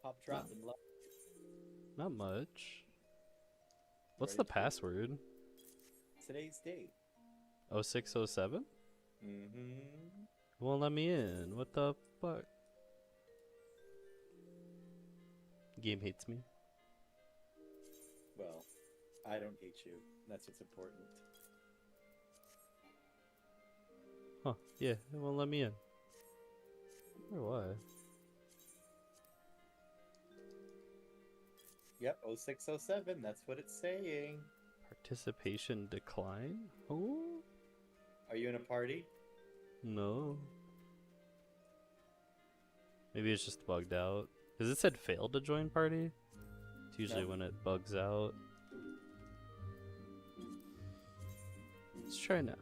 Pop, drop, and love. Not much. What's Ready the to play password? today's date? 0607? Mm-hmm. Won't let me in. What the fuck? Game hates me. Well, I don't hate you. That's what's important. Huh. Yeah, it won't let me in. Or why? Yep, 0607. That's what it's saying. Participation decline? Oh? Are you in a party? No. Maybe it's just bugged out. Because it said failed to join party. It's usually No. when it bugs out. Let's try now.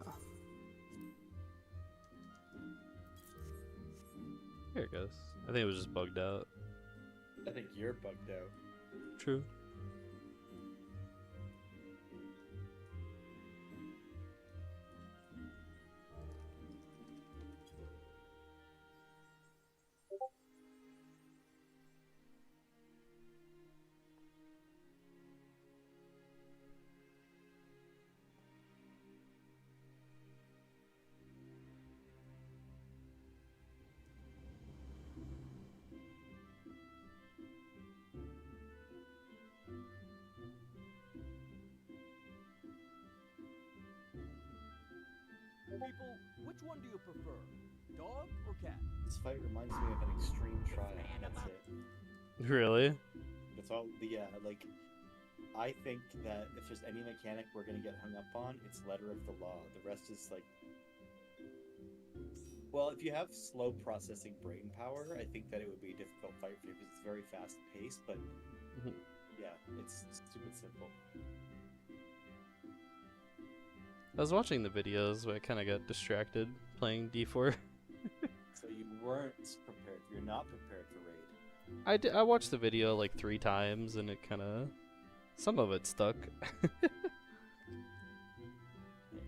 Here it goes. I think it was just bugged out. I think you're bugged out. True. People, which one do you prefer? Dog or cat? This fight reminds me of an extreme trial. That's it. Really? That's all. Yeah, like, I think that if there's any mechanic we're gonna get hung up on, it's letter of the law. The rest is like. Well, if you have slow processing brain power, I think that it would be a difficult fight for you because it's very fast paced, but yeah, it's stupid simple. I was watching the videos, but I kind of got distracted playing D4. So you weren't prepared. You're not prepared for raid. I watched the video like 3 times, and it kind of... Some of it stuck. Yeah,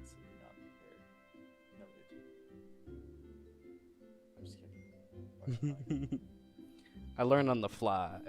so you're not prepared. Noted. I'm just kidding. Watch mine. I learn on the fly.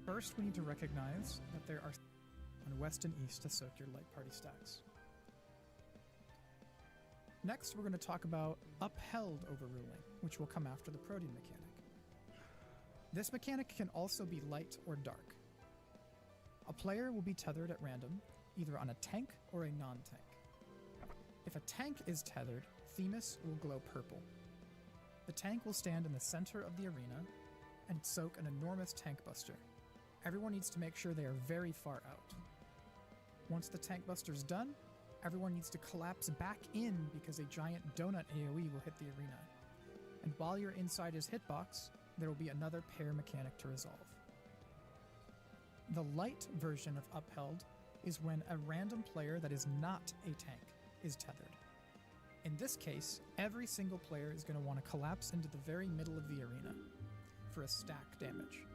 First, we need to recognize that there are on west and east to soak your light party stacks. Next, we're going to talk about upheld overruling, which will come after the protein mechanic. This mechanic can also be light or dark. A player will be tethered at random, either on a tank or a non-tank. If a tank is tethered, Themis will glow purple. The tank will stand in the center of the arena and soak an enormous tank buster. Everyone needs to make sure they are very far out. Once the tank buster's done, everyone needs to collapse back in because a giant donut AoE will hit the arena. And while you're inside his hitbox, there will be another pair mechanic to resolve. The light version of upheld is when a random player that is not a tank is tethered. In this case, every single player is going to want to collapse into the very middle of the arena for a stack damage.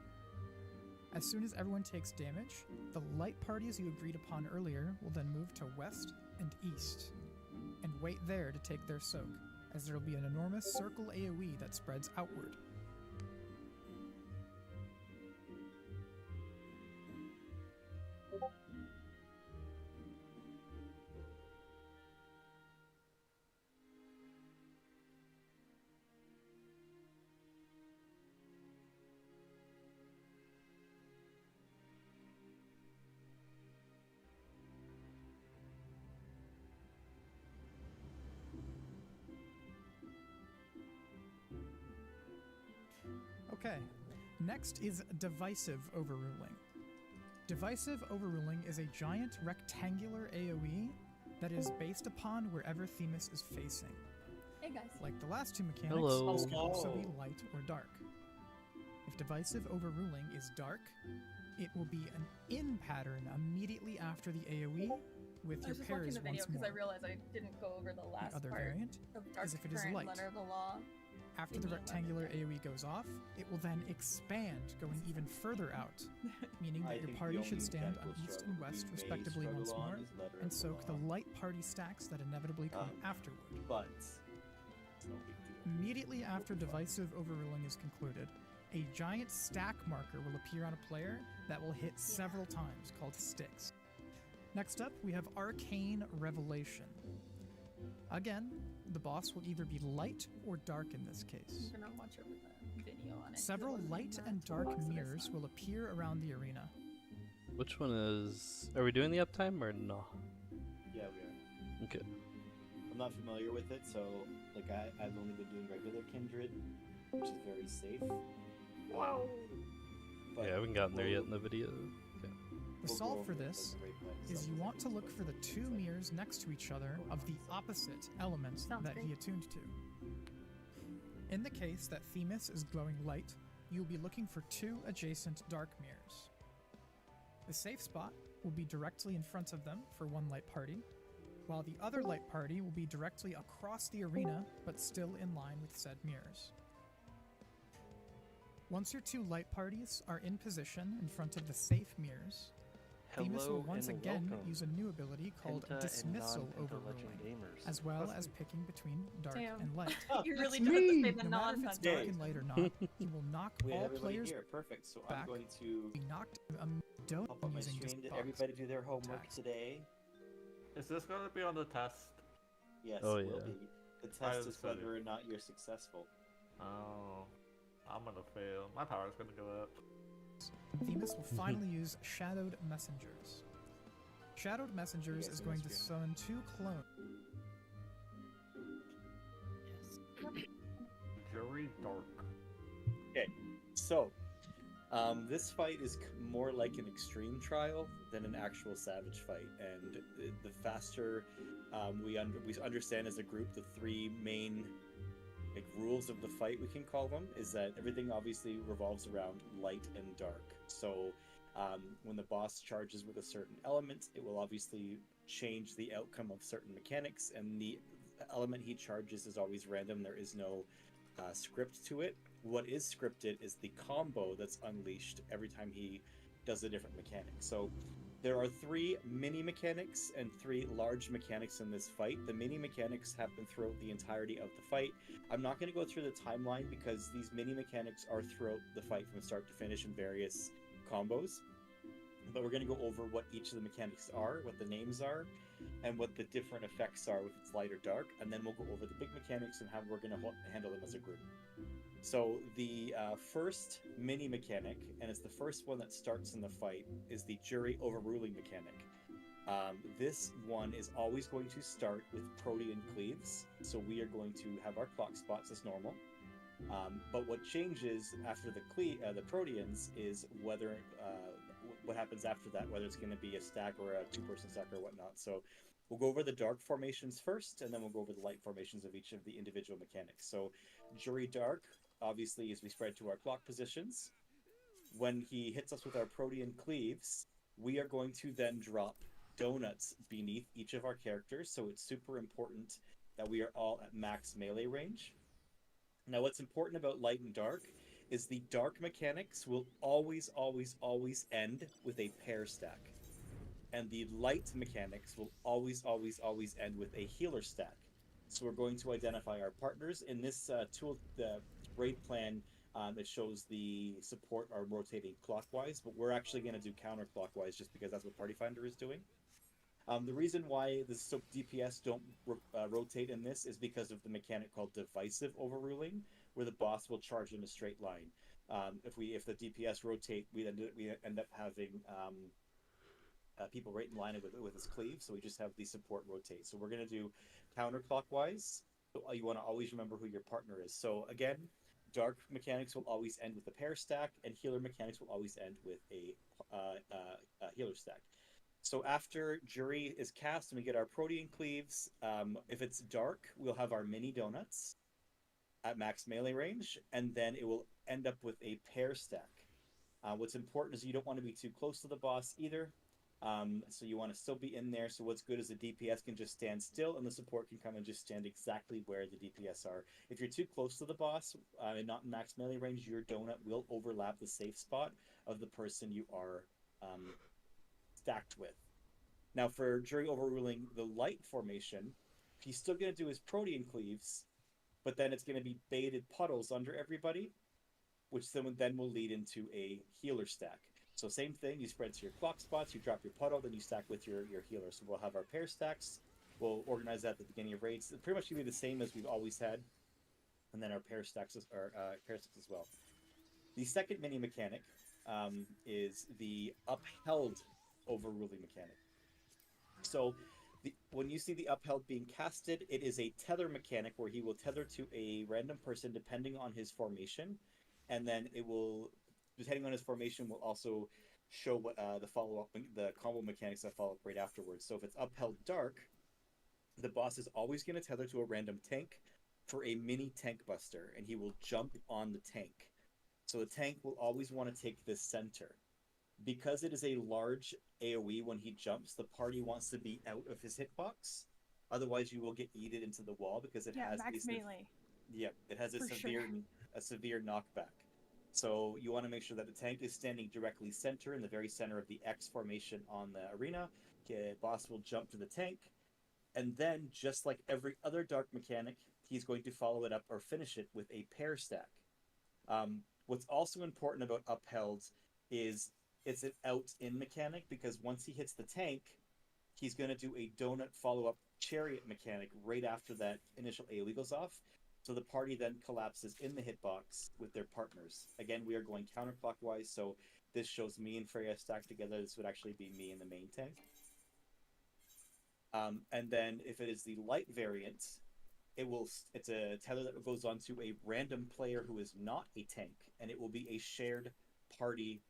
As soon as everyone takes damage, the light parties you agreed upon earlier will then move to west and east, and wait there to take their soak, as there will be an enormous circle AoE that spreads outward. Okay, next is divisive overruling. Divisive overruling is a giant rectangular AoE that is based upon wherever Themis is facing. Hey guys. Like the last two mechanics, Hello. this can also be Hello. light or dark. If divisive overruling is dark, It will be an in pattern immediately after the AoE with I your was just watching parries the video once because more. I realized I didn't go over the The last other part variant of Dark is if it is Current light. Letter of the Law. After the Thingy rectangular weapon. AoE goes off, it will then expand, going even further out, meaning I that your think party the should only stand mechanical on east struggle and west we may respectively struggle once on more, is Letter and of soak the Law. light party stacks that inevitably come afterward. But it's no big deal. Immediately after divisive overruling is concluded, a giant stack marker will appear on a player that will hit several times, called sticks. Next up, we have Arcane Revelation. Again, the boss will either be light or dark in this case. I'm gonna watch over the video on it. Several light and dark mirrors will appear around the arena. Which one is? Are we doing the uptime or no? Yeah, we are. Okay. I'm not familiar with it, so like I've only been doing regular Kindred, which is very safe. Wow. But Yeah, I haven't gotten there yet in the video. Okay. The we'll go solve for over, like, this the rate plan and is stuff you as want it to goes look by. for the two mirrors next to each other of the opposite element Sounds that great. he attuned to. In the case that Themis is glowing light, you'll be looking for two adjacent dark mirrors. The safe spot will be directly in front of them for one light party, while the other light party will be directly across the arena but still in line with said mirrors. Once your two light parties are in position in front of the safe mirrors, Themis will once again use a new ability called Dismissal Overruling, as well as picking between dark Damn. and light. You really That's do have to me! say the No matter if it's non dark Dave. and light or not, he will knock We have all everybody players here. Perfect. So back. I'm going to be knocked don't pop up my using this stream. Did box. everybody do their homework Attacks. today? Is this gonna be on the test? Yes, Oh, it will yeah. be. The I test is was studying. whether or not you're successful. Oh, I'm gonna fail. My power's gonna go up. Themis will finally use Shadowed Messengers. Shadowed Messengers guys is see going my to screen? summon two clones. Jury Dark. So, this fight is more like an extreme trial than an actual savage fight, and the faster we understand as a group the three main rules of the fight, we can call them, is that everything obviously revolves around light and dark. So, when the boss charges with a certain element, it will obviously change the outcome of certain mechanics, and the element he charges is always random. There is no script to it. What is scripted is the combo that's unleashed every time he does a different mechanic. So there are three mini mechanics and three large mechanics in this fight. The mini mechanics happen throughout the entirety of the fight. I'm not going to go through the timeline because these mini mechanics are throughout the fight from start to finish in various combos. But we're going to go over what each of the mechanics are, what the names are, and what the different effects are, if it's light or dark, and then we'll go over the big mechanics and how we're going to handle them as a group. So the first mini mechanic, and it's the first one that starts in the fight, is the jury overruling mechanic. This one is always going to start with Protean cleaves, so we are going to have our clock spots as normal. But what changes after the Proteans is whether what happens after that, whether it's going to be a stack or a two-person stack or whatnot. So we'll go over the dark formations first, and then we'll go over the light formations of each of the individual mechanics. So Jury Dark, obviously, as we spread to our clock positions, when he hits us with our Protean cleaves, we are going to then drop donuts beneath each of our characters. So it's super important that we are all at max melee range. Now, what's important about light and dark is the dark mechanics will always end with a pair stack. And the light mechanics will always end with a healer stack. So we're going to identify our partners. In this tool, the raid plan, it shows the support are rotating clockwise, but we're actually going to do counterclockwise just because that's what Party Finder is doing. The reason why the DPS don't rotate in this is because of the mechanic called divisive overruling, where the boss will charge in a straight line. If the DPS rotate, we end up having people right in line with his cleave, so we just have the support rotate. So we're going to do counterclockwise. So you want to always remember who your partner is. So again, dark mechanics will always end with a pair stack, and healer mechanics will always end with a healer stack. So after Jury is cast and we get our Protean cleaves, if it's dark, we'll have our mini donuts at max melee range, and then it will end up with a pair stack. What's important is you don't want to be too close to the boss either. So you want to still be in there. So what's good is the DPS can just stand still and the support can come and just stand exactly where the DPS are. If you're too close to the boss and not in max melee range, your donut will overlap the safe spot of the person you are stacked with. Now for during overruling the light formation, he's still going to do his protean cleaves, but then it's going to be baited puddles under everybody, which then will lead into a healer stack. So same thing, you spread to your clock spots, you drop your puddle, then you stack with your healer. So we'll have our pair stacks. We'll organize that at the beginning of raids. It's pretty much going to be the same as we've always had. And then our pair stacks as well. The second mini mechanic is the upheld overruling mechanic. So when you see the upheld being casted, it is a tether mechanic where he will tether to a random person depending on his formation. And then it will, depending on his formation, will also show what the follow-up, the combo mechanics that follow up right afterwards. So if it's upheld dark, the boss is always going to tether to a random tank for a mini tank buster, and he will jump on the tank. So the tank will always want to take the center. Because it is a large AoE when he jumps, the party wants to be out of his hitbox. Otherwise, you will get yeeted into the wall because it has max melee. Yeah, it has a severe knockback. So you want to make sure that the tank is standing directly center in the very center of the X formation on the arena. Boss will jump to the tank, and then just like every other dark mechanic, he's going to follow it up or finish it with a pair stack. What's also important about upheld is it's an out-in mechanic, because once he hits the tank, he's going to do a donut follow-up chariot mechanic right after that initial AoE goes off. So the party then collapses in the hitbox with their partners. Again, we are going counterclockwise, so this shows me and Freya stacked together. This would actually be me in the main tank. And then if it is the light variant, it's a tether that goes on to a random player who is not a tank, and it will be a shared party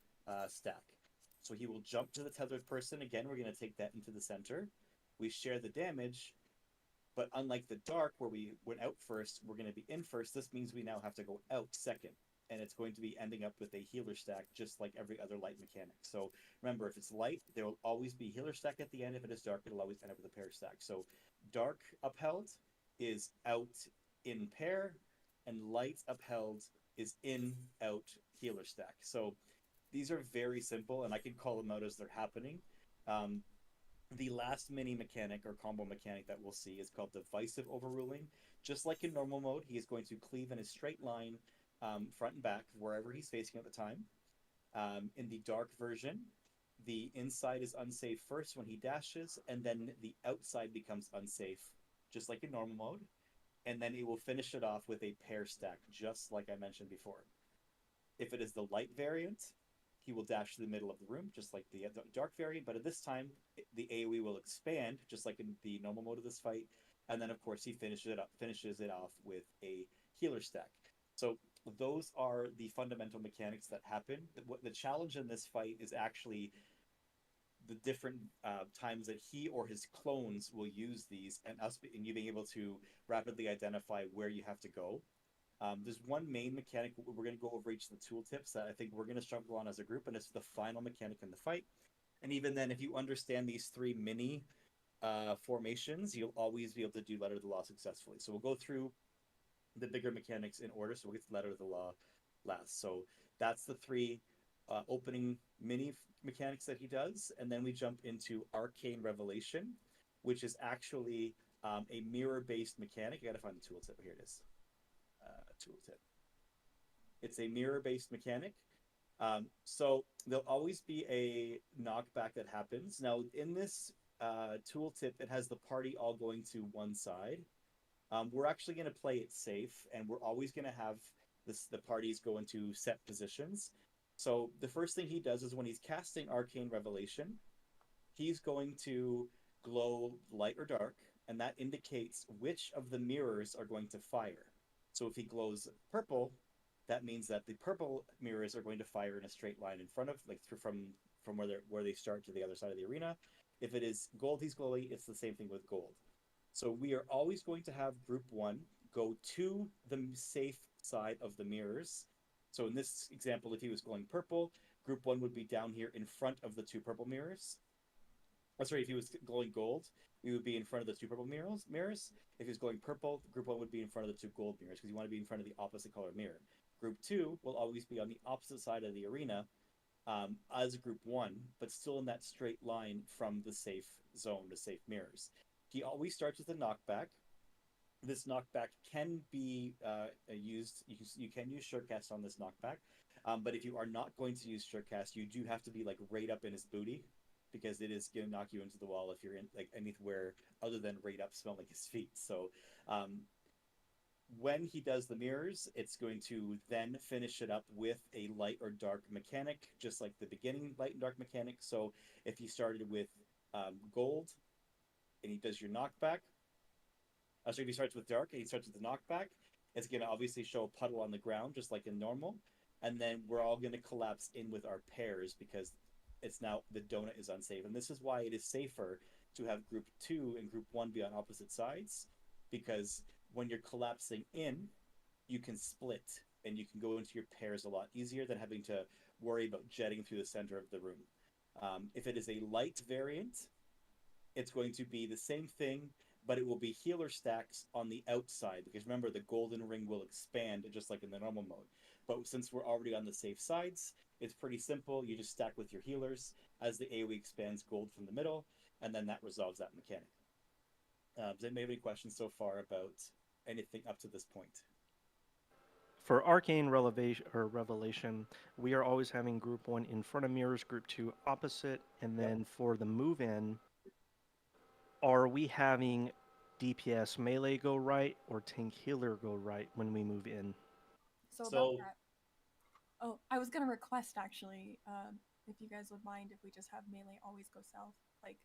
stack. So he will jump to the tethered person. Again, we're going to take that into the center. We share the damage, but unlike the dark where we went out first, we're going to be in first. This means we now have to go out second, and it's going to be ending up with a healer stack just like every other light mechanic. So remember, if it's light, there will always be healer stack at the end. If it is dark, it'll always end up with a pair stack. So dark upheld is out in pair, and light upheld is in out healer stack. So these are very simple, and I can call them out as they're happening. The last mini mechanic or combo mechanic that we'll see is called divisive overruling. Just like in normal mode, he is going to cleave in a straight line front and back wherever he's facing at the time. In the dark version, the inside is unsafe first when he dashes, and then the outside becomes unsafe, just like in normal mode. And then it will finish it off with a pair stack, just like I mentioned before. If it is the light variant, he will dash to the middle of the room, just like the dark variant, but at this time, the AoE will expand, just like in the normal mode of this fight, and then of course he finishes it off with a healer stack. So those are the fundamental mechanics that happen. The challenge in this fight is actually the different times that he or his clones will use these, and you being able to rapidly identify where you have to go. There's one main mechanic we're going to go over each of the tooltips that I think we're going to struggle on as a group, and it's the final mechanic in the fight. And even then, if you understand these three mini formations, you'll always be able to do Letter of the Law successfully. So we'll go through the bigger mechanics in order, so we'll get to Letter of the Law last. So that's the three opening mini mechanics that he does, and then we jump into Arcane Revelation, which is actually a mirror-based mechanic. I gotta find the tooltip. Here it is. Tooltip. It's a mirror-based mechanic. So there'll always be a knockback that happens. Now, in this tooltip, it has the party all going to one side. We're actually going to play it safe, and we're always going to have the parties go into set positions. So the first thing he does is when he's casting Arcane Revelation, he's going to glow light or dark, and that indicates which of the mirrors are going to fire. So if he glows purple, that means that the purple mirrors are going to fire in a straight line in front of, like from where they start to the other side of the arena. If it is gold he's glowing, it's the same thing with gold. So we are always going to have group one go to the safe side of the mirrors. So in this example, if he was glowing purple, Group one would be down here in front of the two purple mirrors. Oh, sorry, if he was going gold, we would be in front of the two purple mirrors. If he was going purple, group one would be in front of the two gold mirrors because you want to be in front of the opposite color mirror. Group two will always be on the opposite side of the arena as group one, but still in that straight line from the safe zone to safe mirrors. He always starts with a knockback. This knockback can be used. You can use Surecast on this knockback, but if you are not going to use Surecast, you do have to be like right up in his booty, because it is going to knock you into the wall if you're in like anywhere other than right up, smelling his feet. So when he does the mirrors, it's going to then finish it up with a light or dark mechanic, just like the beginning light and dark mechanic. So if he started with gold and he does your knockback, so if he starts with dark and he starts with the knockback, it's going to obviously show a puddle on the ground, just like in normal. And then we're all going to collapse in with our pairs because it's now the donut is unsafe. And this is why it is safer to have group two and group one be on opposite sides, because when you're collapsing in, you can split and you can go into your pairs a lot easier than having to worry about jetting through the center of the room. If it is a light variant, it's going to be the same thing, but it will be healer stacks on the outside, because remember, the golden ring will expand just like in the normal mode. But since we're already on the safe sides, it's pretty simple. You just stack with your healers as the AoE expands gold from the middle, and then that resolves that mechanic. Does anybody have any questions so far about anything up to this point? For Arcane Revelation, we are always having group one in front of mirrors, group two opposite, and then for the move-in, are we having DPS melee go right or tank healer go right when we move in? So about that. Oh, I was gonna request actually, if you guys would mind if we just have melee always go south. Like,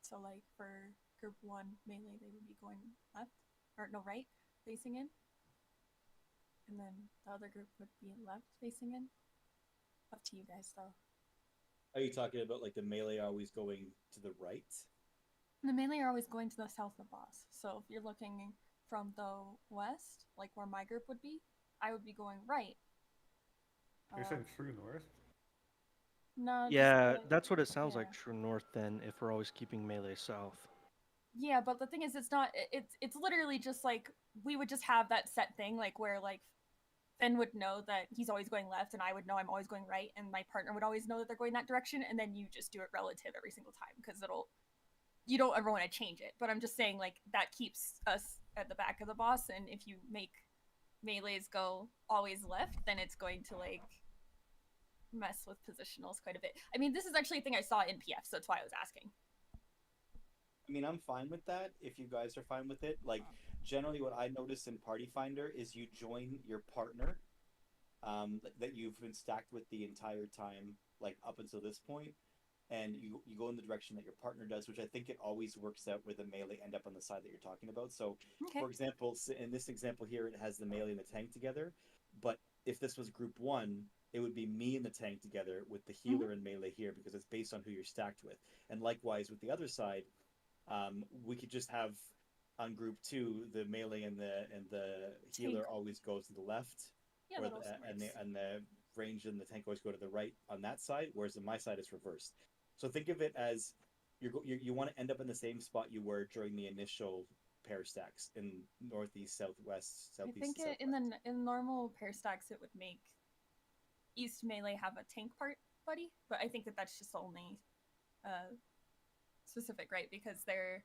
so like for group one melee, they would be going left, or no, right, facing in. And then the other group would be left facing in. Up to you guys though. Are you talking about like the melee always going to the right? The melee are always going to the south of boss. So if you're looking from the west, like where my group would be, I would be going right. You're saying true north? No. Yeah, that's what it sounds like, true north then, if we're always keeping melee south. Yeah, but the thing is, it's not. It's literally just like we would just have that set thing, like where like Finn would know that he's always going left, and I would know I'm always going right, and my partner would always know that they're going that direction, and then you just do it relative every single time because you don't ever want to change it. But I'm just saying, like, that keeps us at the back of the boss, and if you make melees go always left, then it's going to like mess with positionals quite a bit. I mean, this is actually a thing I saw in PF, so that's why I was asking. I mean, I'm fine with that if you guys are fine with it. Like, generally what I notice in Party Finder is you join your partner that you've been stacked with the entire time, like up until this point, and you go in the direction that your partner does, which I think it always works out where the melee end up on the side that you're talking about. So, Okay. For example, in this example here, it has the melee and the tank together, but if this was group one, it would be me and the tank together with the healer and melee here, because it's based on who you're stacked with. And likewise with the other side, we could just have on group two the melee and the healer always go to the left, Yeah, and the range and the tank always go to the right on that side, whereas on my side it's reversed. So think of it as you want to end up in the same spot you were during the initial pair stacks in northeast, southwest, southeast. I think in normal pair stacks it would make east melee have a tank part buddy, but I think that's just only specific, right? Because they're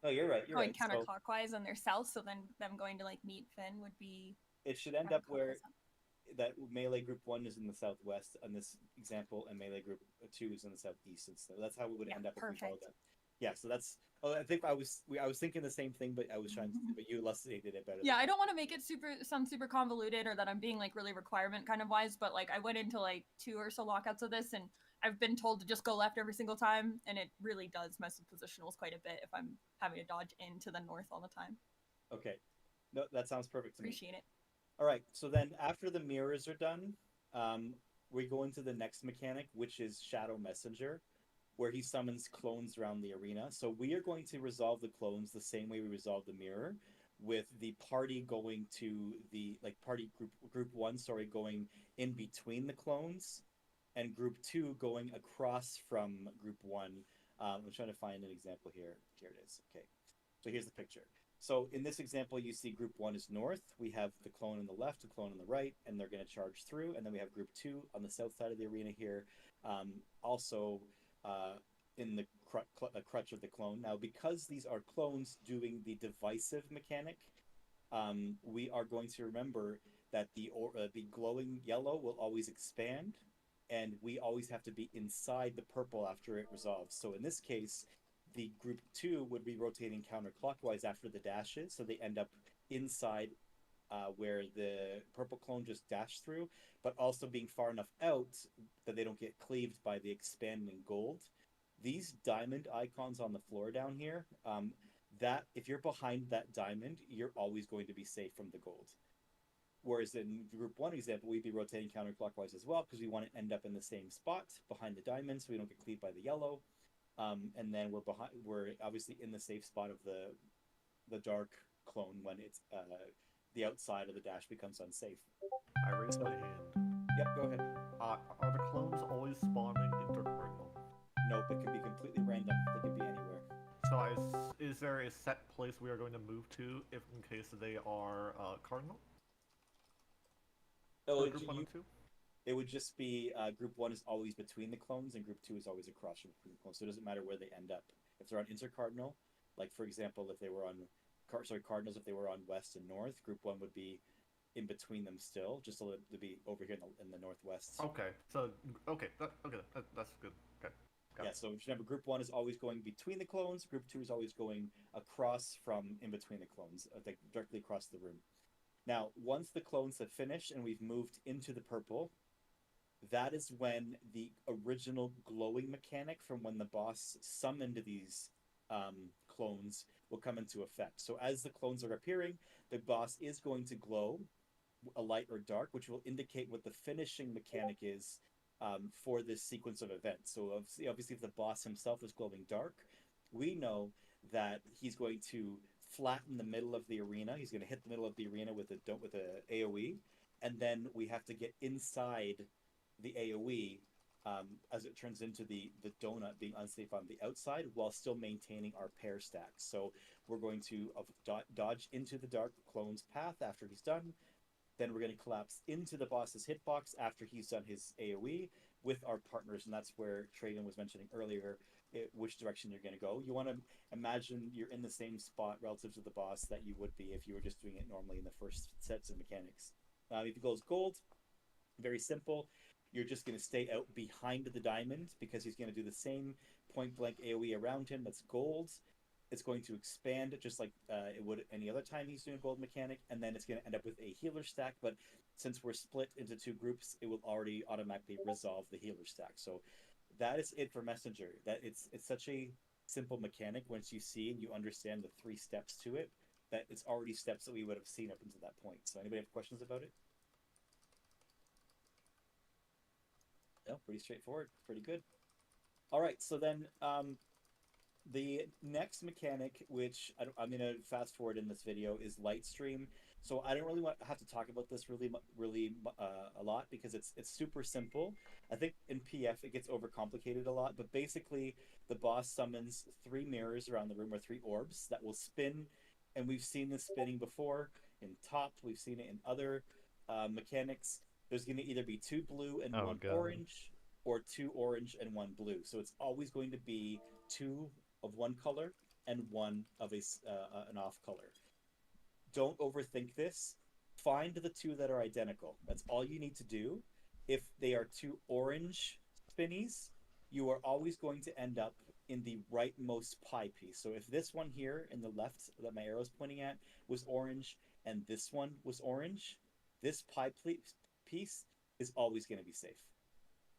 you're right. Going counterclockwise and they're south, so then them going to like meet Finn would be. It should end up where that melee group one is in the southwest on this example, and melee group two is in the southeast, and so that's how we would end up if we followed that. Yeah, so that's. Oh, I think I was thinking the same thing, but I was trying to, but you illustrated it better. Yeah, I don't want to make it sound super convoluted or that I'm being like really requirement kind of wise, but like I went into like 2 or so lockouts of this, and I've been told to just go left every single time, and it really does mess with positionals quite a bit if I'm having to dodge into the north all the time. Okay, no, that sounds perfect to me. Appreciate it. All right, so then after the mirrors are done, we go into the next mechanic, which is Shadow Messenger, where he summons clones around the arena. So we are going to resolve the clones the same way we resolve the mirror, with the party going to the party group one, going in between the clones, and group 2 going across from group 1. I'm trying to find an example here. Here it is. Okay, so here's the picture. So in this example, you see group 1 is north. We have the clone on the left, the clone on the right, and they're going to charge through. And then we have group 2 on the south side of the arena here, also in the crutch of the clone. Now, because these are clones doing the divisive mechanic, we are going to remember that the glowing yellow will always expand, and we always have to be inside the purple after it resolves. So in this case, the group 2 would be rotating counterclockwise after the dashes, so they end up inside where the purple clone just dashed through, but also being far enough out that they don't get cleaved by the expanding gold. These diamond icons on the floor down here, that if you're behind that diamond, you're always going to be safe from the gold. Whereas in group 1 example, we'd be rotating counterclockwise as well, because we want to end up in the same spot behind the diamond so we don't get cleaved by the yellow. And then we're obviously in the safe spot of the dark clone when it's the outside of the dash becomes unsafe. I raised my hand. Yep, go ahead. Are the clones always spawning intercardinal? Nope, it can be completely random. They can be anywhere. So is there a set place we are going to move to if in case they are cardinal? Oh, Group 1 and 2? it would just be group 1 is always between the clones, and group 2 is always across from the clones. So it doesn't matter where they end up. If they're on intercardinal, like for example, if they were on cardinals, if they were on west and north, group 1 would be in between them still, just to be over here in the northwest. Okay, so that's good. Okay. Yeah, so remember, group 1 is always going between the clones. Group 2 is always going across from in between the clones, like directly across the room. Now, once the clones have finished and we've moved into the purple, that is when the original glowing mechanic from when the boss summoned these clones will come into effect. So as the clones are appearing, the boss is going to glow a light or dark, which will indicate what the finishing mechanic is for this sequence of events. So obviously, if the boss himself is glowing dark, we know that he's going to flatten the middle of the arena. He's going to hit the middle of the arena with a AOE, and then we have to get inside the AOE as it turns into the donut being unsafe on the outside while still maintaining our pair stacks. So we're going to dodge into the dark clone's path after he's done. Then we're going to collapse into the boss's hitbox after he's done his AoE with our partners, and that's where Traden was mentioning earlier which direction you're going to go. You want to imagine you're in the same spot relative to the boss that you would be if you were just doing it normally in the first sets of mechanics. If he goes gold, very simple. You're just going to stay out behind the diamond because he's going to do the same point-blank AoE around him that's gold. It's going to expand just like it would any other time he's doing a gold mechanic, and then it's going to end up with a healer stack, but since we're split into two groups, it will already automatically resolve the healer stack. So that is it for Messenger. That it's such a simple mechanic once you see and you understand the 3 steps to it, that it's already steps that we would have seen up until that point. So anybody have questions about it? No, pretty straightforward. Pretty good. All right, so then the next mechanic, which I'm going to fast forward in this video, is light stream. So I don't really have to talk about this really a lot because it's super simple. I think in PF it gets overcomplicated a lot, but basically the boss summons 3 mirrors around the room, or 3 orbs that will spin, and we've seen this spinning before in Top. We've seen it in other mechanics. There's going to either be 2 blue and 1 orange, or 2 orange and 1 blue. So it's always going to be 2 of one color and 1 of an off color. Don't overthink this. Find the 2 that are identical. That's all you need to do. If they are 2 orange spinnies, you are always going to end up in the rightmost pie piece. So if this one here in the left that my arrow is pointing at was orange, and this one was orange, this pie piece is always going to be safe.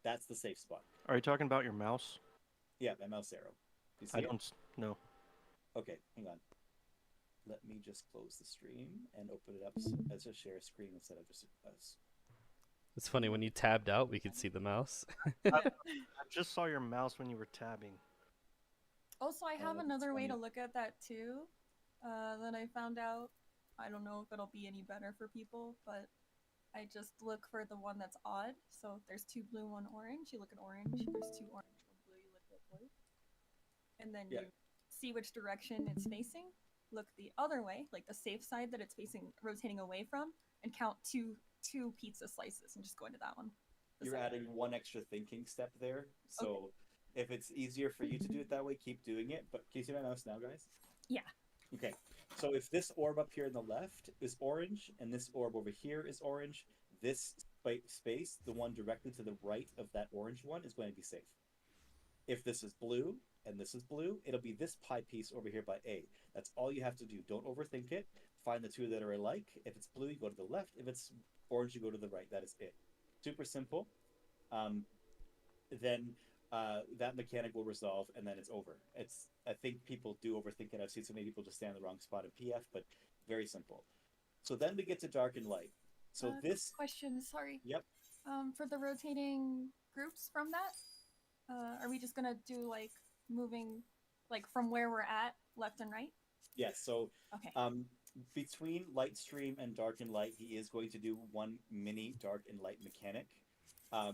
That's the safe spot. Are you talking about your mouse? Yeah, my mouse arrow. You see I it? don't know. Okay, hang on. Let me just close the stream and open it up as a share screen instead of just us. It's funny, when you tabbed out, we could see the mouse. I just saw your mouse when you were tabbing. Also, I have that's another way funny. to look at that too, that I found out. I don't know if it'll be any better for people, but I just look for the one that's odd. So if there's 2 blue, 1 orange, you look at orange. If there's 2 orange, 1 blue, you look at blue. And then Yeah. you see which direction it's facing. Look the other way, like the safe side that it's facing, rotating away from, and count two pizza slices and just go into that one. You're adding one extra thinking step there. So if it's easier for you to do it that way, keep doing it. But can you see my mouse now, guys? Yeah. Okay. So if this orb up here in the left is orange, and this orb over here is orange, this space, the one directly to the right of that orange one, is going to be safe. If this is blue and this is blue, it'll be this pie piece over here by A. That's all you have to do. Don't overthink it. Find the two that are alike. If it's blue, you go to the left. If it's orange, you go to the right. That is it. Super simple. Then that mechanic will resolve, and then it's over. I think people do overthink it. I've seen so many people just stand in the wrong spot in PF, but very simple. So then we get to dark and light. So this question, sorry. Yep. For the rotating groups from that, are we just gonna do like moving, like from where we're at, left and right? Yes. So Okay. between light stream and dark and light, he is going to do one mini dark and light mechanic.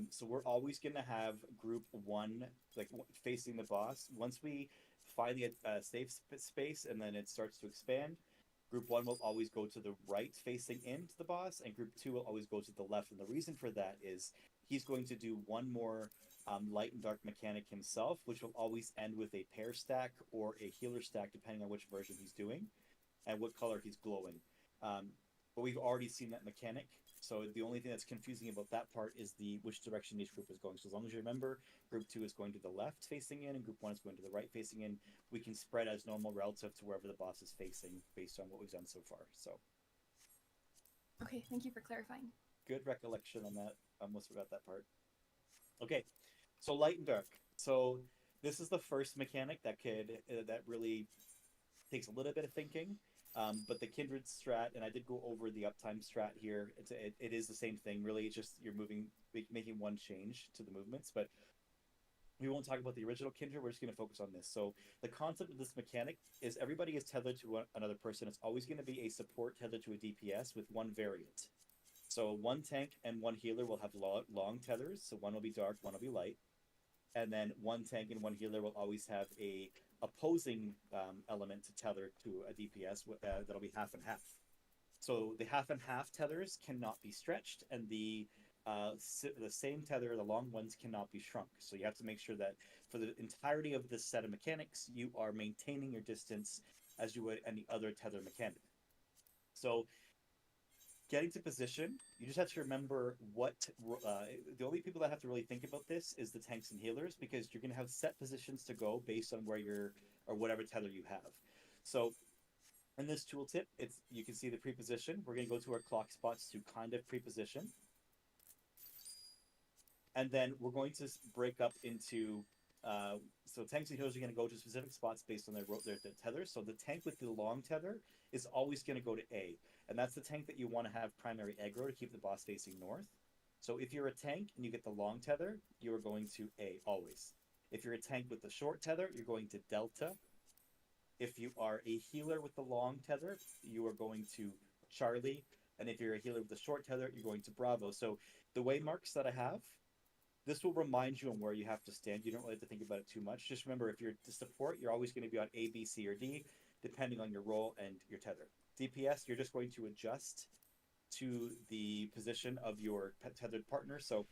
So we're always going to have group one, like facing the boss. Once we find the safe space and then it starts to expand, group one will always go to the right facing into the boss, and group two will always go to the left. And the reason for that is he's going to do one more light and dark mechanic himself, which will always end with a pair stack or a healer stack, depending on which version he's doing and what color he's glowing. But we've already seen that mechanic. So the only thing that's confusing about that part is which direction each group is going. So as long as you remember, group two is going to the left facing in, and group one is going to the right facing in. We can spread as normal relative to wherever the boss is facing based on what we've done so far. So. Okay, thank you for clarifying. Good recollection on that. I almost forgot that part. Okay, so light and dark. So this is the first mechanic that really takes a little bit of thinking. But the kindred strat, and I did go over the uptime strat here. It is the same thing, really. It's just you're making one change to the movements. But we won't talk about the original kindred. We're just going to focus on this. So the concept of this mechanic is everybody is tethered to another person. It's always going to be a support tethered to a DPS with one variant. So one tank and one healer will have long tethers. So one will be dark, one will be light. And then one tank and one healer will always have a opposing element to tether to a DPS that'll be half and half. So the half and half tethers cannot be stretched, and the same tether, the long ones, cannot be shrunk. So you have to make sure that for the entirety of this set of mechanics, you are maintaining your distance as you would any other tether mechanic. So getting to position, you just have to remember the only people that have to really think about this is the tanks and healers, because you're going to have set positions to go based on where or whatever tether you have. So in this tooltip, you can see the pre-position. We're going to go to our clock spots to kind of pre-position. And then we're going to break up into so tanks and healers are going to go to specific spots based on their tethers. So the tank with the long tether is always going to go to A. And that's the tank that you want to have primary aggro to keep the boss facing north. So if you're a tank and you get the long tether, you are going to A, always. If you're a tank with the short tether, you're going to Delta. If you are a healer with the long tether, you are going to Charlie. And if you're a healer with the short tether, you're going to Bravo. So the waymarks that I have, this will remind you on where you have to stand. You don't really have to think about it too much. Just remember, if you're to support, you're always going to be on A, B, C, or D, depending on your role and your tether. DPS, you're just going to adjust to the position of your tethered partner. So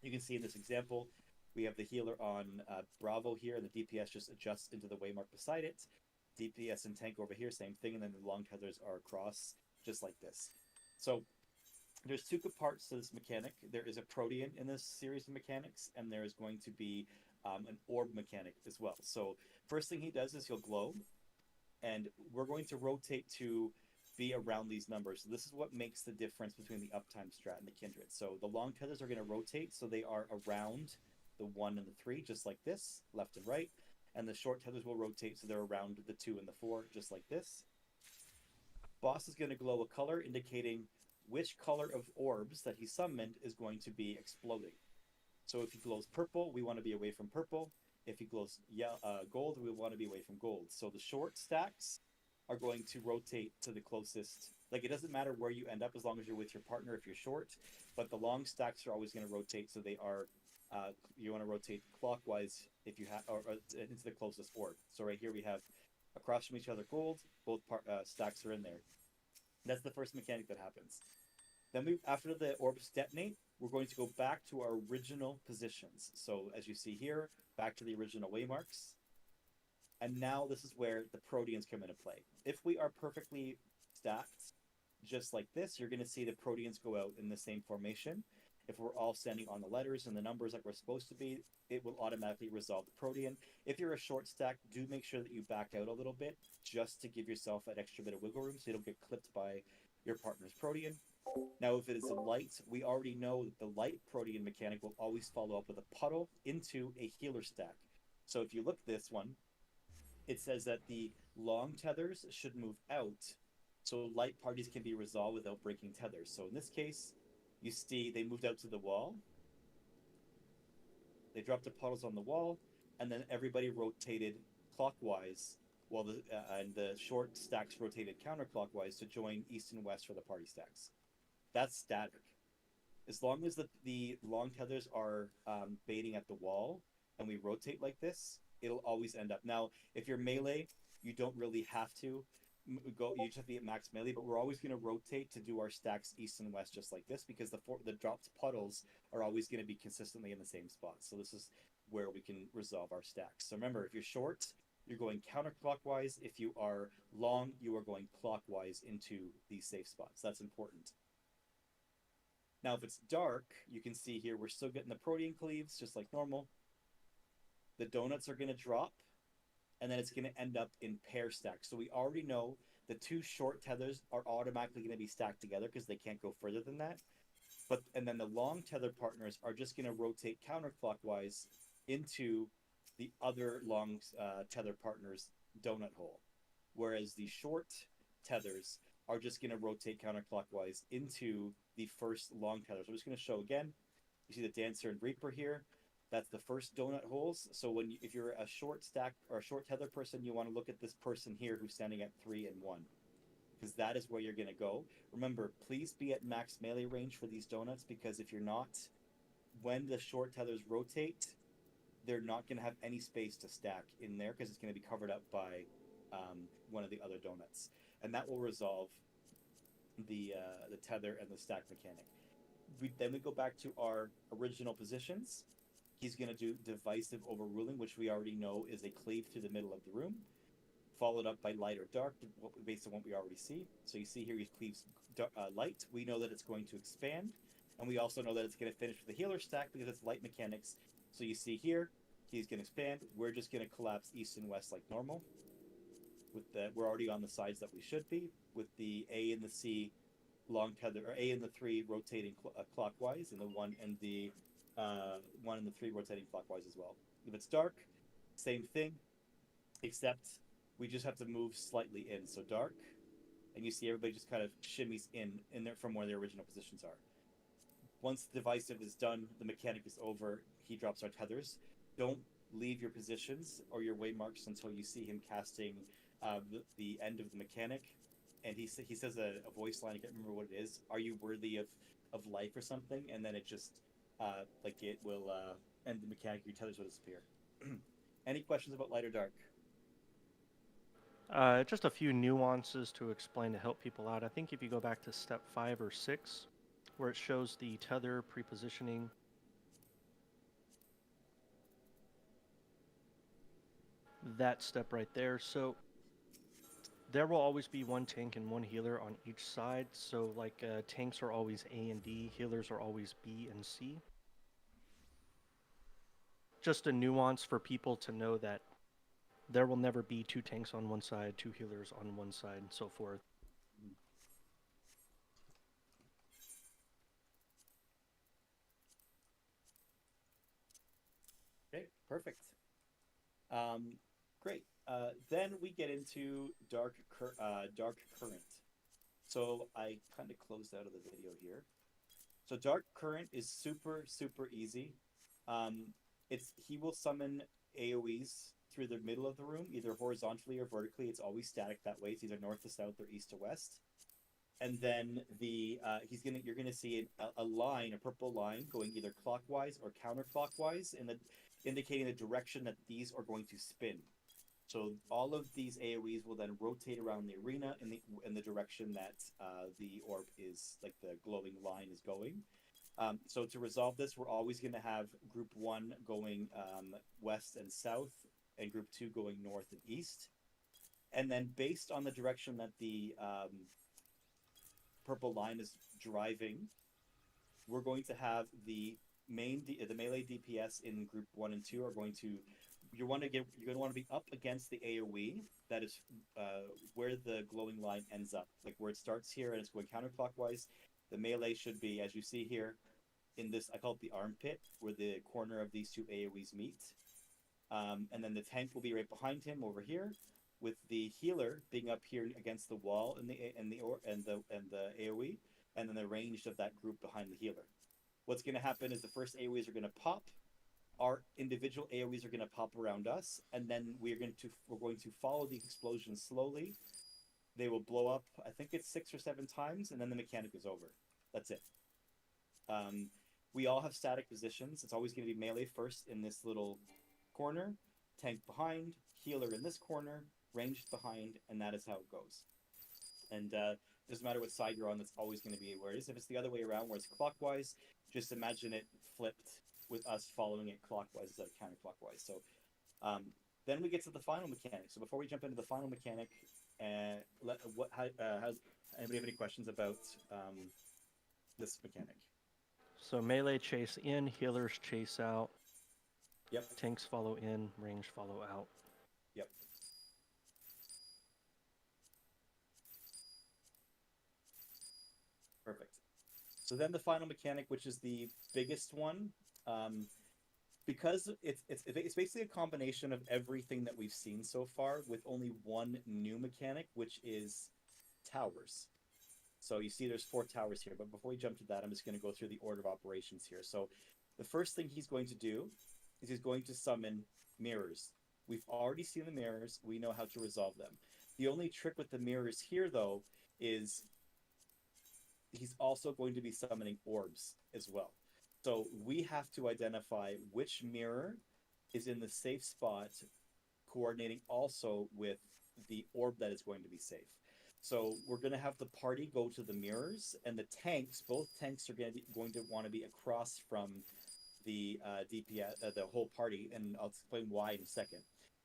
you can see in this example, we have the healer on Bravo here, and the DPS just adjusts into the waymark beside it. DPS and tank over here, same thing, and then the long tethers are across, just like this. So there's two good parts to this mechanic. There is a Protean in this series of mechanics, and there is going to be an orb mechanic as well. So first thing he does is he'll glow, and we're going to rotate to be around these numbers. So this is what makes the difference between the uptime strat and the kindred. So the long tethers are going to rotate, so they are around the 1 and the 3, just like this, left and right. And the short tethers will rotate, so they're around the 2 and the 4, just like this. Boss is going to glow a color indicating which color of orbs that he summoned is going to be exploding. So if he glows purple, we want to be away from purple. If he glows gold, we want to be away from gold. So the short stacks are going to rotate to the closest Like, it doesn't matter where you end up as long as you're with your partner if you're short, but the long stacks are always going to rotate, so they are, you want to rotate clockwise if you have, or into the closest orb. So right here we have across from each other gold, both stacks are in there. That's the first mechanic that happens. Then after the orbs detonate, we're going to go back to our original positions. So as you see here, back to the original waymarks. And now this is where the Proteans come into play. If we are perfectly stacked, just like this, you're going to see the Proteans go out in the same formation. If we're all standing on the letters and the numbers like we're supposed to be, it will automatically resolve the Protean. If you're a short stack, do make sure that you back out a little bit just to give yourself an extra bit of wiggle room so you don't get clipped by your partner's Protean. Now, if it is a light, we already know that the light Protean mechanic will always follow up with a puddle into a healer stack. So if you look at this one, it says that the long tethers should move out so light parties can be resolved without breaking tethers. So in this case, you see they moved out to the wall. They dropped the puddles on the wall, and then everybody rotated clockwise while the short stacks rotated counterclockwise to join east and west for the party stacks. That's static. As long as the long tethers are baiting at the wall and we rotate like this, it'll always end up. Now, if you're melee, you don't really have to go. You just have to be at max melee, but we're always going to rotate to do our stacks east and west just like this because the dropped puddles are always going to be consistently in the same spot. So this is where we can resolve our stacks. So remember, if you're short, you're going counterclockwise. If you are long, you are going clockwise into these safe spots. That's important. Now, if it's dark, you can see here we're still getting the Protean cleaves just like normal. The donuts are going to drop, and then it's going to end up in pair stacks. So we already know the two short tethers are automatically going to be stacked together because they can't go further than that. And then the long tether partners are just going to rotate counterclockwise into the other long tether partner's donut hole, whereas the short tethers are just going to rotate counterclockwise into the first long tether. So I'm just going to show again. You see the Dancer and Reaper here. That's the first donut holes. So if you're a short stack or a short tether person, you want to look at this person here who's standing at 3 and 1, because that is where you're going to go. Remember, please be at max melee range for these donuts, because if you're not, when the short tethers rotate, they're not going to have any space to stack in there because it's going to be covered up by one of the other donuts, and that will resolve the tether and the stack mechanic. Then we go back to our original positions. He's going to do Divisive Overruling, which we already know is a cleave through the middle of the room, followed up by Light or Dark, based on what we already see. So you see here he cleaves Light. We know that it's going to expand, and we also know that it's going to finish with the healer stack because it's light mechanics. So you see here, he's going to expand. We're just going to collapse east and west like normal. We're already on the sides that we should be, with the A and the C long tether, or A and the 3 rotating clockwise, and the 1 and the 1 and the 3 rotating clockwise as well. If it's dark, same thing, except we just have to move slightly in. So dark, and you see everybody just kind of shimmies in there from where their original positions are. Once the divisive is done, the mechanic is over. He drops our tethers. Don't leave your positions or your waymarks until you see him casting the end of the mechanic. And he says a voice line, I can't remember what it is. Are you worthy of life or something? And then it just it will end the mechanic. Your tethers will disappear. Any questions about light or dark? Just a few nuances to explain to help people out. I think if you go back to step 5 or 6, where it shows the tether pre-positioning, that step right there. So there will always be one tank and one healer on each side. So like tanks are always A and D, healers are always B and C. Just a nuance for people to know that there will never be 2 tanks on one side, 2 healers on one side, and so forth. Okay, perfect. Great. Then we get into dark current. So I kind of closed out of the video here. So dark current is super easy. He will summon AoEs through the middle of the room, either horizontally or vertically. It's always static that way. It's either north to south or east to west. and then you're gonna see a line, a purple line, going either clockwise or counterclockwise, indicating the direction that these are going to spin. So all of these AOE's will then rotate around the arena in the direction that the orb is, like the glowing line is going. So to resolve this, we're always going to have group 1 going west and south, and group 2 going north and east. And then based on the direction that the purple line is driving, we're going to have the melee DPS in group 1 and 2 are going to you're going to want to be up against the AoE that is where the glowing line ends up, like where it starts here and it's going counterclockwise. The melee should be, as you see here, in this, I call it the armpit, where the corner of these two AoEs meet. And then the tank will be right behind him over here, with the healer being up here against the wall in the AoE, and then the range of that group behind the healer. What's going to happen is the first AoEs are going to pop. Our individual AoEs are going to pop around us, and then we're going to follow the explosion slowly. They will blow up, I think it's 6 or 7 times, and then the mechanic is over. That's it. We all have static positions. It's always going to be melee first in this little corner, tank behind, healer in this corner, ranged behind, and that is how it goes. And doesn't matter what side you're on, that's always going to be where it is. If it's the other way around, where it's clockwise, just imagine it flipped with us following it clockwise instead of counterclockwise. So then we get to the final mechanic. So before we jump into the final mechanic, has anybody have any questions about this mechanic? So melee chase in, healers chase out. Yep. Tanks follow in, range follow out. Yep. Perfect. So then the final mechanic, which is the biggest one, because it's basically a combination of everything that we've seen so far, with only one new mechanic, which is towers. So you see there's 4 towers here, but before we jump to that, I'm just going to go through the order of operations here. So the first thing he's going to do is he's going to summon mirrors. We've already seen the mirrors. We know how to resolve them. The only trick with the mirrors here, though, is he's also going to be summoning orbs as well. So we have to identify which mirror is in the safe spot, coordinating also with the orb that is going to be safe. So we're going to have the party go to the mirrors, and the tanks, both tanks are going to want to be across from the DPS, the whole party, and I'll explain why in a second.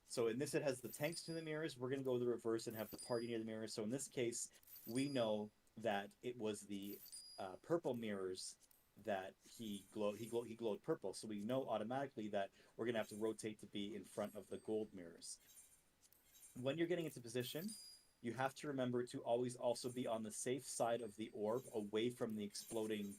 So in this, it has the tanks to the mirrors. We're going to go the reverse and have the party near the mirrors. So in this case, we know that it was the purple mirrors that he glowed purple. So we know automatically that we're going to have to rotate to be in front of the gold mirrors. When you're getting into position, you have to remember to always also be on the safe side of the orb, away from the exploding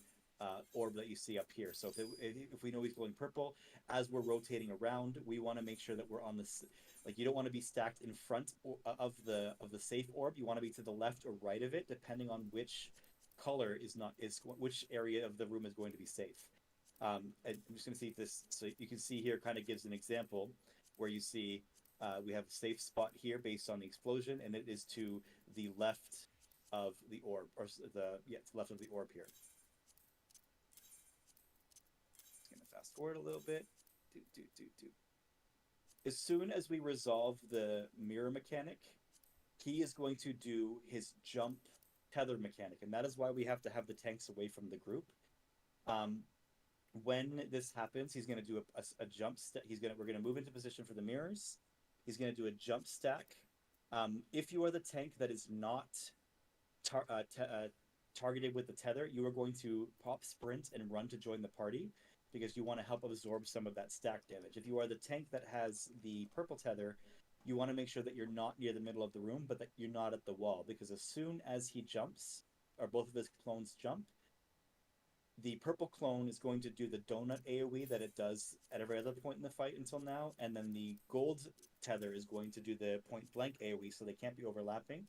orb that you see up here. So if we know he's glowing purple, as we're rotating around, we want to make sure that we're on this. Like, you don't want to be stacked in front of the safe orb. You want to be to the left or right of it, depending on which color which area of the room is going to be safe. I'm just going to see if this. So you can see here, kind of gives an example where you see. We have a safe spot here based on the explosion, and it is to the left of the orb, or to the left of the orb here. Just gonna fast forward a little bit. As soon as we resolve the mirror mechanic, he is going to do his jump tether mechanic, and that is why we have to have the tanks away from the group. When this happens, he's going to do a jump. We're going to move into position for the mirrors. He's going to do a jump stack. If you are the tank that is not targeted with the tether, you are going to pop sprint and run to join the party, because you want to help absorb some of that stack damage. If you are the tank that has the purple tether, you want to make sure that you're not near the middle of the room, but that you're not at the wall, because as soon as he jumps, or both of his clones jump, the purple clone is going to do the donut AoE that it does at every other point in the fight until now, and then the gold tether is going to do the point blank AoE, so they can't be overlapping.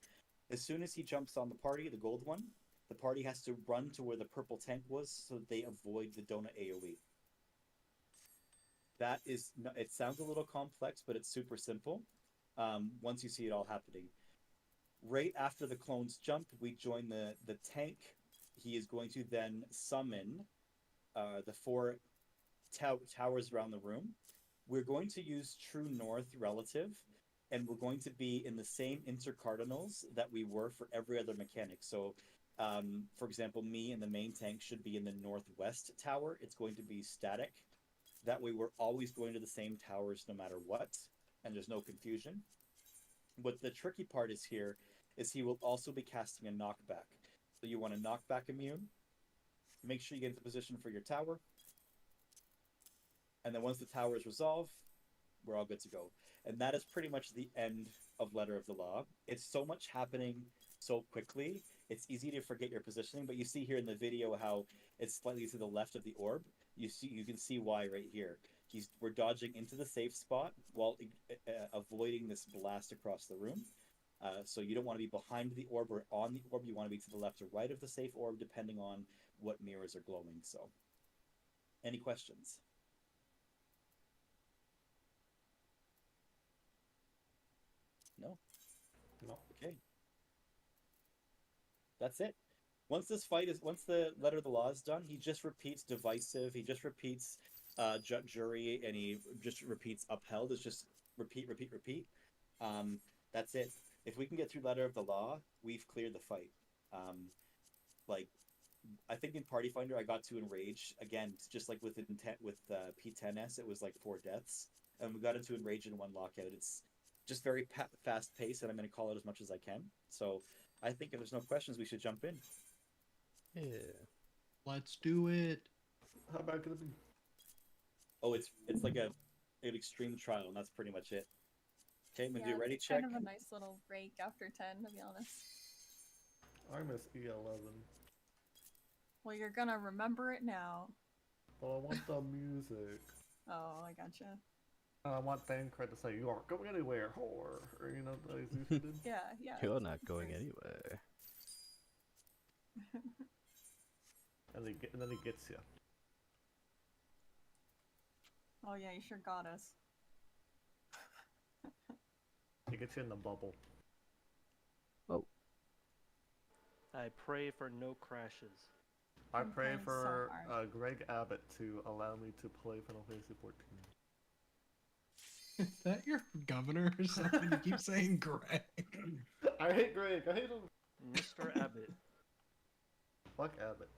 As soon as he jumps on the party, the gold one, the party has to run to where the purple tank was so that they avoid the donut AoE. That is, it sounds a little complex, but it's super simple once you see it all happening. Right after the clones jump, we join the tank. He is going to then summon the four towers around the room. We're going to use true north relative, and we're going to be in the same intercardinals that we were for every other mechanic. So, for example, me and the main tank should be in the northwest tower. It's going to be static. That way, we're always going to the same towers no matter what, and there's no confusion. What the tricky part is here is he will also be casting a knockback. So you want a knockback immune. Make sure you get into position for your tower. And then once the tower is resolved, we're all good to go. And that is pretty much the end of Letter of the Law. It's so much happening so quickly, it's easy to forget your positioning, but you see here in the video how it's slightly to the left of the orb. You can see why right here. We're dodging into the safe spot while avoiding this blast across the room. So you don't want to be behind the orb or on the orb. You want to be to the left or right of the safe orb, depending on what mirrors are glowing. So, any questions? No? No. Okay. That's it. Once the Letter of the Law is done, he just repeats divisive, he just repeats jury, and he just repeats upheld. It's just repeat. That's it. If we can get through Letter of the Law, we've cleared the fight. I think in Party Finder I got to Enrage again, just like with intent with P10S, it was like 4 deaths, and we got into Enrage in 1 lockout. It's just very fast paced, and I'm going to call it as much as I can. So I think if there's no questions, we should jump in. Yeah. Let's do it. How bad could it be? Oh, it's like an extreme trial, and that's pretty much it. Okay, I'm gonna do a ready it's check. kind of a nice little break after 10, to be honest. I miss E11. Well, you're gonna remember it now. But I want the music. Oh, I gotcha. I want Thancred to say, "You aren't going anywhere, whore." Or, you know, like Zeus did. Yeah. You're not going anywhere. And then he gets you. Oh yeah, you sure got us. He gets you in the bubble. I pray for no crashes. I I'm pray trying so for hard. Greg Abbott to allow me to play Final Fantasy 14. Is that your governor or something? You keep saying Greg. I hate Greg. I hate him. Mr. Abbott. Fuck Abbott.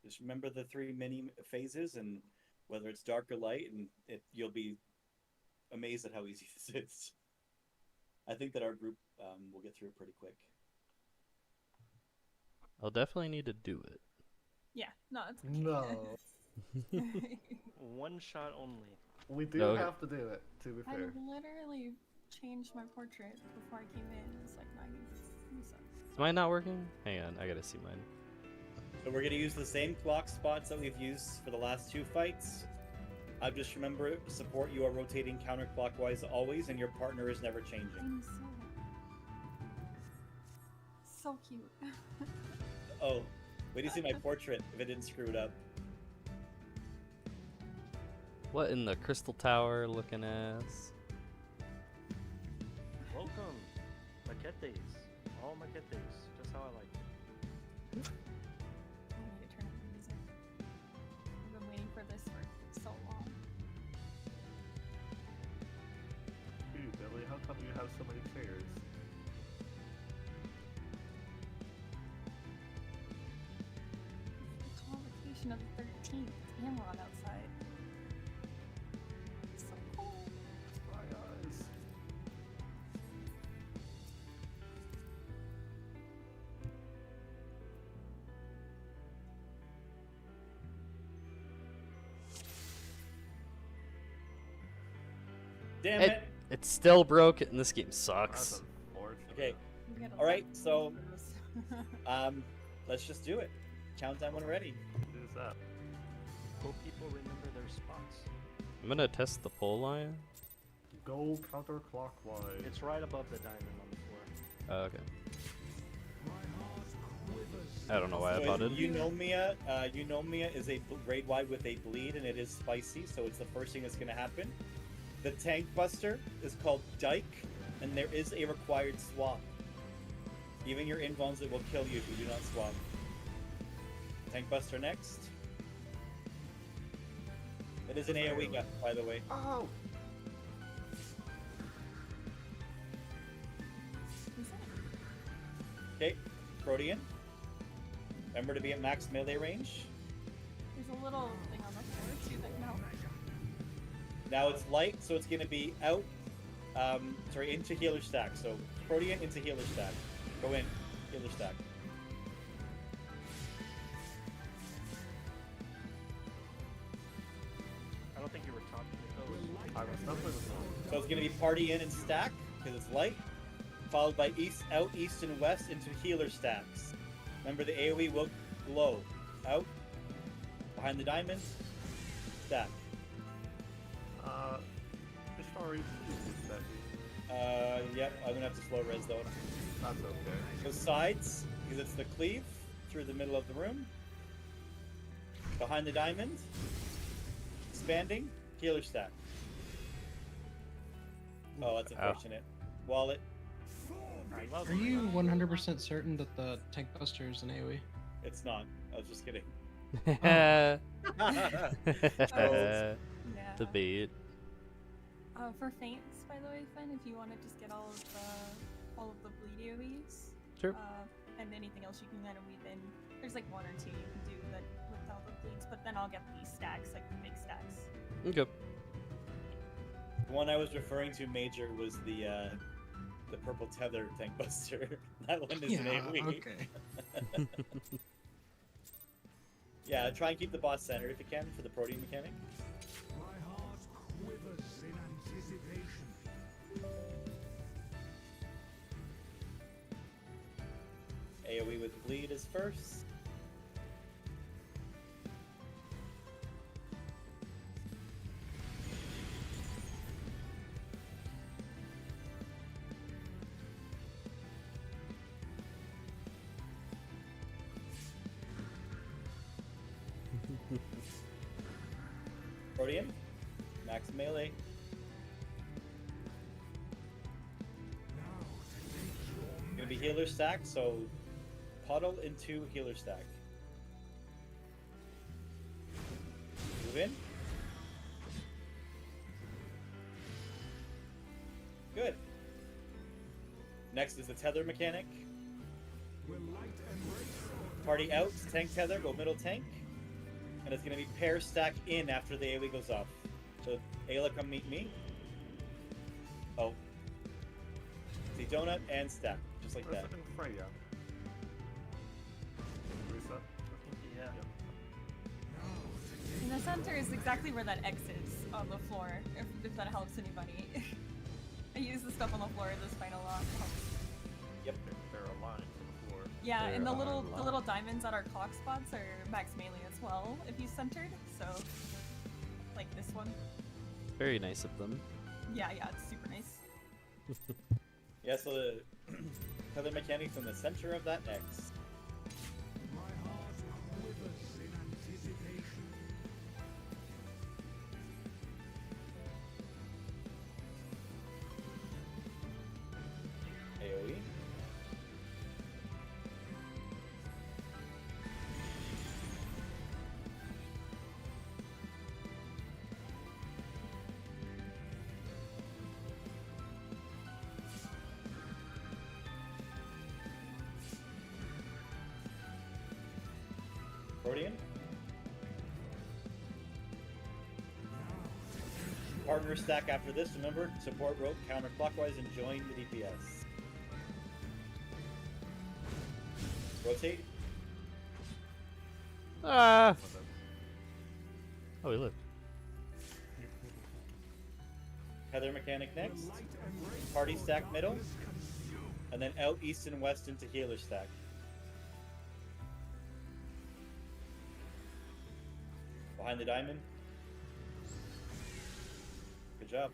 Just remember the 3 mini phases, and whether it's dark or light, and you'll be amazed at how easy this is. I think that our group will get through it pretty quick. I'll definitely need to do it. Yeah, no, it's No. One shot only. We do No. have to do it, to be I fair. literally changed my portrait before I came in. It's like 90. Is mine not working? Hang on, I gotta see mine. So we're gonna use the same clock spots that we've used for the last 2 fights. Just remember, support, you are rotating counterclockwise always, and your partner is never changing. I'm so cute. Oh, wait till you see my portrait if it didn't screw it up. What in the Crystal Tower looking ass? Welcome. Maquetes. All maquetes. Just how I like it. I need to turn up the music. I've been waiting for this for so long. Dude, Billy, how come you have so many chairs? The convocation of the 13th. Amron outside. So cool. My eyes. Damn It- it! It's still broke, and this game That's sucks. unfortunate. Okay, We get a all right, lot of so those. let's just do it. Countdown when ready. Who's that? Hope people remember their spots. I'm gonna test the pole line. Go counterclockwise. It's right above the diamond on the floor. Oh, okay. I don't know why I So butted. Eunomia is a raid wide with a bleed, and it is spicy, so it's the first thing that's going to happen. The tank buster is called Dyke, and there is a required swap. Even your invulns, it will kill you if you do not swap. Tank Buster next. It is an AoE gun, by the way. Oh! Okay, Protean. Remember to be at max melee range. There's a little thing on the floor too that can help. Now it's light, so it's going to be out, into healer stack. So Protean into healer stack. Go in, healer stack. I don't think you were talking to those. I was definitely listening. So it's going to be party in and stack, because it's light, followed by east, out, east, and west into healer stacks. Remember the AoE will glow. Out, behind the diamond, stack. Sorry, please that be. Yep, I'm going to have to slow res though. That's okay. So sides, because it's the cleave, through the middle of the room. Behind the diamond, expanding, healer stack. Oh, that's unfortunate. Wallet. Are you 100% certain that the Tank Buster is an AoE? It's not. I was just kidding. Yeah. Debate. For feints, by the way, Fen, if you want to just get all of the bleed AoEs. Sure. And anything else you can kind of weave in. There's like one or two you can do that without the bleeds, but then I'll get these stacks, like the big stacks. Okay. The one I was referring to, Major, was the purple tether tank buster. That one is an AoE. Okay. Yeah, try and keep the boss centered if you can for the protein mechanic. My heart quivers in anticipation. AoE with bleed is first. Protean, max melee. Gonna be healer stack, so puddle into healer stack. Move in. Good. Next is the tether mechanic. Party out, tank tether, go middle tank. And it's going to be pair stack in after the AoE goes off. So Ayla, come meet me. Oh. See, donut and stack, just like that. Freya. Reset. Yeah. In the center is exactly where that X is on the floor, if that helps anybody. I use the stuff on the floor in this fight a lot. It helps. Yep. They're aligned from the floor. Yeah, and the There little are the little diamonds at our clock spots are max melee as well if you centered. So, like this one. Very nice of them. Yeah, it's super nice. Yeah, so the tether mechanic's in the center of that X. My heart quivers in anticipation. AoE. Protean. Partner stack after this. Remember, support rope counterclockwise and join the DPS. Rotate. Ah! Oh, we lived. Tether mechanic next. Party stack middle. And then out east and west into healer stack. Behind the diamond. Good job.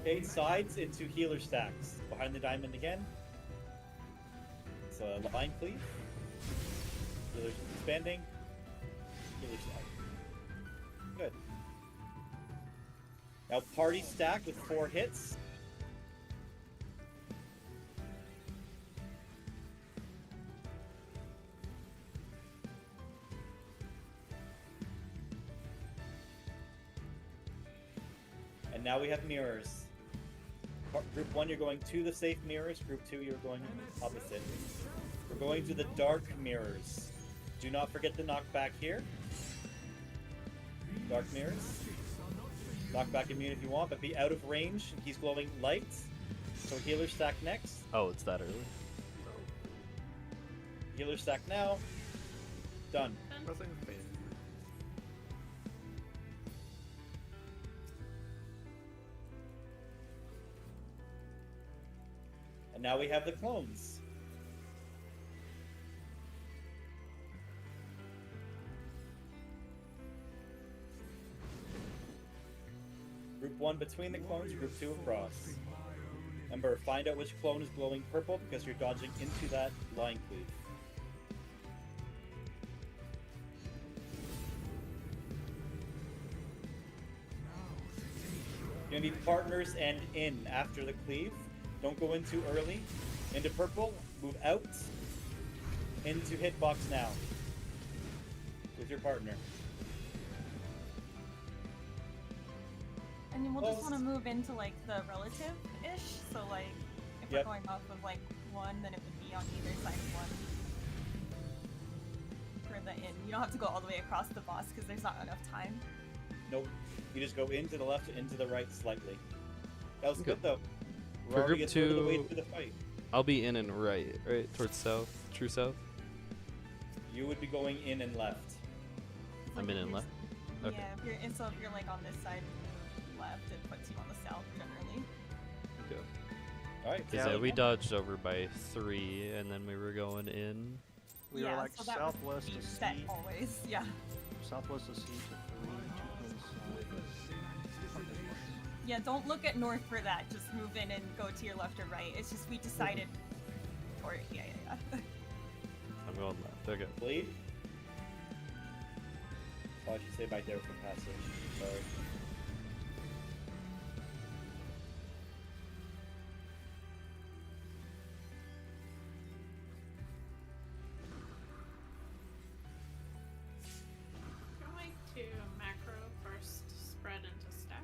Okay, sides into healer stacks. Behind the diamond again. So line cleave. Healer expanding. Healer stack. Good. Now party stack with 4 hits. And now we have mirrors. Group 1, you're going to the safe mirrors. Group 2, you're going opposite. We're going to the dark mirrors. Do not forget to knock back here. Dark mirrors. Knock back immune if you want, but be out of range. He's glowing light. So healer stack next. Oh, it's that early. Healer stack now. Done. Pressing phase. And now we have the clones. Group 1 between the clones, Group 2 across. Remember, find out which clone is glowing purple because you're dodging into that line cleave. You're gonna be partners and in after the cleave. Don't go in too early. Into purple, move out. Into hitbox now. With your partner. And then we'll just Close. want to move into like the relative-ish. So like, if Yep. we're going off of like 1, then it would be on either side of 1. For the in. You don't have to go all the way across the boss because there's not enough time. Nope. You just go into the left, into the right slightly. That was Okay. good though. For We're already group a third of the way 2, through the fight. I'll be in and right towards south, true south. You would be going in and left. I'm in and left. Okay. Yeah, if you're, and so if you're like on this side left, it puts you on the south generally. Okay. Alright, Cause yeah, we dodged over by 3, and then we were going in. We yeah, are like so that southwest would be of C. set always. Yeah. Southwest of C to 3, 2 inside. Yeah, don't look at north for that. Just move in and go to your left or right. It's just we decided. Or yeah. I'm going left. Okay. bleed. Oh, I should say back there for passage. Sorry. Going to macro first, spread into stack.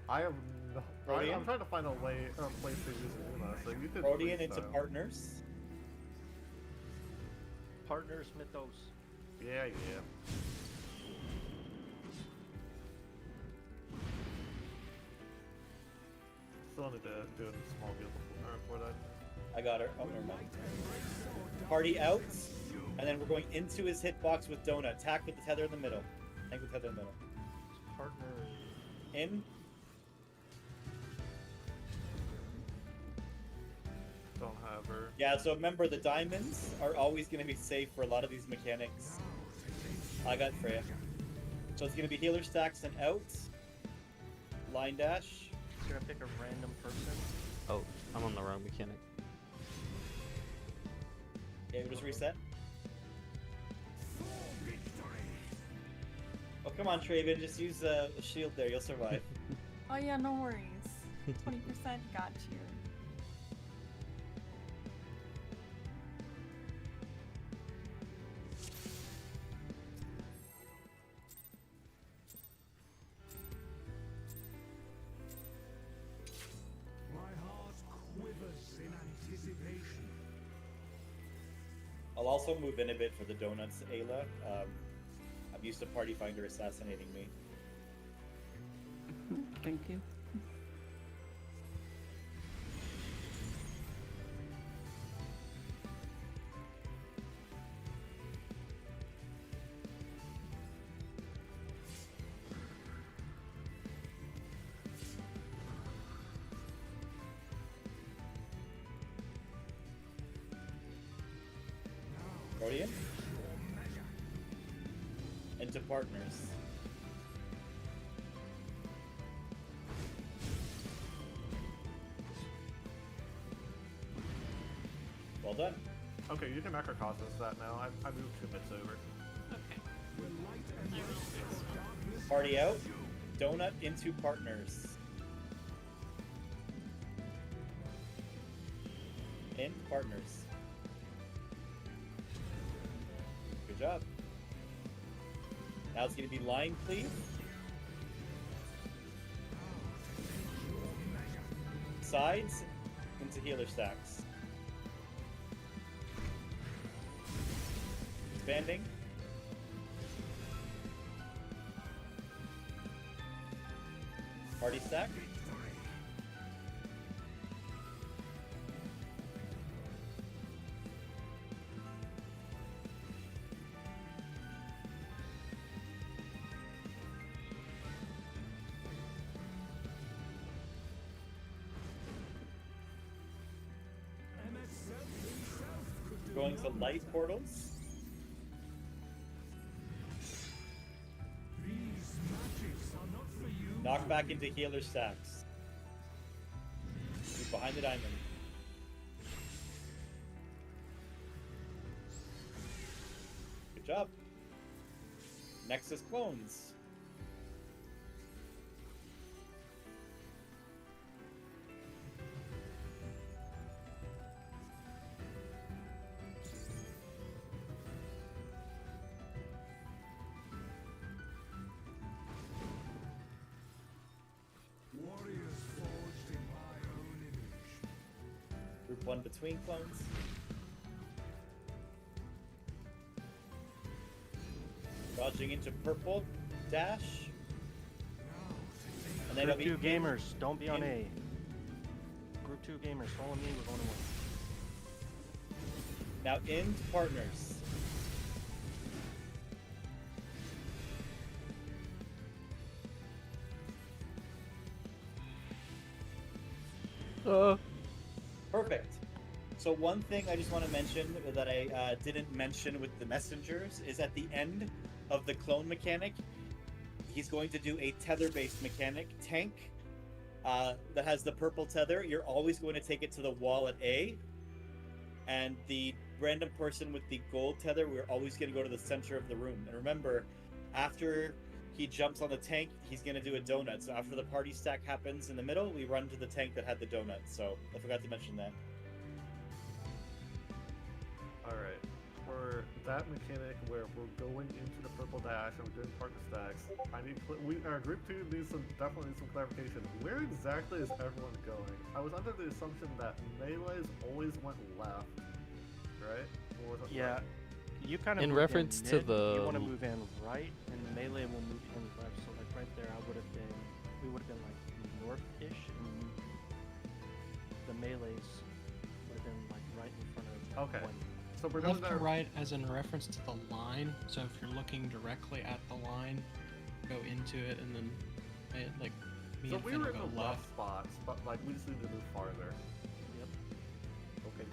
I have no. Rodian? I'm trying to find a way, a place to use Luna, so you could. Rodian freestyle. into partners. Partners, Mythos. Yeah, yeah. Still need to do a small heal before that. I got her. Oh, never mind. Party out. And then we're going into his hitbox with Donut. Attack with the tether in the middle. Tank with tether in the middle. Partner. In. Don't have her. Yeah, so remember the diamonds are always going to be safe for a lot of these mechanics. I got Freya. So it's going to be healer stacks and out. Line dash. So you're gonna pick a random person. Oh, I'm on the wrong mechanic. Yeah, just reset. Oh, come on, Traven. Just use a shield there. You'll survive. Oh yeah, no worries. 20% got you. I'll also move in a bit for the donuts, Ayla. I'm used to Party Finder assassinating me. Thank you. Rodian? Into partners. Well done. Okay, you can macrocosmos that now. I moved 2 bits over. Okay. Party out. Donut into partners. In partners. Good job. Now it's going to be line, please. Sides into healer stacks. Expanding. Party stack. Going to light portals. Knock back into healer stacks. Keep behind the diamond. Good job. Next is clones. Group 1 between clones. Dodging into purple. Dash. And then Group it'll 2 be gamers, don't be on in- A. Group 2 gamers, follow me, we're going to win. now into partners. Perfect. So one thing I just want to mention that I didn't mention with the messengers is at the end of the clone mechanic, he's going to do a tether-based mechanic. Tank that has the purple tether, you're always going to take it to the wall at A. And the random person with the gold tether, we're always going to go to the center of the room. And remember, after he jumps on the tank, he's going to do a donut. So after the party stack happens in the middle, we run to the tank that had the donut. So I forgot to mention that. Alright, for that mechanic where we're going into the purple dash and we're doing partner stacks, I need our group 2 needs definitely needs some clarification. Where exactly is everyone going? I was under the assumption that melees always went left, right? Or was it Yeah, right? you kind of In moved reference in to mid, the- you want to move in right, and melee will move in left. So like right there, we would have been like north-ish, and the melees would have been like right in front of. Okay. one. So we're going Left to right as in reference to the line. So if you're looking directly at the line, go into it, and then like me So and we Finn were will in go the left. left spots, but like we just need to move farther. Yep. Okay.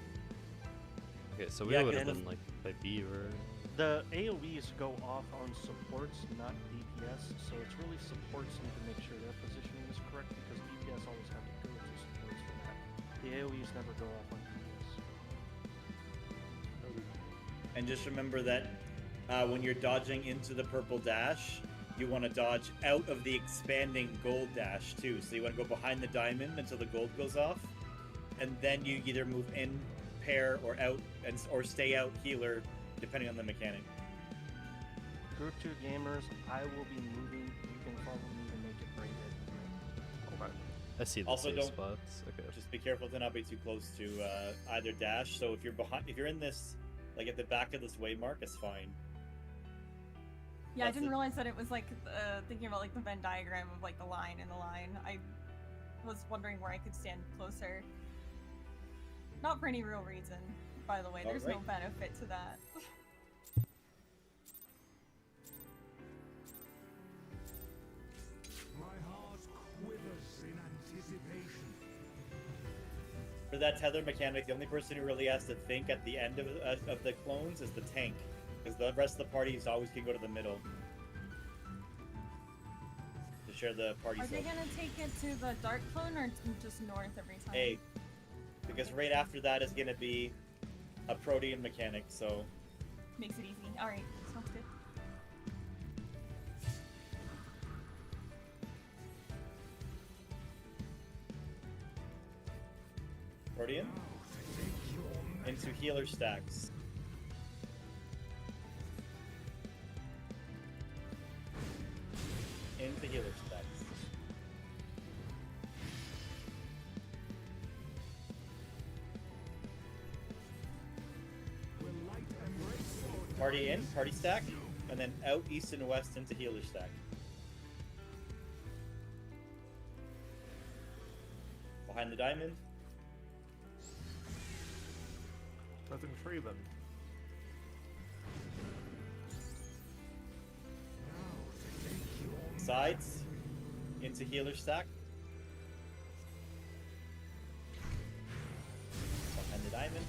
Okay, so we Yeah, would have 'cause been like by B or. The AoEs go off on supports, not DPS. So it's really supports need to make sure their positioning is correct because DPS always have to go to supports for that. The AoEs never go off on DPS. And just remember that when you're dodging into the purple dash, you want to dodge out of the expanding gold dash too. So you want to go behind the diamond until the gold goes off, and then you either move in pair or out, or stay out healer, depending on the mechanic. Group 2 gamers, I will be moving. You can follow me to make it braided. Okay. I see the Also safe don't- spots. Okay. Just be careful to not be too close to either dash. So if you're in this, like at the back of this waymark, it's fine. Yeah, I That's didn't it. realize that it was like thinking about like the Venn diagram of like the line and the line. I was wondering where I could stand closer. Not for any real reason, by the way. There's no Alright. benefit to that. My heart quivers in anticipation. For that tether mechanic, the only person who really has to think at the end of the clones is the tank, because the rest of the parties always can go to the middle to share the party Are they stuff. gonna take it to the dark clone or just north every time? A, because right after that is gonna be a protean mechanic. So Makes it easy. Alright, sounds good. Protean. Into healer stacks. Into healer stacks. Party in, party stack, and then out east and west into healer stack. Behind the diamond. Nothing free then. Sides into healer stack. Behind the diamond.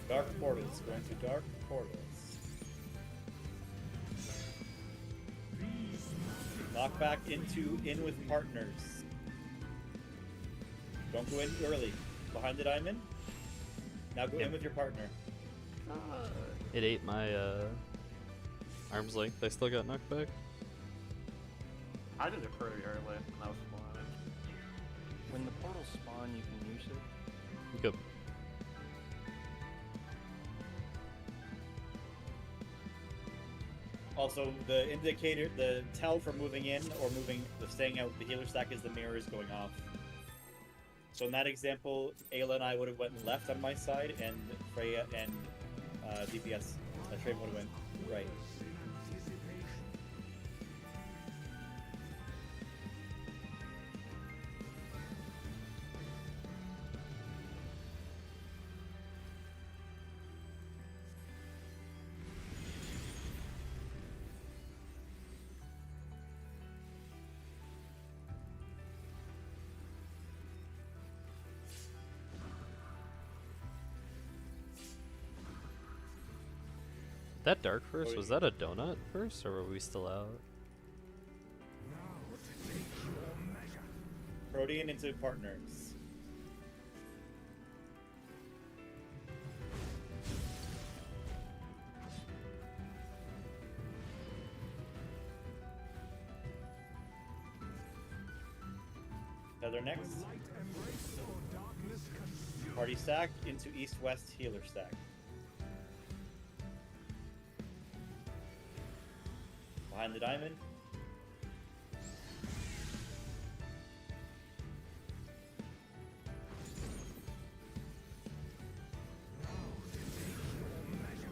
Dark portals, going to dark portals. Knock back into in with partners. Don't go in early. Behind the diamond. Now go in with your partner. It ate my arm's length. I still got knocked back. I did it pretty early, and I was fine. When the portals spawn, you can use it. Good. Also, the indicator, the tell for moving in or staying out the healer stack is the mirrors going off. So in that example, Ayla and I would have went left on my side, and Freya and DPS, Trey would have went right. That dark first, was that a donut first, or were we still out? Protean into partners. Heather next. Party stack into east-west healer stack. Behind the diamond.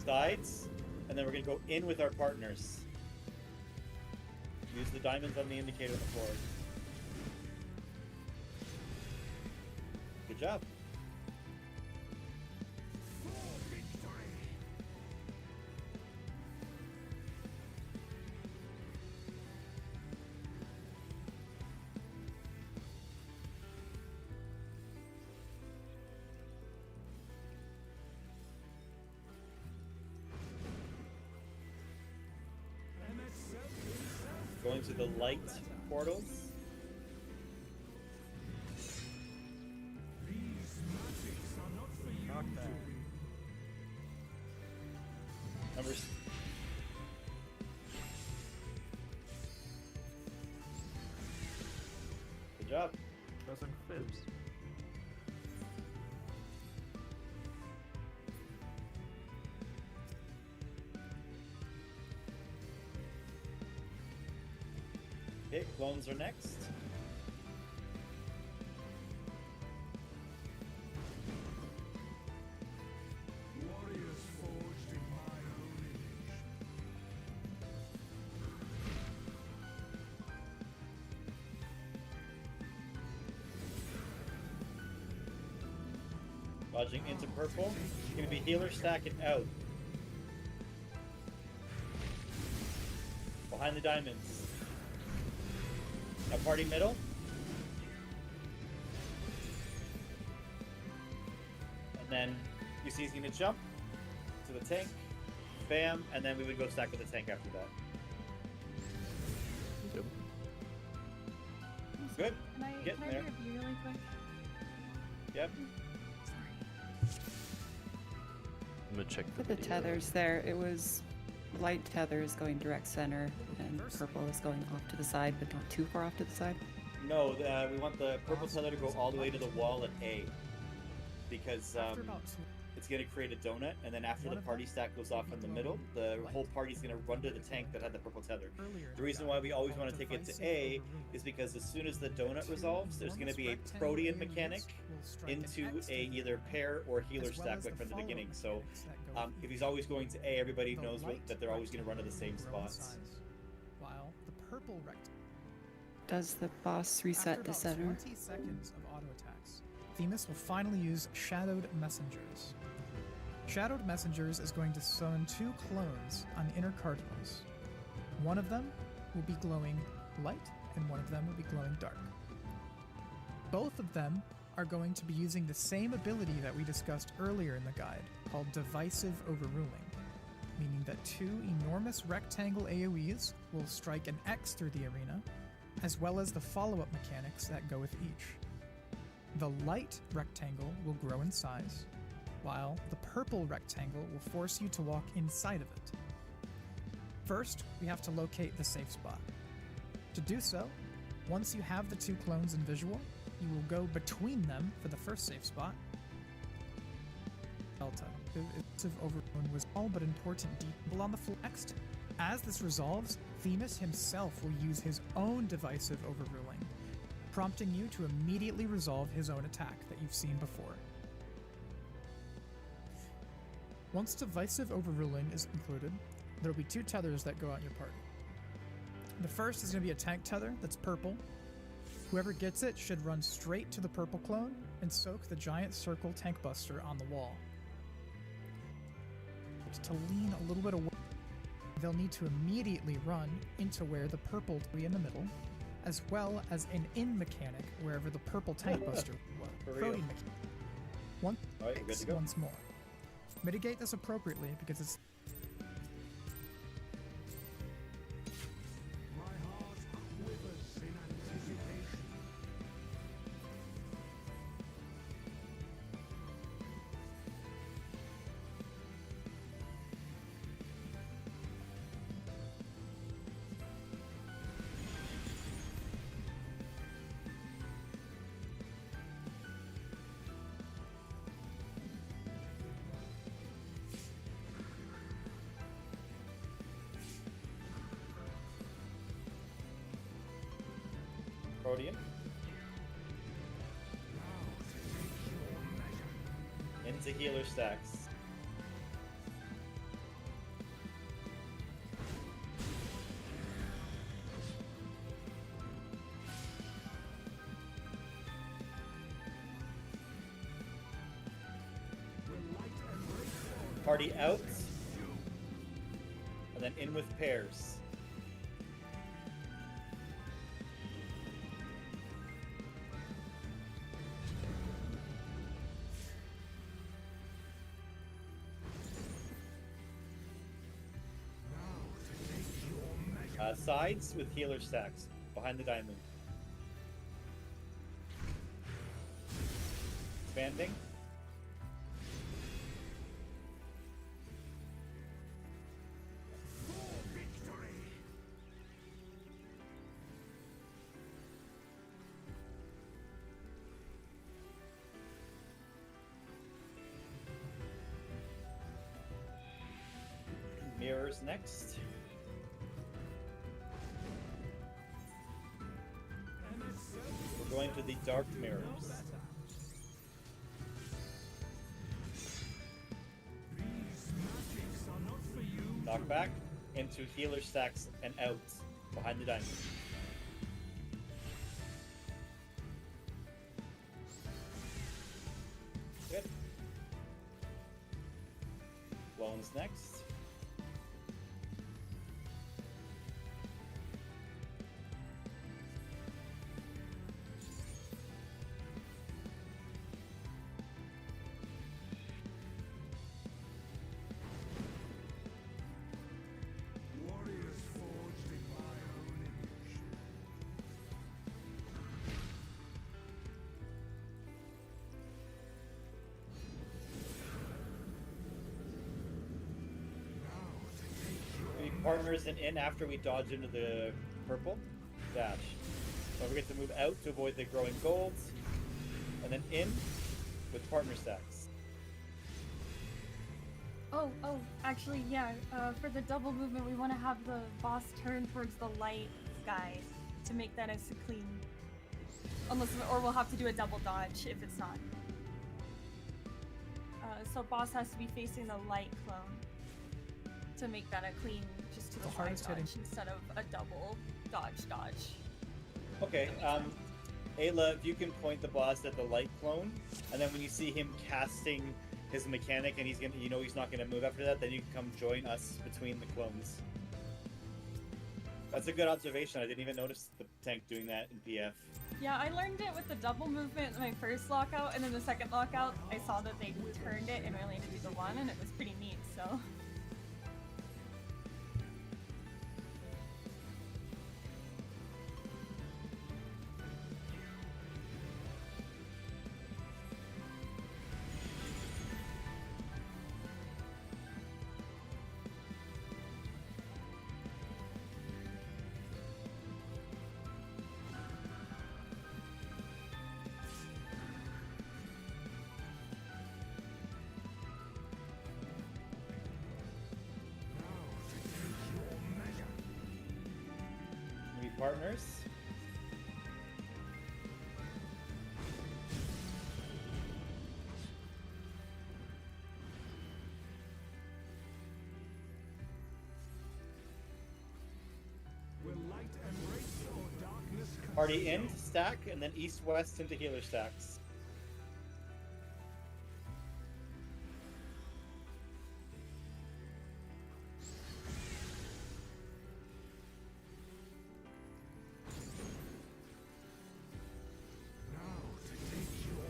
Sides, and then we're going to go in with our partners. Use the diamonds on the indicator on the floor. Good job. Going to the light portals. Knock that. Numbers. Good job. Doesn't fit. Okay, clones are next. Warriors forged in my own image. Lodging into purple. It's going to be healer stack and out. Behind the diamonds. A party middle. And then you see he's going to jump to with a tank. Bam, and then we would go stack with a tank after that. Yep. Good. Can I Getting do there. a review really quick? Yep. I'm gonna check For the tethers there, it was light tethers going direct center, and purple is going off to the side, but not too far off to the side. No, we want the purple tether to go all the way to the wall at A. Because After about it's going to create a donut, and then after One the of party them stack goes off in the middle, the whole party's going to run to the tank that had the purple tether. The reason why we always want to take it to A is because as soon as the donut resolves, there's going to be a Protean mechanic into a either pair or healer stack like from the beginning. So if he's always going to A, everybody knows that they're always going to run to the same spots. While the purple rectangle. Does the boss reset the center? 20 seconds of auto attacks, Themis will finally use Shadowed Messengers. Shadowed Messengers is going to summon 2 clones on inner cardinals. One of them will be glowing light, and one of them will be glowing dark. Both of them are going to be using the same ability that we discussed earlier in the guide, called Divisive Overruling, meaning that 2 enormous rectangle AoEs will strike an X through the arena, as well as the follow-up mechanics that go with each. The light rectangle will grow in size, while the purple rectangle will force you to walk inside of it. First, we have to locate the safe spot. To do so, once you have the 2 clones in visual, you will go between them for the first safe spot. Delta. Divisive Overruling was all but important detail on the floor. Next, as this resolves, Themis himself will use his own Divisive Overruling, prompting you to immediately resolve his own attack that you've seen before. Once Divisive Overruling is included, there will be 2 tethers that go out in your party. The first is going to be a tank tether that's purple. Whoever gets it should run straight to the purple clone and soak the giant circle tank buster on the wall. To lean a little bit away, they'll need to immediately run into where the purple will be in the middle, as well as an in mechanic wherever the purple tank buster was. Protean mechanic. Once, Alright, we're good to go. once more. Mitigate this appropriately because it's My heart quivers in anticipation. Protean. Into healer stacks. Party out. And then in with pairs. Sides with healer stacks behind the diamond. Expanding. Mirrors next. We're going to the dark mirrors. Knock back into healer stacks and out behind the diamond. Good. Bones next. partners and in after we dodge into the purple. Dash. Don't forget to move out to avoid the growing golds. And then in with partner stacks. Oh, actually, yeah. For the double movement, we want to have the boss turn towards the light sky to make that as a clean. Or we'll have to do a double dodge if it's not. So boss has to be facing the light clone to make that a clean, just to the side hardest dodge hitting. instead of a double dodge. Okay, Ayla, if you can point the boss at the light clone, and then when you see him casting his mechanic and he's gonna, you know, he's not gonna move after that, then you can come join us between the clones. That's a good observation. I didn't even notice the tank doing that in PF. Yeah, I learned it with the double movement in my first lockout, and then the second lockout, I saw that they turned it and we only had to do the one, and it was pretty neat, so. Partners. Will light embrace or darkness come Party in to stack, and then east-west into healer stacks.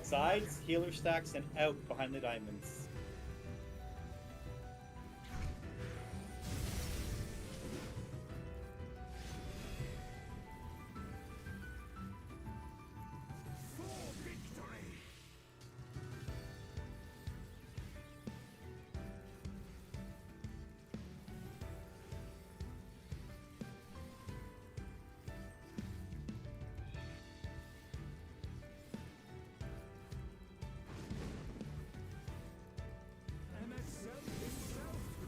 Sides, healer stacks, and out behind the diamonds. for victory?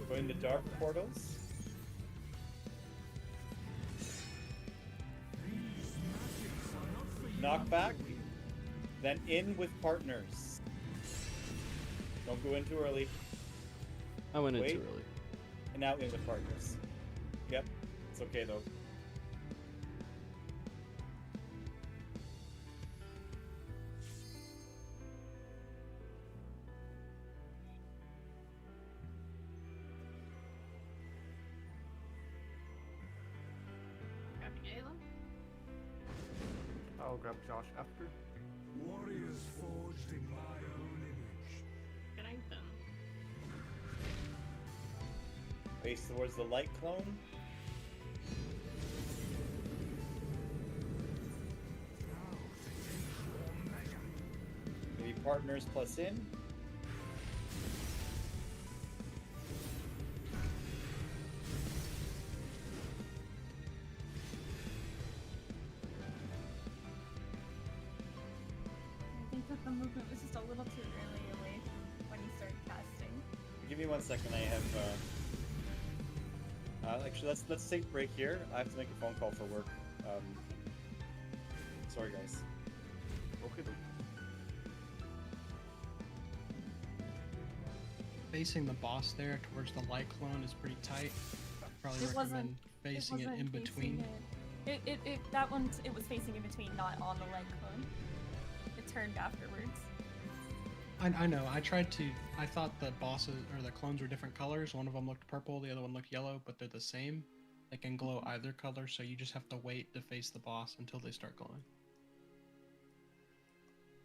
Going to dark portals. Knockback. Then in with partners. Don't go in too early. I went in Wait. too early. And now in with partners. Yep. It's okay though. Grabbing Ayla. I'll grab Josh after. Warriors forged in my own image. Good night then. Face towards the light clone. Now to take your measure. Maybe partners plus in. I think that the movement was just a little too early away when he started casting. Give me 1 second. I have. Actually, let's take a break here. I have to make a phone call for work. Sorry, guys. Okay, then. Facing the boss there towards the light clone is pretty tight. I'd probably It wasn't- recommend facing it wasn't in facing between. It was facing in between, not on the light clone. It turned afterwards. I know. I thought the bosses or the clones were different colors. One of them looked purple, the other one looked yellow, but they're the same. They can glow either color, so you just have to wait to face the boss until they start glowing.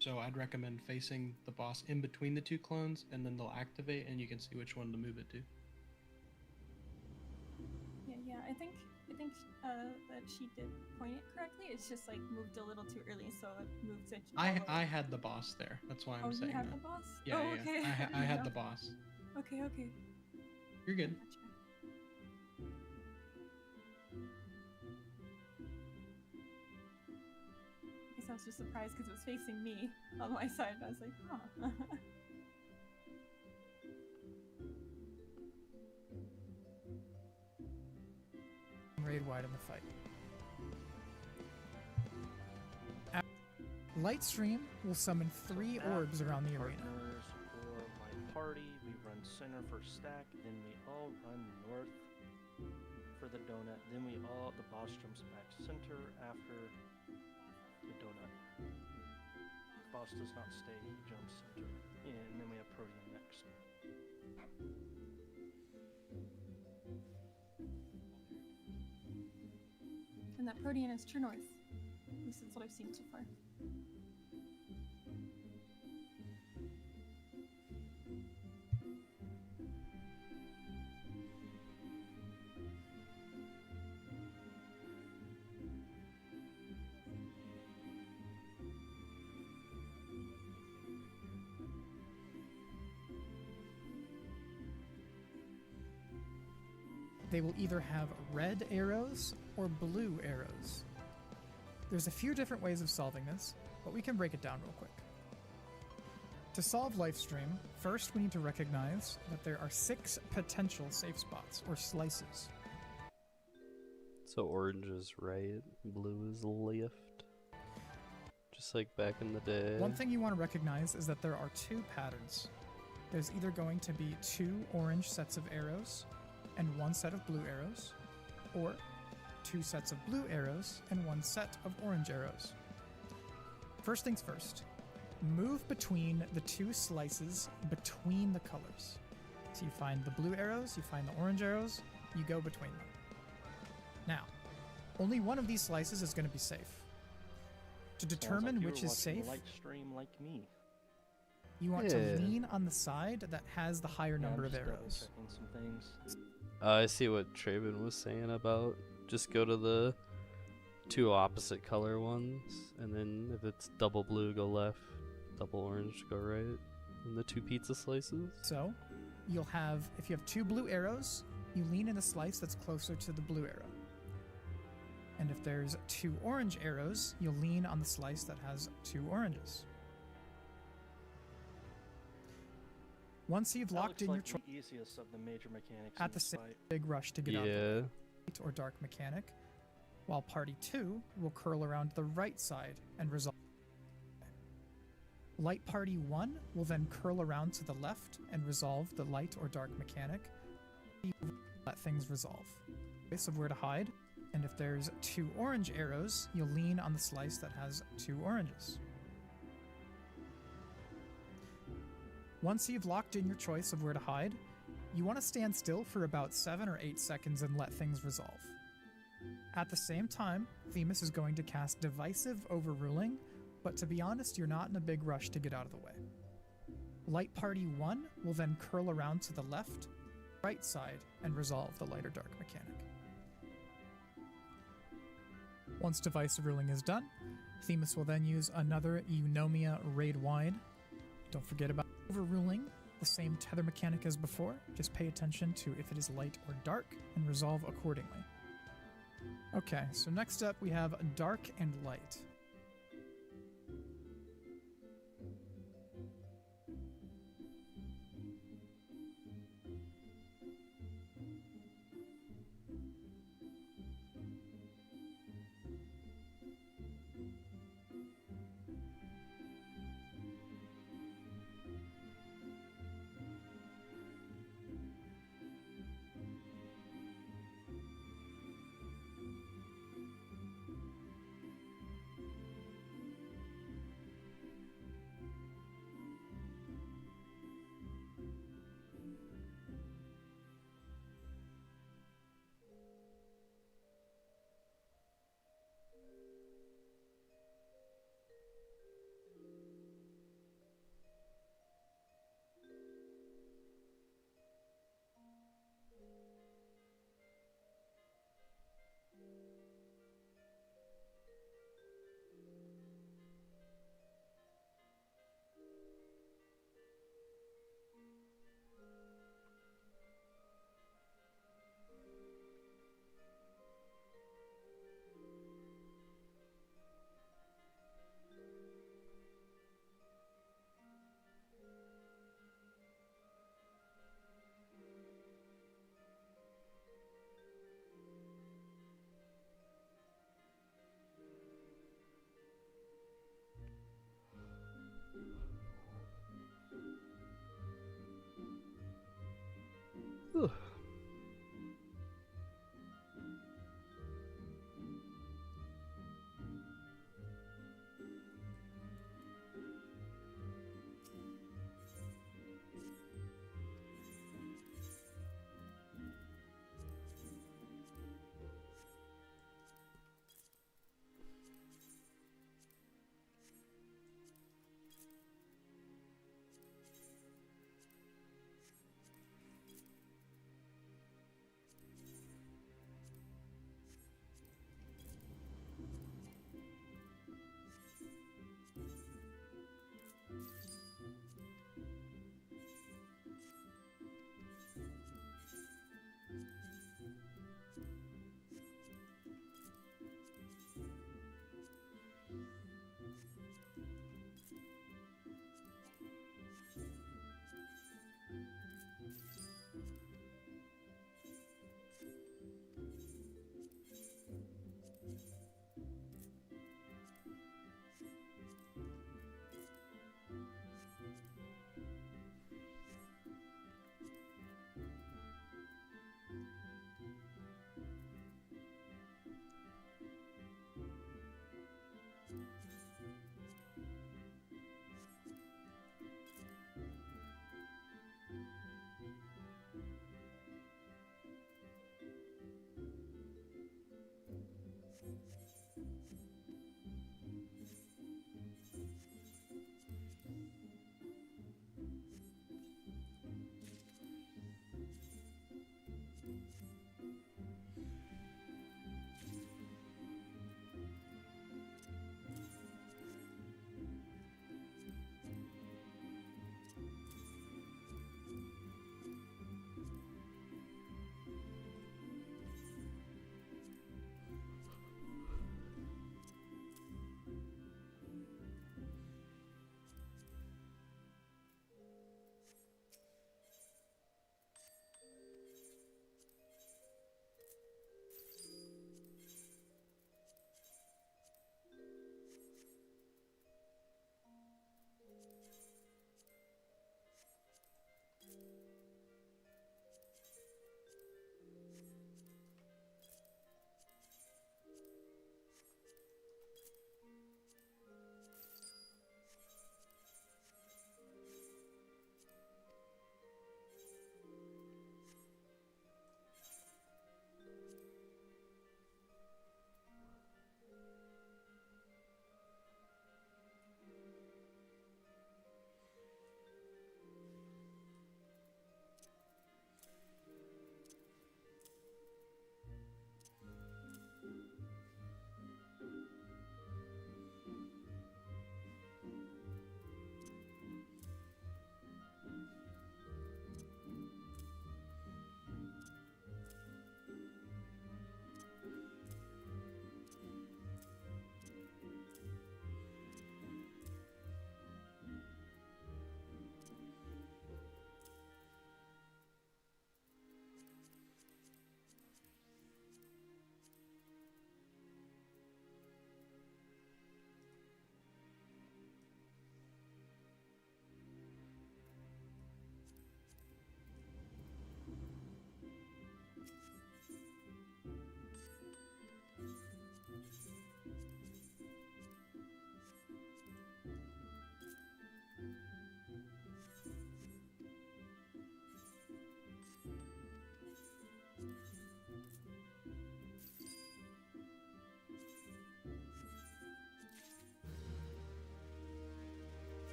So I'd recommend facing the boss in between the two clones, and then they'll activate, and you can see which one to move it to. Yeah. I think that she did point it correctly. It's just like moved a little too early, so it moved it. I had the boss there. That's why I'm Oh, saying you had that. the boss? Yeah, Oh, yeah. okay. I had Yeah. the boss. Okay. You're good. Gotcha. was just surprised because it was facing me on my side. I was like, huh. Raid wide in the fight. Lightstream will summon 3 orbs around the arena. Partners for my party, we run center for stack, then we all run north for the donut, then the boss jumps back center after the donut. Boss does not stay, he jumps center. And then we have Protean next. And that Protean is true north. At least that's what I've seen so far. They will either have red arrows or blue arrows. There's a few different ways of solving this, but we can break it down real quick. To solve Lifestream, first we need to recognize that there are 6 potential safe spots, or slices. So orange is right, blue is left. Just like back in the day. One thing you want to recognize is that there are 2 patterns. There's either going to be 2 orange sets of arrows and 1 set of blue arrows, or 2 sets of blue arrows and 1 set of orange arrows. First things first, move between the 2 slices between the colors. So you find the blue arrows, you find the orange arrows, you go between them. Now, only one of these slices is going to be safe. To determine which is safe, Lightstream like me. you want to lean on the side that has the higher number of arrows. Checking some things. I see what Traven was saying about just go to the 2 opposite color ones, and then if it's double blue, go left, double orange, go right, and the 2 pizza slices. So, you'll have, if you have 2 blue arrows, you lean in the slice that's closer to the blue arrow. And if there's 2 orange arrows, you'll lean on the slice that has 2 oranges. Once you've locked in your choice, the easiest of the major mechanics at the same big rush to get out of the light or dark mechanic, while Party 2 will curl around the right side and resolve. Light Party 1 will then curl around to the left and resolve the light or dark mechanic. Let things resolve. Choice of where to hide, and if there's 2 orange arrows, you'll lean on the slice that has 2 oranges. Once you've locked in your choice of where to hide, you want to stand still for about 7 or 8 seconds and let things resolve. At the same time, Themis is going to cast Divisive Overruling, but to be honest, you're not in a big rush to get out of the way. Light Party 1 will then curl around to the left, right side, and resolve the light or dark mechanic. Once Divisive Ruling is done, Themis will then use another Eunomia Raid Wide. Don't forget about Overruling, the same tether mechanic as before, just pay attention to if it is light or dark and resolve accordingly. Okay, so next up we have Dark and Light.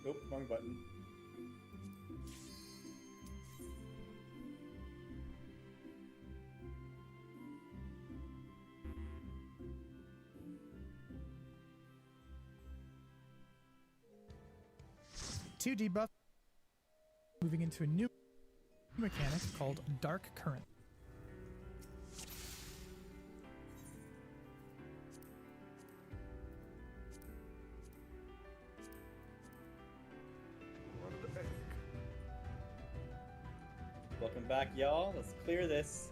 Nope, wrong button. Two debuff. Moving into a new mechanic called Dark Current. Welcome back, y'all. Let's clear this.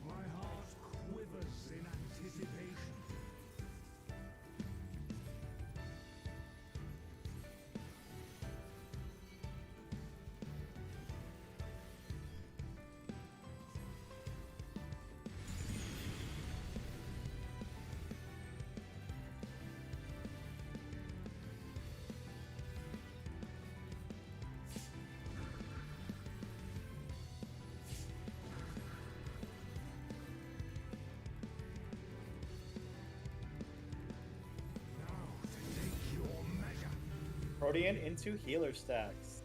My heart quivers in anticipation. Now to take your measure. Protean into healer stacks.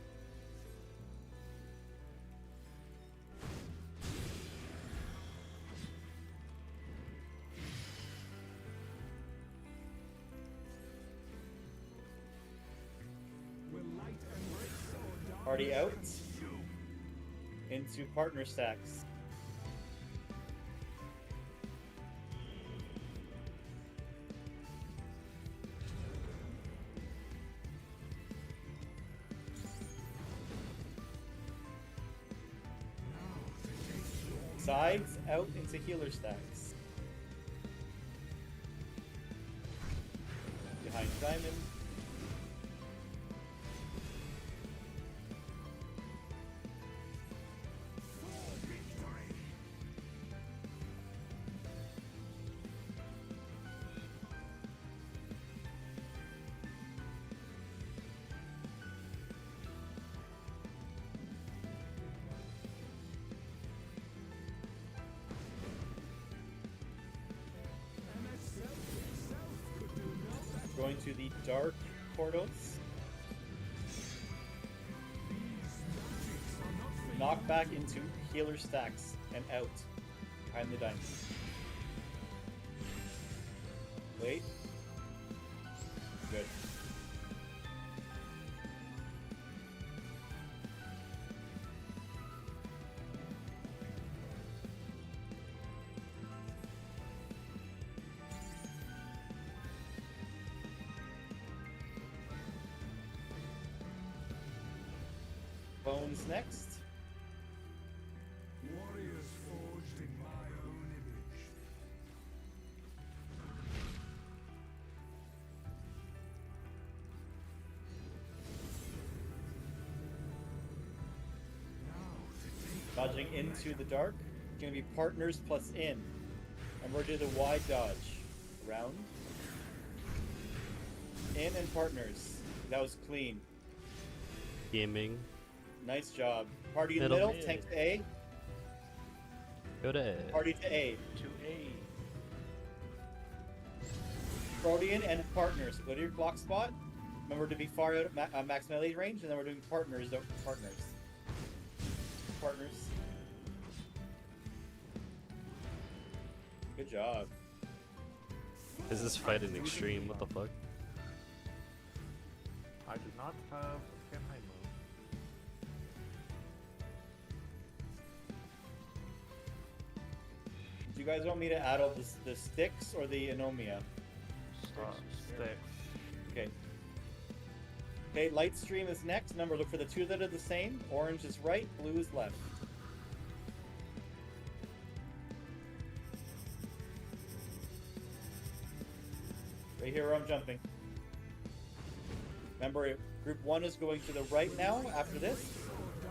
Will light embrace or darkness Party out. consume? Into partner stacks. Now to take your Sides out into healer stacks. Behind diamond. for victory. MS itself could do no better. Going to the dark portals. These magics are not for Knock you. back into healer stacks and out. Behind the diamond. Wait. Good. Bones next. Warriors forged in my own image. Now to take Dodging into the dark. It's gonna be partners plus in. And we're doing the wide dodge. Round. In and partners. That was clean. Gaming. Nice job. Party in the Middle. middle, tank to A. Go to A. Party to A. To A. Protean and partners. Go to your block spot. Remember to be far out of max melee range, and then we're doing partners. Don't partners. Partners. Good job. Is this fight an extreme? What the fuck? I do not have can hide mode. Do you guys want me to add all the sticks or the anomia? Sticks. Okay. Okay, light stream is next. Remember, look for the two that are the same. Orange is right, blue is left. Right here where I'm jumping. Remember, group 1 is going to the right now after this.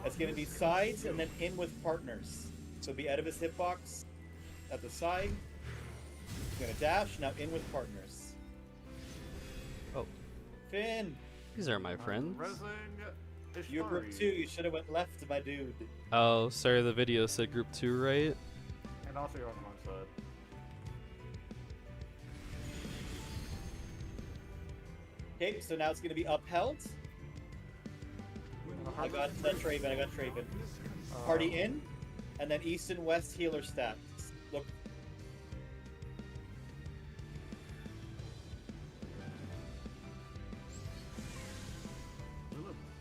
It's going to be sides and then in with partners. So be out of his hitbox at the side. He's going to dash, now in with partners. Oh, Finn! these are my friends. Resing You're group 2. You should have went left, my dude. Oh, sorry, the video said group 2, right? And also you're on the wrong side. Okay, so now it's going to be upheld. I got Traven. Party in, and then east and west healer stats. Look.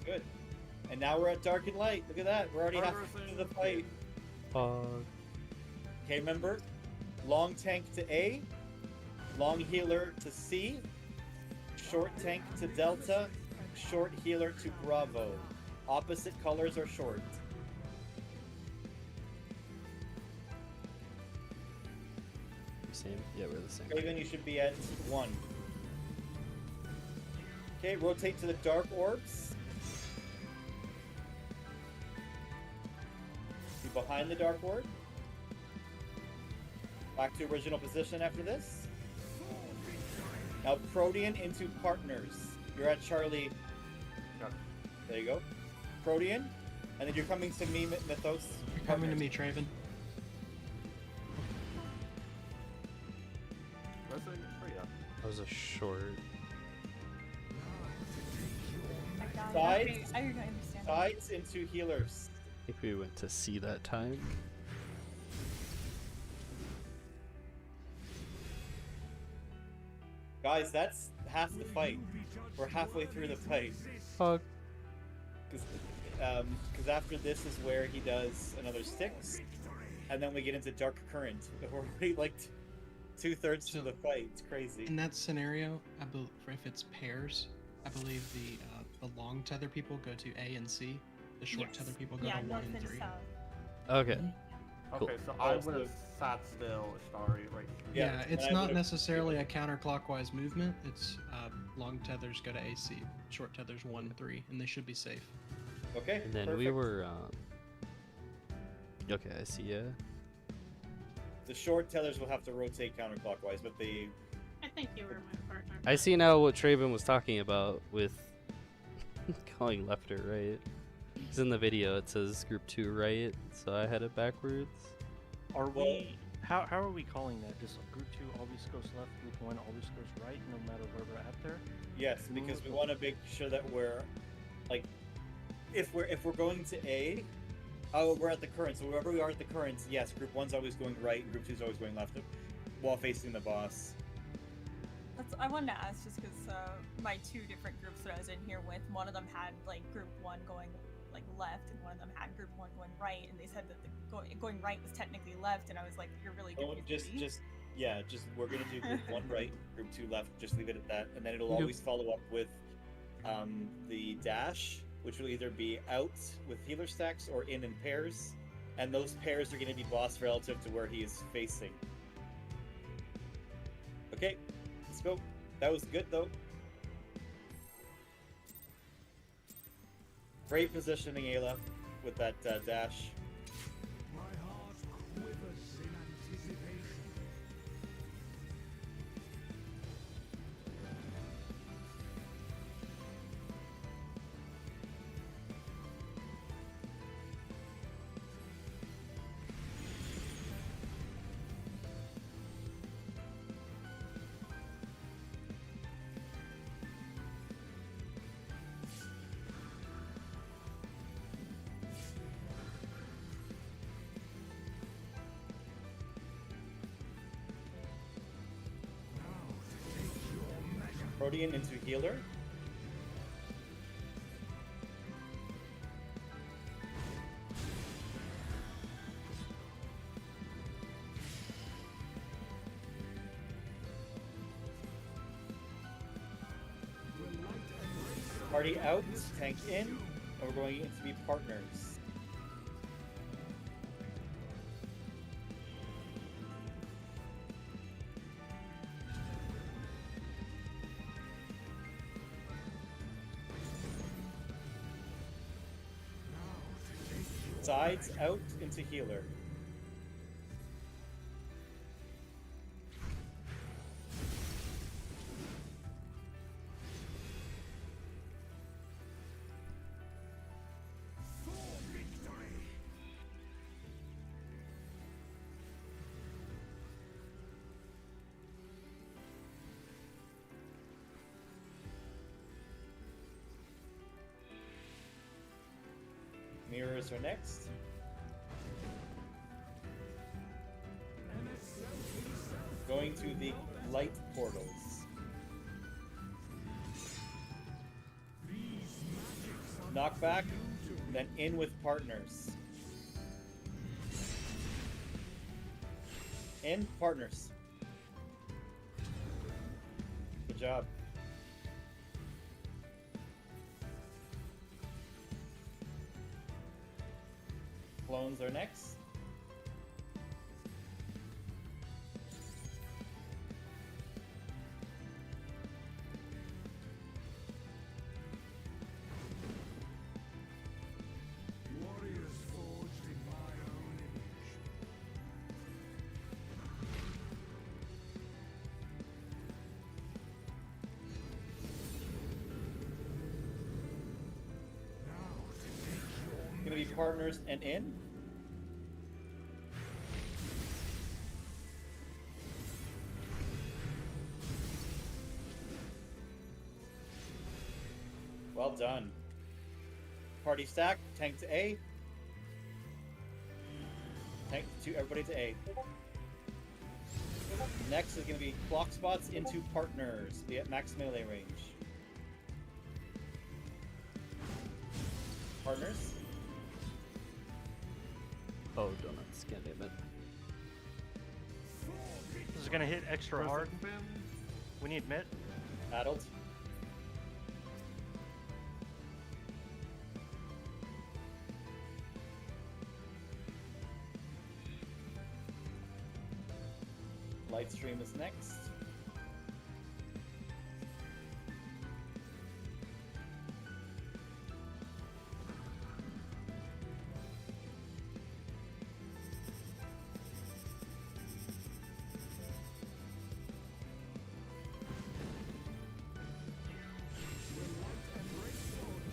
Good. And now we're at dark and light. Look at that. We're already halfway through the fight. Okay, remember? Long tank to A, long healer to C, short tank to Delta, short healer to Bravo. Opposite colors are short. Same? Yeah, we're the same. Raven, you should be at 1. Okay, rotate to the dark orbs. Be behind the dark orb. Back to original position after this. Now Protean into partners. You're at Charlie. There you go. Protean. And then you're coming to me, Mythos. You're coming to me, Traven. That was a short. Sides. I understand. Sides into healers. I think we went to C that time. Guys, that's half the fight. We're halfway through the fight. Fuck. Because after this is where he does another Styx, and then we get into Dark Current. We're already like 2/3 to the fight. It's crazy. In that scenario, if it's pairs, I believe the long tether people go to A and C. The short tether people go to 1 and 3. Okay. Okay, so I would have sat still, Starry, right here. Yeah, it's not necessarily a counterclockwise movement. It's long tethers go to AC, short tethers 1, 3, and they should be safe. Okay. And then we were. Okay, I see. Yeah. The short tethers will have to rotate counterclockwise, but they. I think you were my partner. I see now what Traven was talking about with going left or right. Because in the video it says group 2 right, so I had it backwards. Are we? How are we calling that? Does group 2 always goes left, group 1 always goes right, no matter where we're at there? Yes, because we want to make sure that we're, like, if we're going to A, we're at the current. So wherever we are at the current, yes, group 1's always going right, and group 2's always going left, while facing the boss. I wanted to ask just because my 2 different groups that I was in here with, one of them had like group 1 going like left, and one of them had group 1 going right, and they said that the going right was technically left, and I was like, you're really good. We're gonna do group 1 right, group 2 left. Just leave it at that, and then it'll always follow up with the dash, which will either be out with healer stacks or in pairs, and those pairs are going to be boss relative to where he is facing. Okay, let's go. That was good though. Great positioning, Ayla, with that dash. My heart quivers in anticipation. Protean into healer. Party out, tank in, and we're going in to be partners. Sides out into healer. Mirrors are next. Going to the light portals. Knockback, then in with partners. In, partners. Good job. Clones are next. Warriors forged in my own image. Gonna be partners and in. Well done. Party stack, tank to A. Tank to everybody to A. Next is going to be clock spots into partners. Be at max melee range. Partners. Oh, donuts. Can't name it. This is gonna hit extra hard. Press it. We need mid. Adult. Lightstream is next.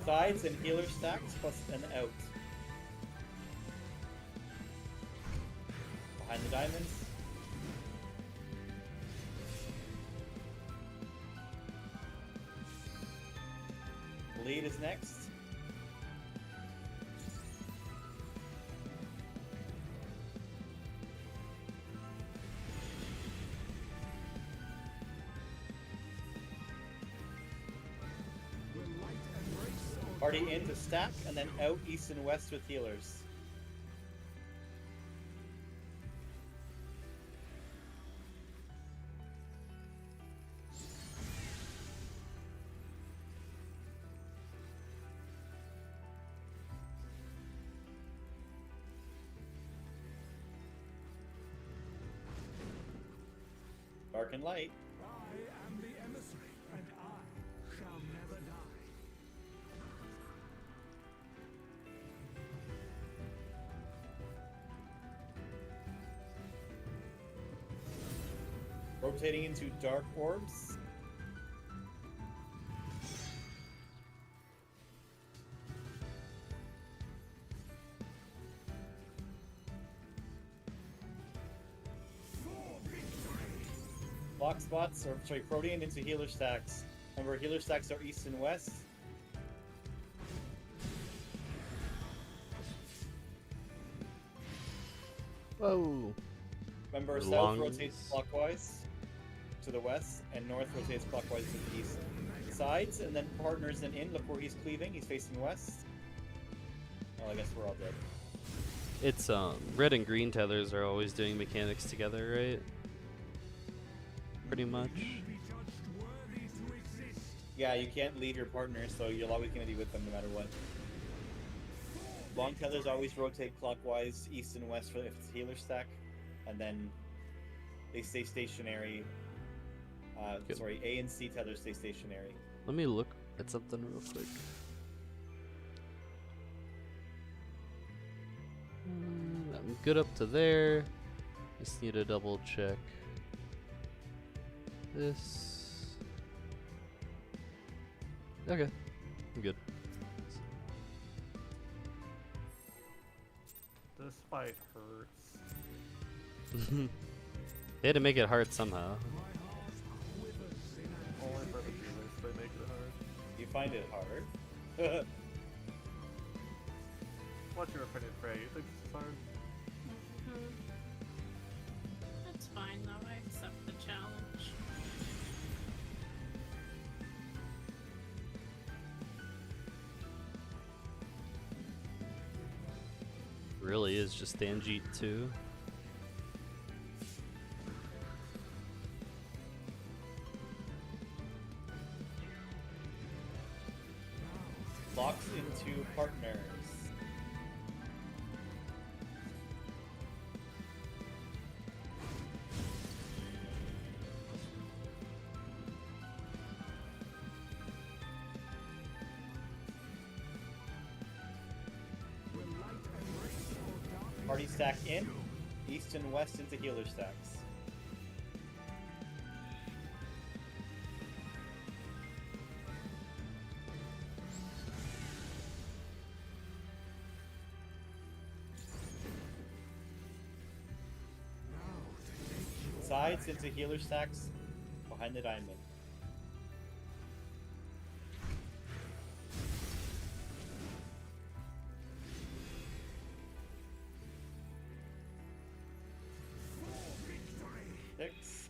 Sides and healer stacks plus an out. Behind the diamonds. Lead is next. Party in to stack, and then out east and west with healers. Dark and light. I am the emissary, and I shall never die. Rotating into dark orbs. Block spots, or sorry, Protean into healer stacks. Remember, healer stacks are east and west. Whoa. Remember, south Lungs. rotates clockwise to the west, and north rotates clockwise to the east. Sides, and then partners and in. Look where he's cleaving. He's facing west. Oh, I guess we're all dead. It's red and green tethers are always doing mechanics together, right? Pretty much. Yeah, you can't leave your partner, so you're always going to be with them no matter what. Long tethers always rotate clockwise, east and west for if it's healer stack, and then they stay stationary. Sorry, A and C tethers stay stationary. Let me look at something real quick. I'm good up to there. Just need to double check this. Okay, I'm good. This fight hurts. They had to make it hard somehow. Only for the healers, they make it hard. You find it hard. What's your opinion, Frey? You think this is hard? That's fine though, I accept the challenge. Really is just Thanjeet 2. Locks into partners. Party stack in, east and west into healer stacks. Sides into healer stacks behind the diamond. Six.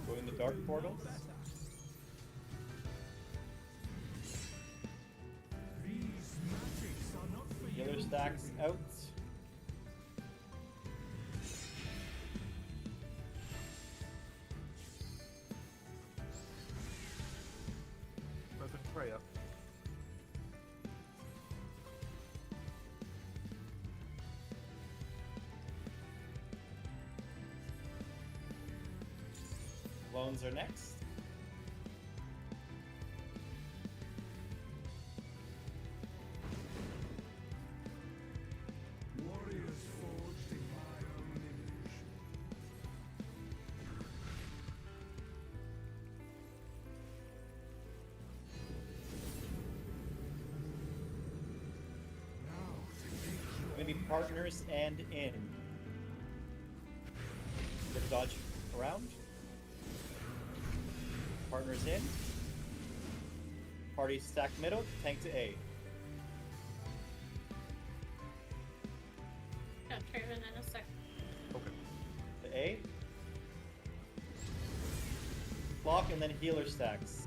Going the dark portals. Healer stacks out. Perfect Frey up. Loans are next. Warriors forged in my own image. Going to be partners and in. Good dodge around. Partners in. Party stack middle, tank to A. Got Traven in a sec. To A. Block and then healer stacks.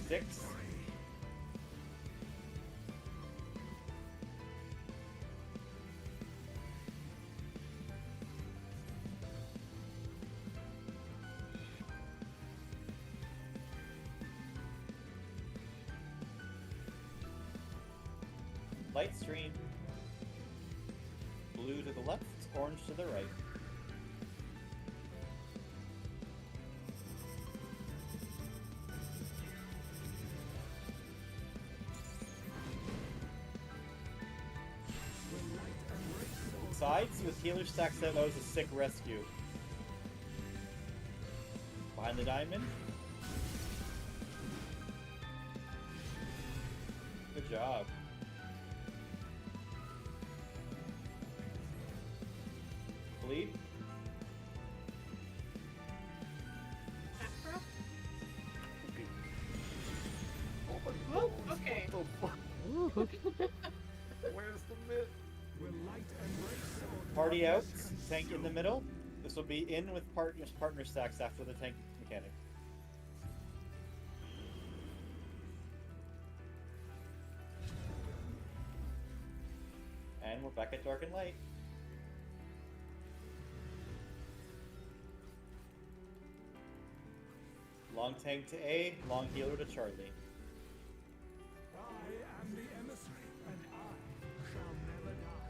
Six. Light stream. Blue to the left, orange to the right. Sides with healer stacks out, that was a sick rescue. Behind the diamond. Good job. Bleed. Macro? Okay. Oh, okay. What the fuck? Where's the mid? Will light embrace or Party out. darkness Tank in the middle. This will be in with partner stacks after the tank mechanic. And we're back at dark and light. Long tank to A, long healer to Charlie. I am the emissary, and I shall never die.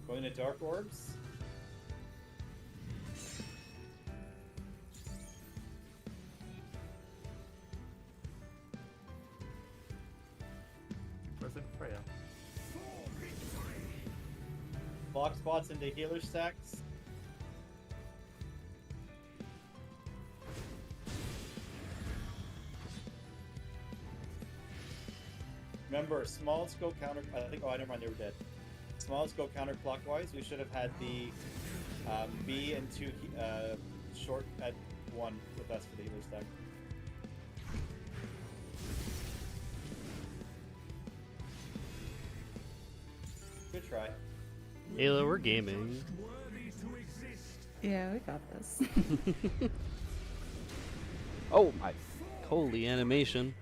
Going to dark orbs. clock spots into healer stacks. Remember, smallest go counter. I think. Oh, never mind. They were dead. Smallest go counterclockwise. We should have had the B and 2 short at 1 with us for the healer stack. Good try. Ayla, we're gaming. Yeah, we got this. Oh my, holy animation.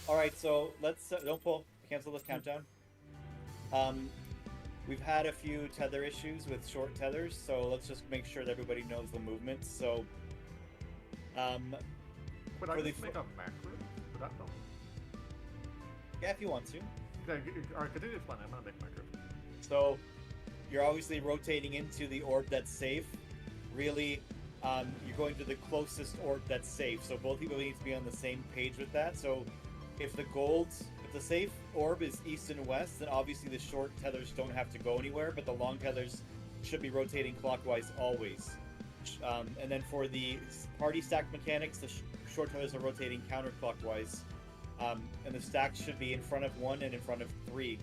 All right, so let's don't pull. Cancel the countdown. We've had a few tether issues with short tethers, so let's just make sure that everybody knows the movement. So, Would I just make a macro? Would that help? Yeah, if you want to. Okay, alright, continue to plan. I'm gonna make macro. So, you're obviously rotating into the orb that's safe. Really, you're going to the closest orb that's safe. So both people need to be on the same page with that. So, if the safe orb is east and west, then obviously the short tethers don't have to go anywhere, but the long tethers should be rotating clockwise always. And then for the party stack mechanics, the short tethers are rotating counterclockwise, and the stacks should be in front of 1 and in front of 3,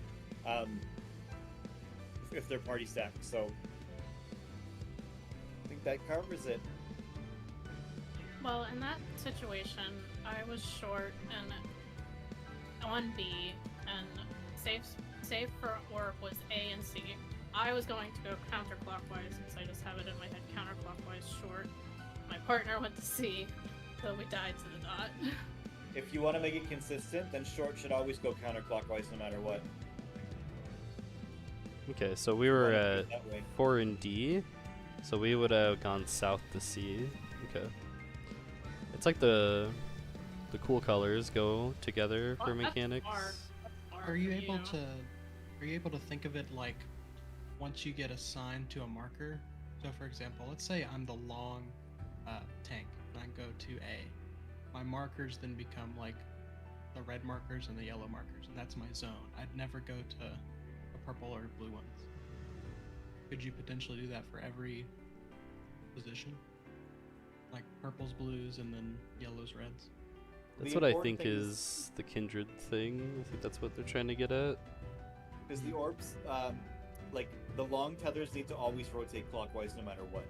if they're party stacked. So I think that covers it. Well, in that situation, I was short and on B, and safe for orb was A and C. I was going to go counterclockwise since I just have it in my head counterclockwise short. My partner went to C, so we died to the dot. If you want to make it consistent, then short should always go counterclockwise no matter what. Okay, so we were at 4 and D, so we would have gone south to C. Okay. It's like the cool colors go together for mechanics. Are you able to think of it like once you get assigned to a marker? So for example, let's say I'm the long tank and I go to A. My markers then become like the red markers and the yellow markers, and that's my zone. I'd never go to the purple or blue ones. Could you potentially do that for every position? Like purples, blues, and then yellows, reds? That's what I think is the kindred thing. I think that's what they're trying to get at. Because the orbs, like the long tethers need to always rotate clockwise no matter what.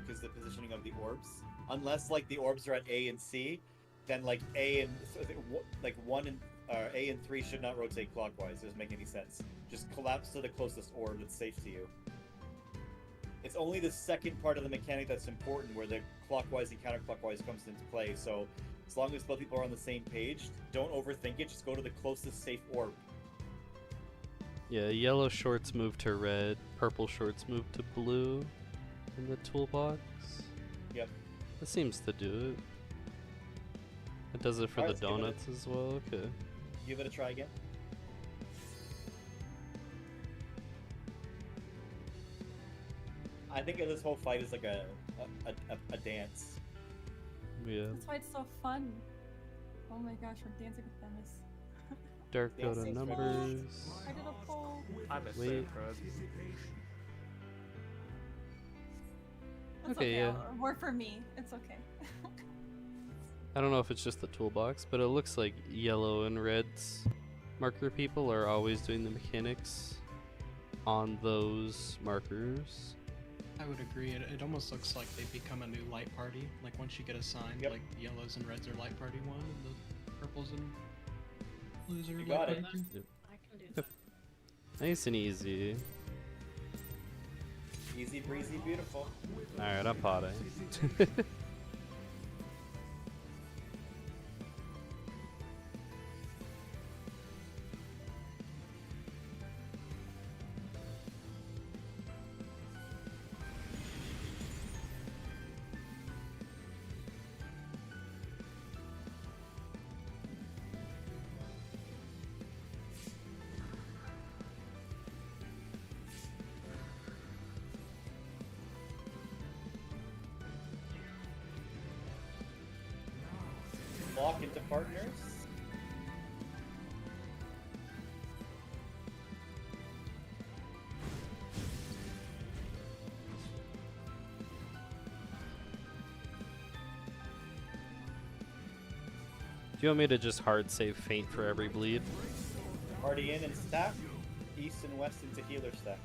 Because the positioning of the orbs, unless like the orbs are at A and C, then like A and like 1 and A and 3 should not rotate clockwise. It doesn't make any sense. Just collapse to the closest orb that's safe to you. It's only the second part of the mechanic that's important, where the clockwise and counterclockwise comes into play. So as long as both people are on the same page, don't overthink it. Just go to the closest safe orb. Yeah, yellow shorts move to red, purple shorts move to blue in the toolbox. Yep. That seems to do it. It does it for the donuts as well. Okay. Give it a try again. I think this whole fight is like a dance. Yeah. That's why it's so fun. Oh my gosh, we're dancing with Themis. Dark go to numbers. I did a poll. I missed Wait. it, Fred. It's Okay, yeah. More for me. It's okay. I don't know if it's just the toolbox, but it looks like yellow and red's marker people are always doing the mechanics on those markers. I would agree. It almost looks like they become a new light party. Like once you get assigned, like the yellows and reds are light party 1, and the purples and blues are You light got party it. 2. I can do that. Nice and easy. Easy breezy, beautiful. Alright, I'm potting. partners. Do you want me to just hard save faint for every bleed? Party in and stack. East and west into healer stack.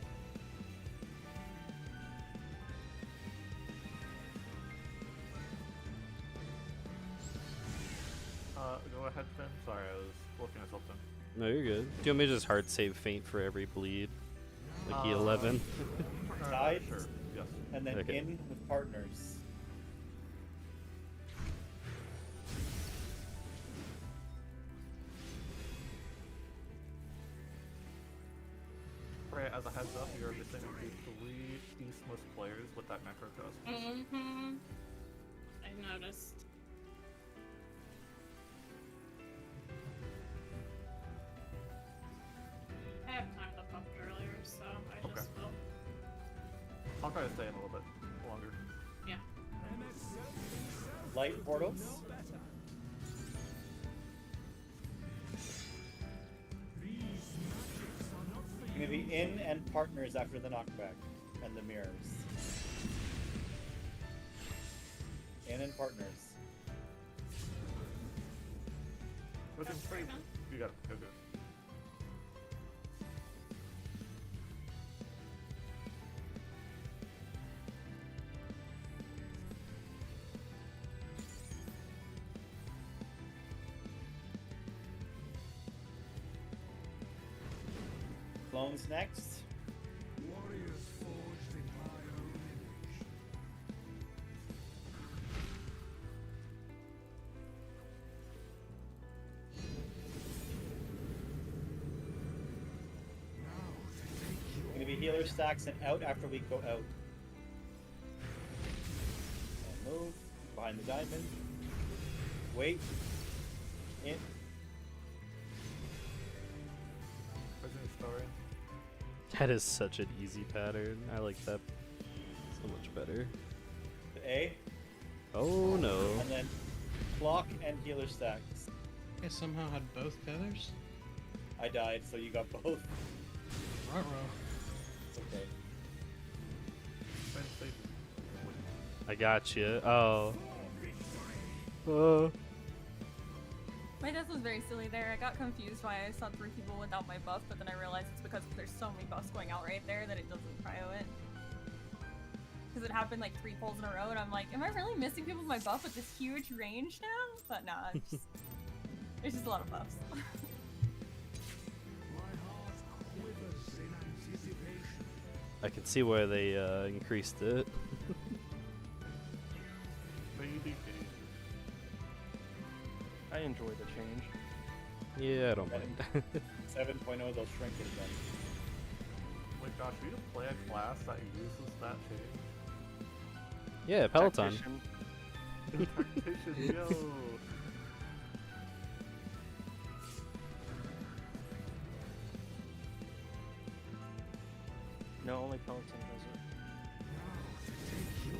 Go ahead, Finn. Sorry, I was looking at something. No, you're good. Do you want me to just hard save faint for every bleed? Like E11? Tide. Sure. Yes. And then Okay. in with partners. Right, as a heads up, you're missing 3 Eastmost players with that necro cost. Mm-hmm. I noticed. I have time to pump earlier, so I Okay. just will. I'll try to stay in a little bit longer. Yeah. Light portals. Gonna be in and partners after the knockback and the mirrors. In and partners. Within 3. You got it. Go good. Clones next. Warriors forged in my own image. Gonna be healer stacks and out after we go out. And move. Behind the diamond. Wait. In. Prison Historian. That is such an easy pattern. I like that so much better. A. Oh no. And then clock and healer stacks. I somehow had both tethers. I died, so you got both. Ruh-roh. It's okay. Finn, save. I got you. Oh. Oh. My death was very silly there. I got confused why I saw 3 people without my buff, but then I realized it's because there's so many buffs going out right there that it doesn't cryo it. Because it happened like 3 pulls in a row, and I'm like, am I really missing people with my buff with this huge range now? But nah, it's just, there's just a lot of buffs. My heart quivers in anticipation. I can see why they increased it. Maybe. I enjoy the change. Yeah, I don't mind. 7.0, they'll shrink it again. Wait, gosh, we need to play a class that uses that change. Yeah, Peloton. Tactician. Tactician, yo! No, only Peloton does it.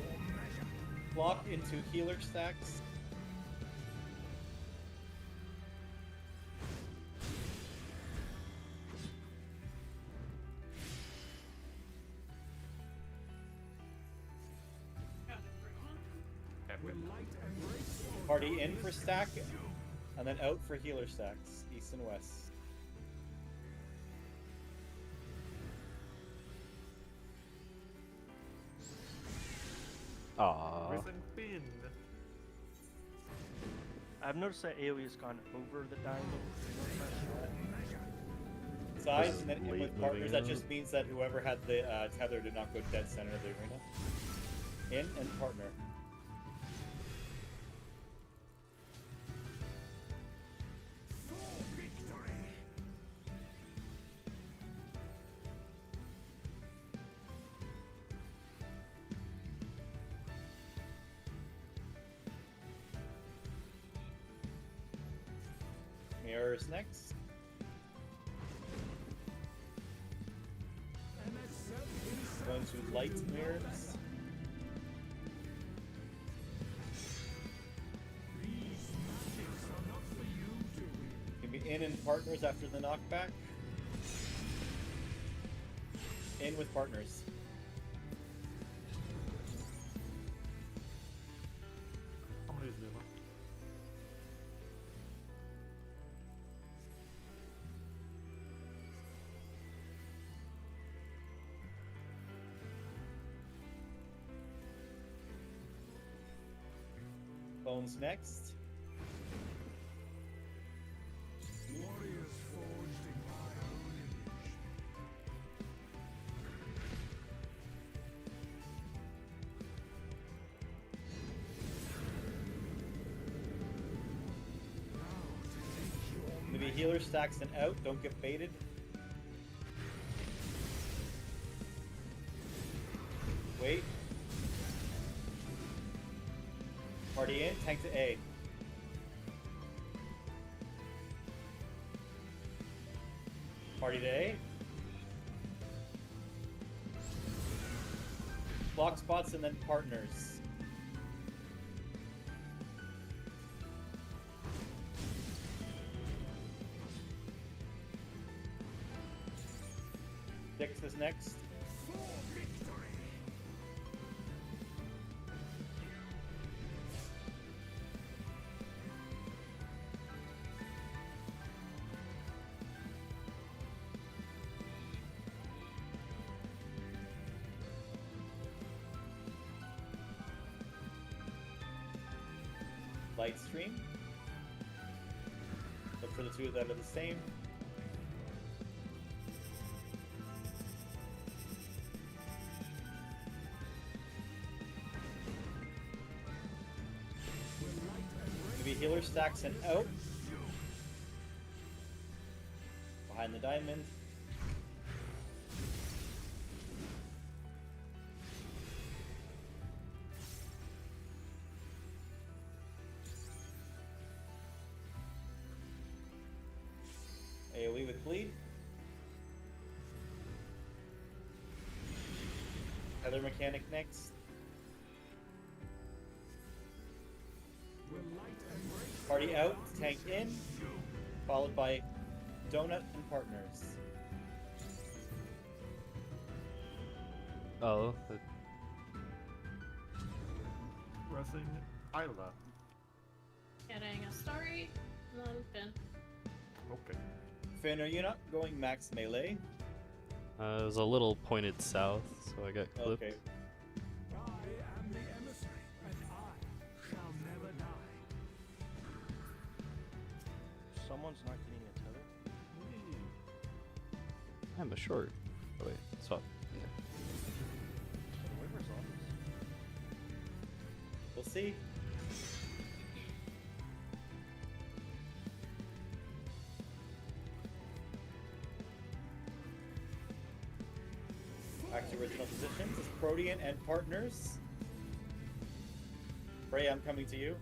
Clock into healer stacks. Got everyone. Will light embrace or Party in for stack, and then out for healer stacks, east and west. Aww. Risen Finn. I've noticed that AoE has gone over the diamond. Sides, and then in late with partners, moving that out. just means that whoever had the tether did not go dead center of the arena. In and partner. for victory. Mirrors next. Going to light mirrors. In and partners after the knockback. In with partners. I'm gonna use Numa. Bones next. Warriors forged in my own image. Maybe healer stacks and out. Don't get baited. Wait. Party in. Tank to A. Party to A. Block spots and then partners. Dix is next. For victory! Light stream. Look for the two that are the same. Maybe healer stacks and out. Behind the diamond. AoE with bleed. Other mechanic next. Party out, tank in, followed by donut and partners. Oh, Pressing Isla. Getting a starry, and then Finn. Okay. Finn, are you not going max melee? it was a little pointed south, so I got clipped. Okay. I am the emissary, and I shall never die. Someone's not getting a tether. I'm a short. Oh, wait, swap. Yeah. So the waiver's off. We'll see. Back to original positions. It's Protean and partners. Frey, I'm coming to you.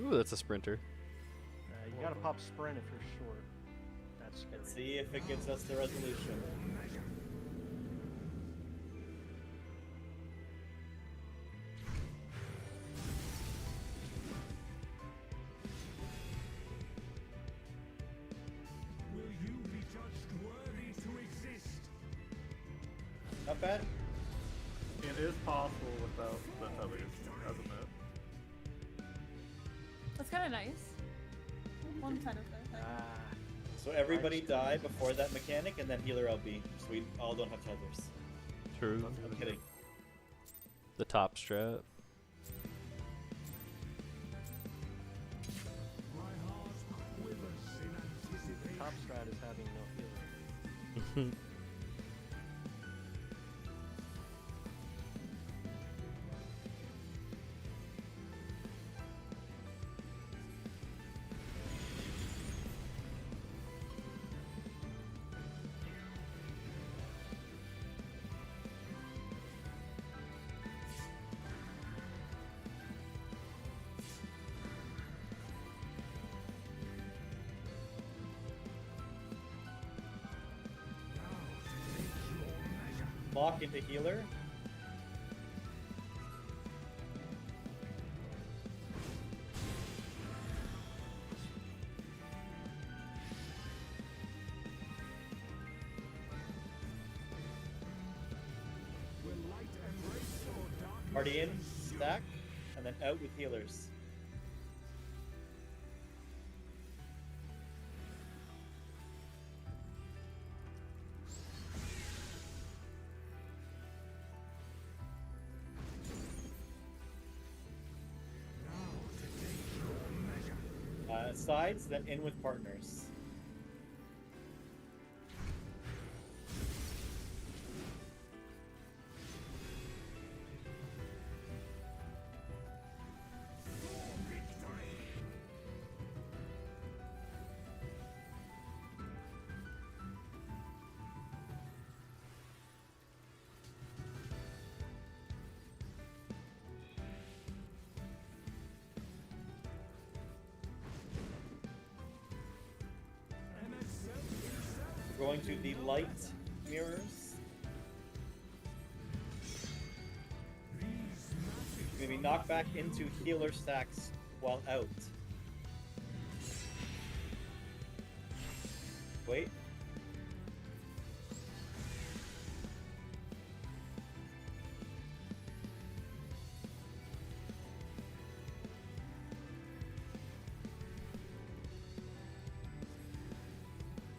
Ooh, that's a sprinter. You gotta pop sprint if you're short. That's scary. Let's see if it gives us the resolution. Will you be judged worthy to exist? Not bad. It is possible without the tethers, as a net. That's kind of nice. One kind of thing. So everybody die before that mechanic and then healer LB. So we all don't have tethers. True. I'm kidding. The top strat. My heart quivers in anticipation. Top strat is having no healing. Lock into healer. Party in, stack, and then out with healers. Sides, then in with partners. We're going to the light mirrors. Maybe knock back into healer stacks while out. Wait.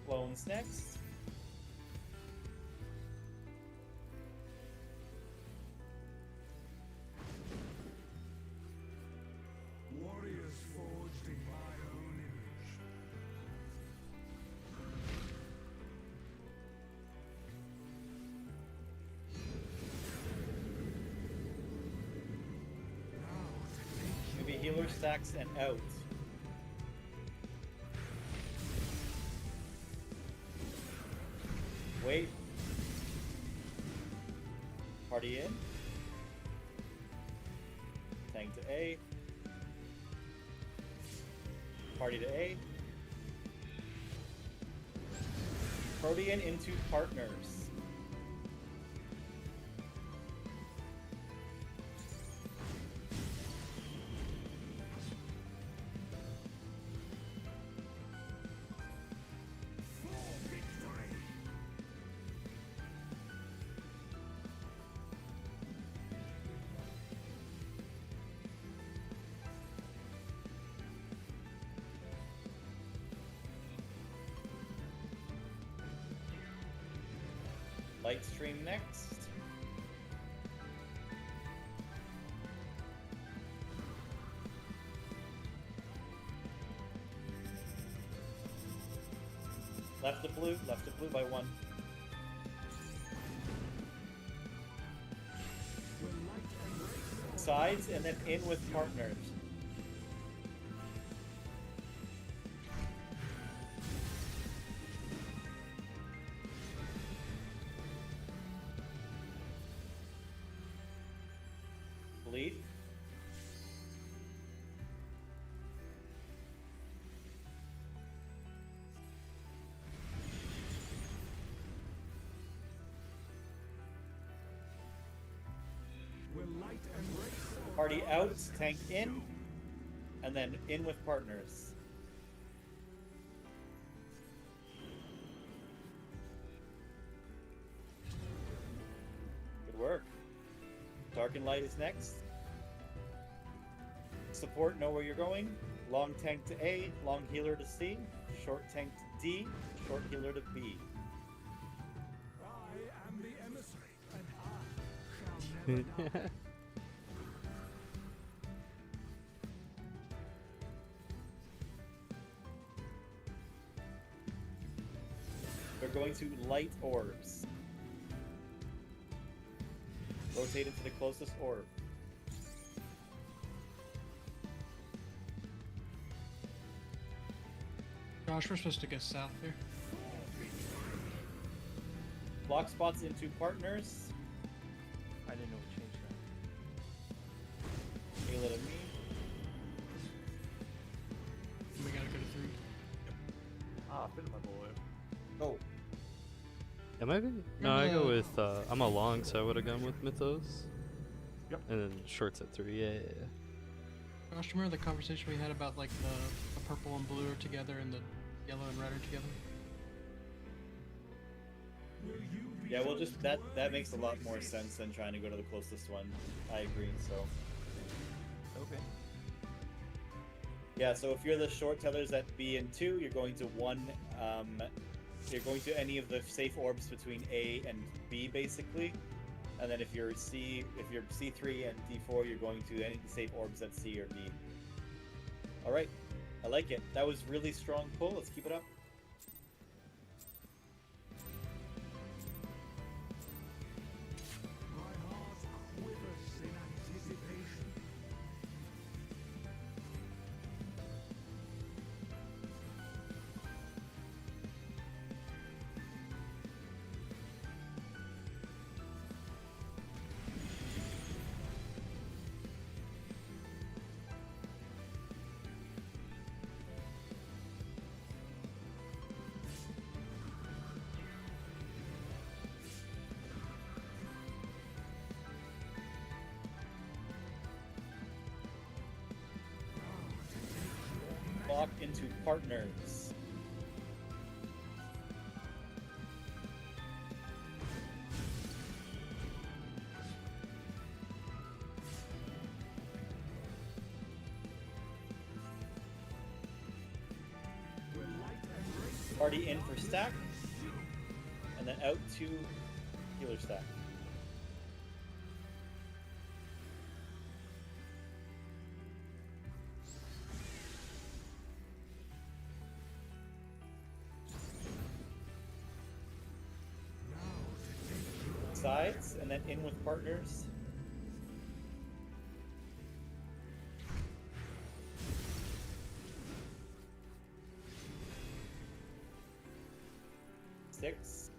Clones next. Warriors forged in my own image. Maybe healer stacks and out. Wait. Party in. Tank to A. Party to A. Protean into partners. Light stream next. Left to blue by one. Sides and then in with partners. Bleed. Party out, tank in, and then in with partners. Good work. Dark and light is next. Support, know where you're going. Long tank to A, long healer to C, short tank to D, short healer to B. I am the emissary, and I shall never die. We're going to light orbs. Rotate into the closest orb. Josh, we're supposed to go south here. Block spots into partners. I didn't know we changed that. Heal it at me. We gotta go to 3. Ah, fit my boy. Oh. Am I being? No, I go with. I'm a long, so I would have gone with Mythos. Yep. And then shorts at 3. Yeah, yeah, yeah. Josh, remember the conversation we had about like the purple and blue are together and the yellow and red are together? Will you Yeah, we'll just that makes a lot more sense than trying to go to the closest one. I agree. So Okay. yeah, so if you're the short tethers at B and 2, you're going to one. You're going to any of the safe orbs between A and B, basically. And then if you're C3 and D4, you're going to any of the safe orbs at C or D. All right, I like it. That was really strong pull. Let's keep it up. My heart quivers in anticipation. Lock into partners. Party in for stack, and then out to healer stack. Sides, and then in with partners. Six.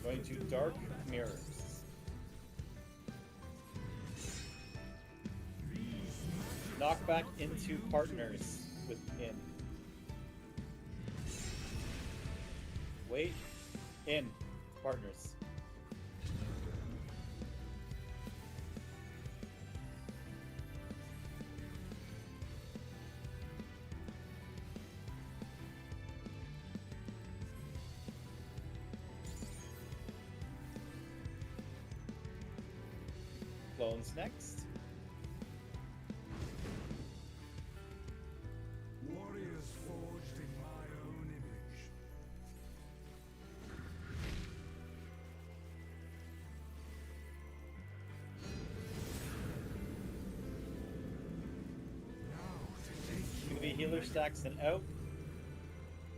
Going to dark mirrors. Knock back into partners with in. Wait. In. Partners. Clones next. Warriors forged in my own image. Gonna be healer stacks and out.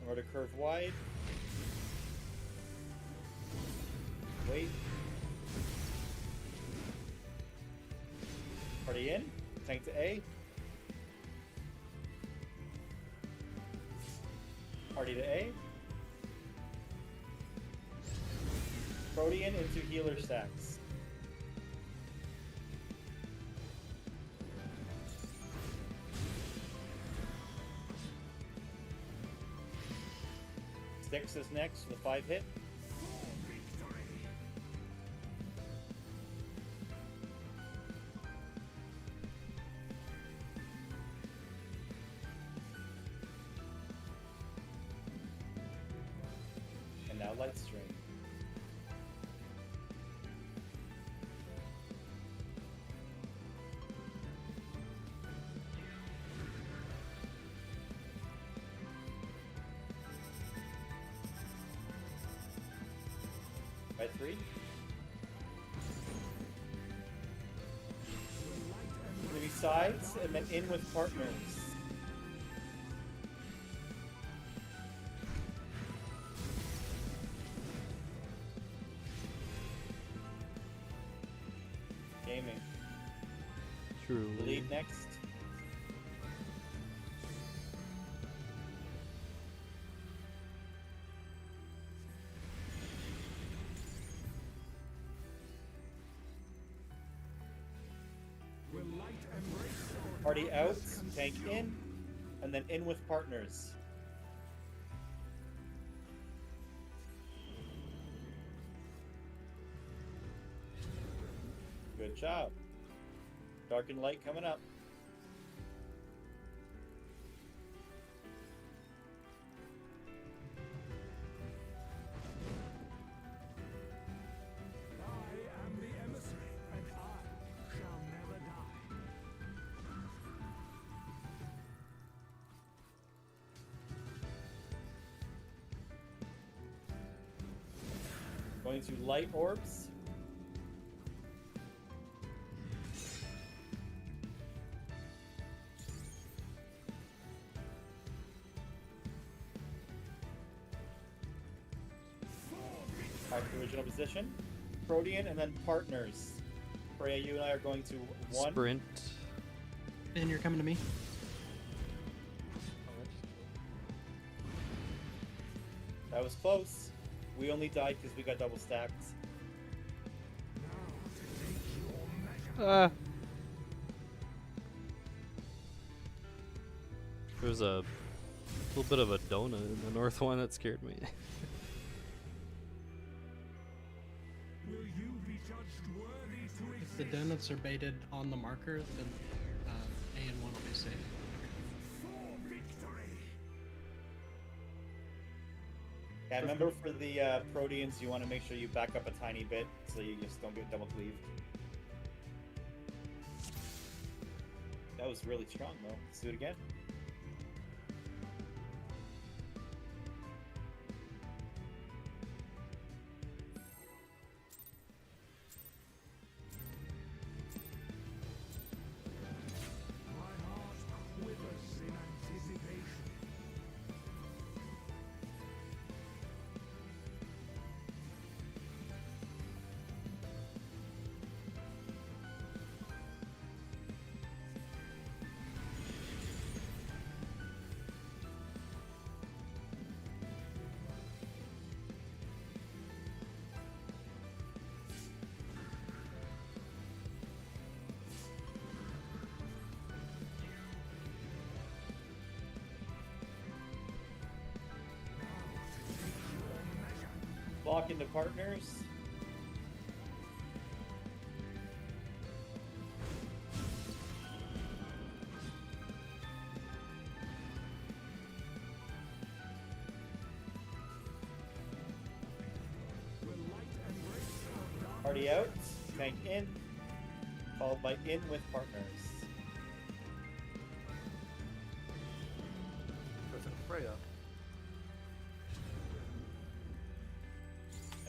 In order to curve wide. Wait. Party in. Tank to A. Party to A. Protean into healer stacks. Styx is next with a 5-hit. And now Lightstream. By 3. Maybe sides and then in with partners. Gaming. True. Lead next. Will light embrace or Party out. darkness Tank consume? in. and then in with partners. Good job. Dark and light coming up. I am the emissary, and I shall never die. Going to light orbs. Back to the original position. Protean and then partners. Freya, you and I are going to one. Sprint. And you're coming to me. That was close. We only died because we got double stacked. There was a little bit of a donut in the north one that scared me. Will you be judged worthy to If the exist donuts are baited on the marker, then A and 1 will be safe. for victory? Yeah, remember for the Proteans, you want to make sure you back up a tiny bit so you just don't get double cleaved. That was really strong though. Let's do it again. My heart quivers in anticipation. Lock into partners. Will light embrace or dark? Party out. Tank in. Followed by in with partners. Listen, Freya.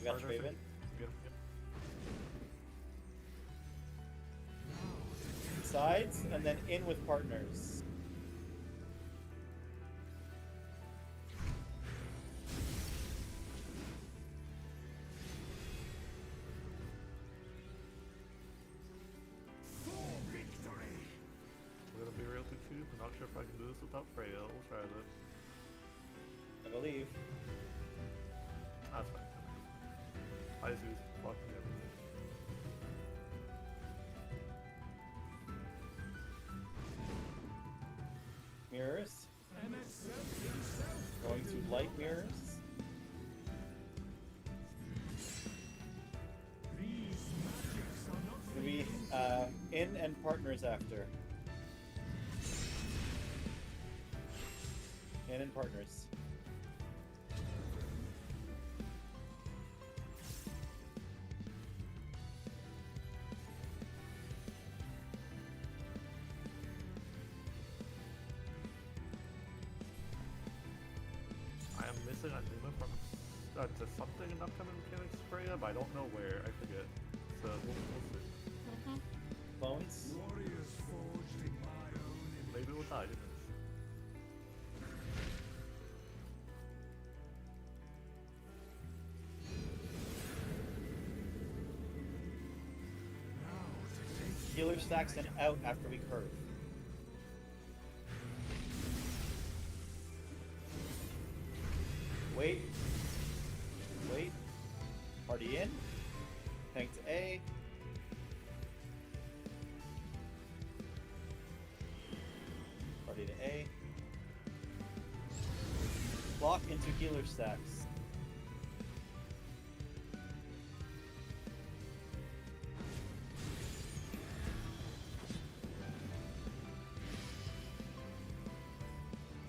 I got Partners Traven. and- Yep, yep. Sides, and then in with partners. For victory. I'm gonna be real confused. I'm not sure if I can do this without Freya. We'll try this. I believe. That's fine. I just use fucking everything. Mirrors. MSF himself. Going to light mirrors. These magics are not Gonna be in and partners after. In and partners. I am missing a Numa from to something in upcoming mechanics Freya, but I don't know where. I forget. So we'll see. Bones. warriors forged in my own image. Maybe we'll die in this. Healer stacks and out after we curve. Wait. Wait. Party in. Tank to A. Party to A. Block into healer stacks.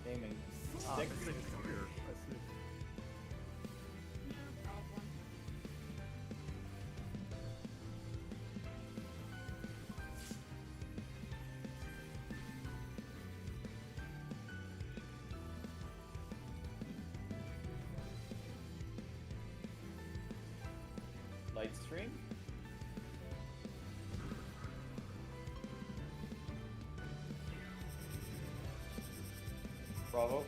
Aiming. Stick. Everything is here. I see. No problem. Light stream. Bravo.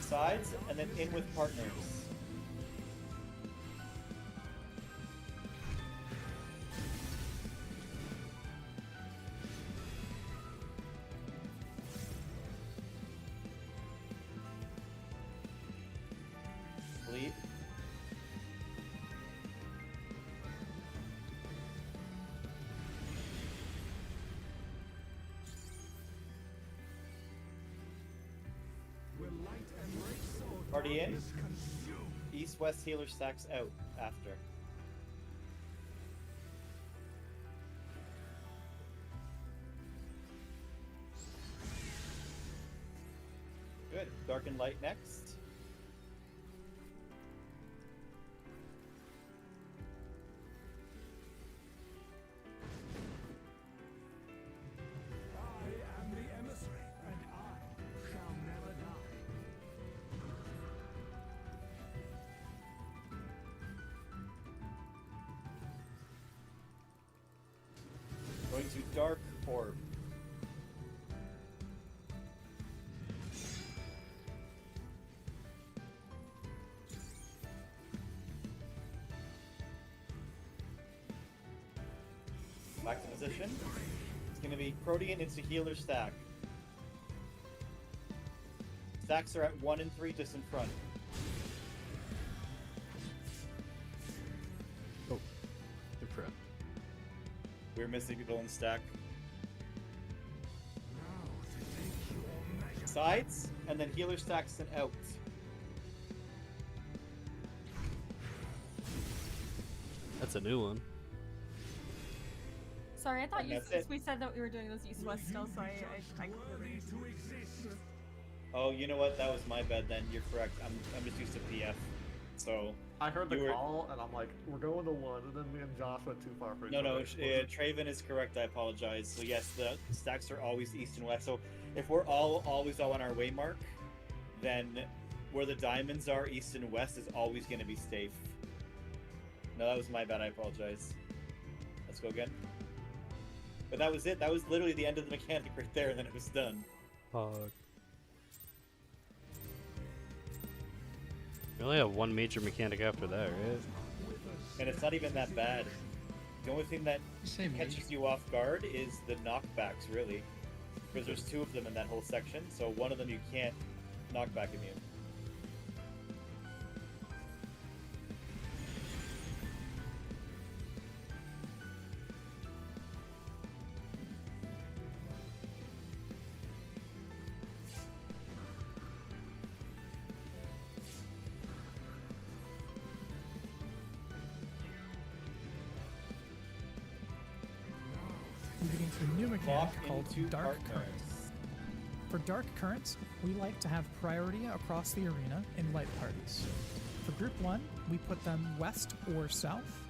Sides, and then in with partners. Bleed. Will light and race or Party in. darkness consume? East-west healer stacks out after. Good. Dark and light next. I am the emissary, and I shall never die. Going to dark orb. Back to position. It's going to be Protean into healer stack. Stacks are at 1 and 3 just in front. Oh, in front. We're missing people in stack. Now to take your measure. Sides, and then healer stacks and out. That's a new one. Sorry, I thought And you that's it. we said that we were doing this east-west still, so I Worthy to exist. Oh, you know what? That was my bad then. You're correct. I'm just used to PF. So I heard the You were- call, and I'm like, we're going to 1, and then me and Josh went too far for each no, other. Traven is correct. I apologize. So yes, the stacks are always east and west. So if we're always on our waymark, then where the diamonds are, east and west, is always going to be safe. No, that was my bad. I apologize. Let's go again. But that was it. That was literally the end of the mechanic right there, and then it was done. Pog. We only have one major mechanic after that, right? And it's not even that bad. The only thing that Same catches you off guard is the knockbacks, really. Because there's 2 of them in that whole section, so one of them you can't knockback immune. We get into a new mechanic Lock called into Dark partners. Currents. For Dark Currents, we like to have priority across the arena in light parties. For Group 1, we put them west or south,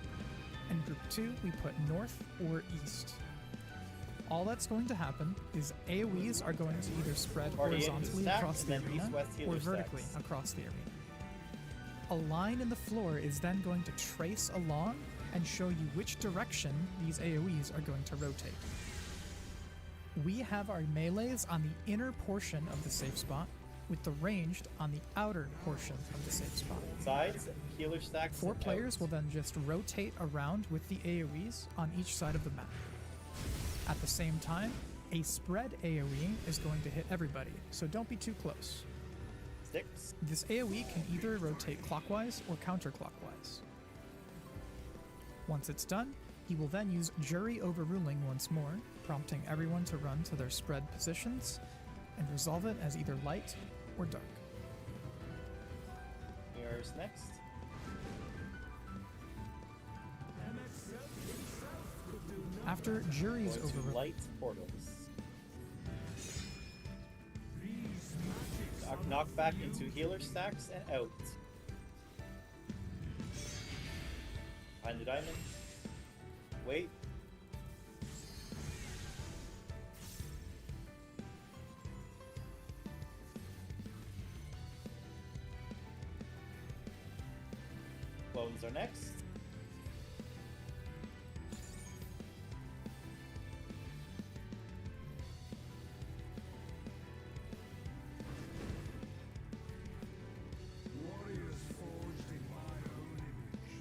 and Group 2, we put north or east. All that's going to happen is AoEs are going to either spread Party into horizontally stack, across and the then arena east-west healer or vertically stacks. across the arena. A line in the floor is then going to trace along and show you which direction these AoEs are going to rotate. We have our melees on the inner portion of the safe spot, with the ranged on the outer portion of the safe spot. Sides, healer stacks. 4 and players out. will then just rotate around with the AoEs on each side of the map. At the same time, a spread AoE is going to hit everybody, so don't be too close. Sticks. This AoE can either rotate clockwise or counterclockwise. Once it's done, He will then use Jury Overruling once more, prompting everyone to run to their spread positions and resolve it as either light or dark. Mirrors next. After Jury's Going to Overruling, light portals. Knock back into healer stacks and out. Find the diamond. Wait. Bones are next. Warriors forged in my own image.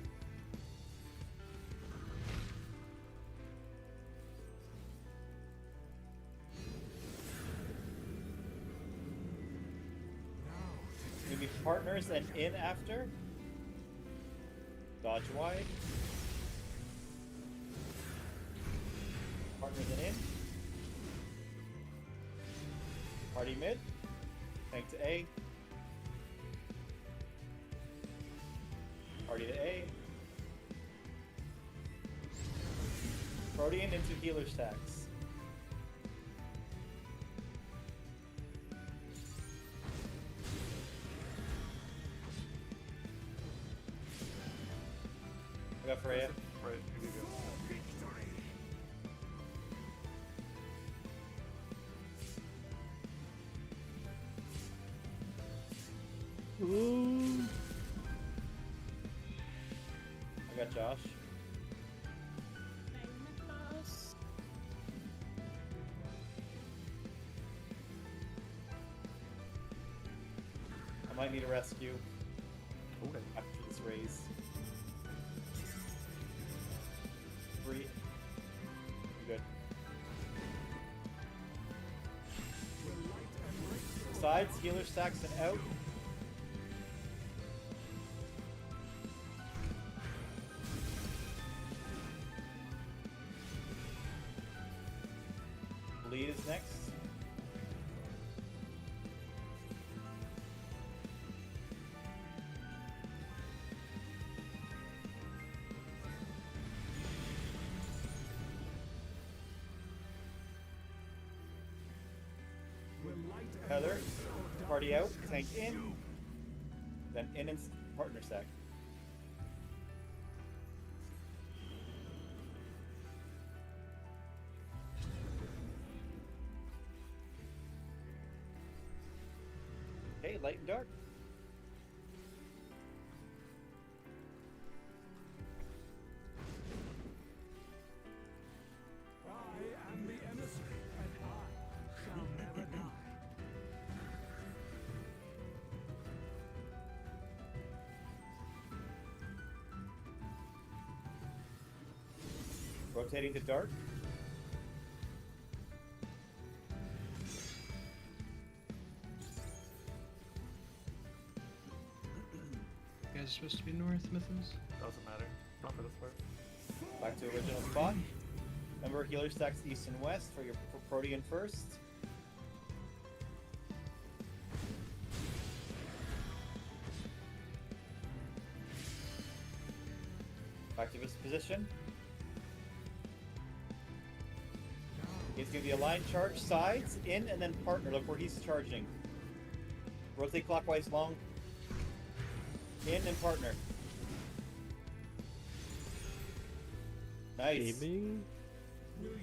Maybe partners and in after. Dodge wide. Partners and in. Party mid. Tank to A. Party to A. Protean into healer stacks. I got Freya. Right, here you go. I got Josh. Magnetos. I might need a rescue Okay. after this raise. 3. Good. Sides, healer stacks and out. Bleed is next. Heather, party out, tank in, then in and partner stack. Okay, light and dark. I am the emissary, and I shall never die. Rotating to dark. You guys are supposed to be north, Mythos? Doesn't matter. Not for this part. Back to original spot. Remember healer stacks east and west for your Protean first. Back to this position. He's going to be a line charge, sides, in, and then partner. Look where he's charging. Rotate clockwise long. In and partner. Nice. Aiming?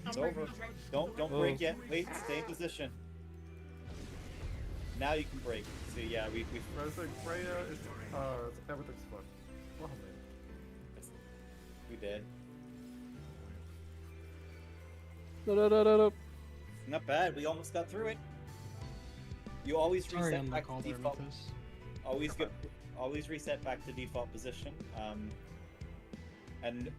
It's over. Don't break yet. Wait, stay in position. Now you can break. So yeah, we Resident Freya is everything's fun. Well, man. we did. No. Not bad. We almost got through it. You always Sorry reset on the back call to there, default. Mythos. Always reset back to default position. And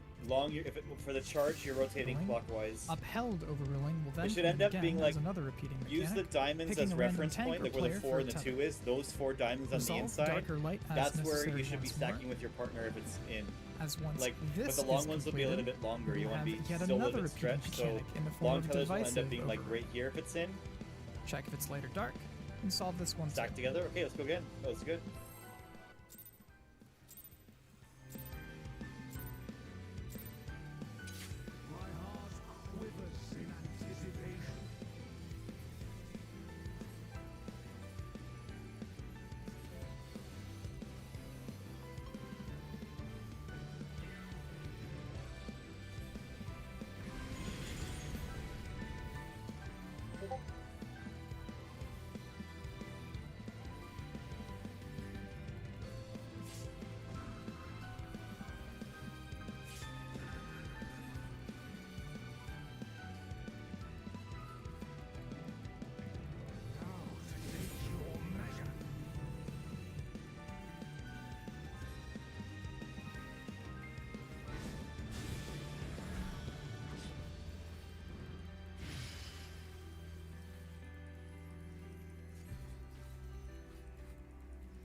For the charge, you're rotating Rolling. clockwise. Upheld overruling will then It should claim end up again being as like another repeating use mechanic. the diamonds picking as a random reference tank point, or like where the player 4 for and the tether. 2 is. Those 4 diamonds on the Resolve inside. dark or light as That's where necessary you should be once more. stacking with your partner if it's in. As once Like, this but the long is ones will be a little completed, bit longer. You we'll want to be have yet still a another little bit repeating stretched. So mechanic in the form long of a colors will end up divisive being like overrule. right here if it's in. Check if it's light or dark, and solve this one Stack too. together. Okay, let's go again. That was good. My heart quivers in anticipation. Now take your measure.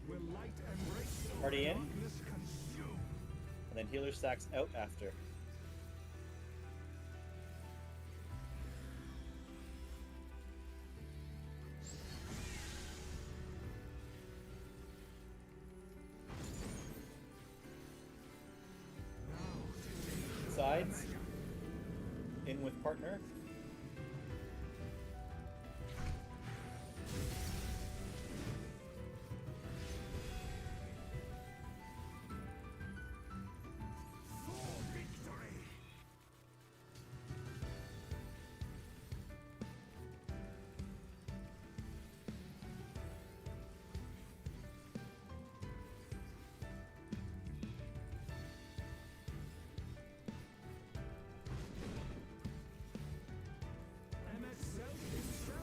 Will light embrace or Party in? darkness consume? And then healer stacks out after. Sides. In with partner. For victory.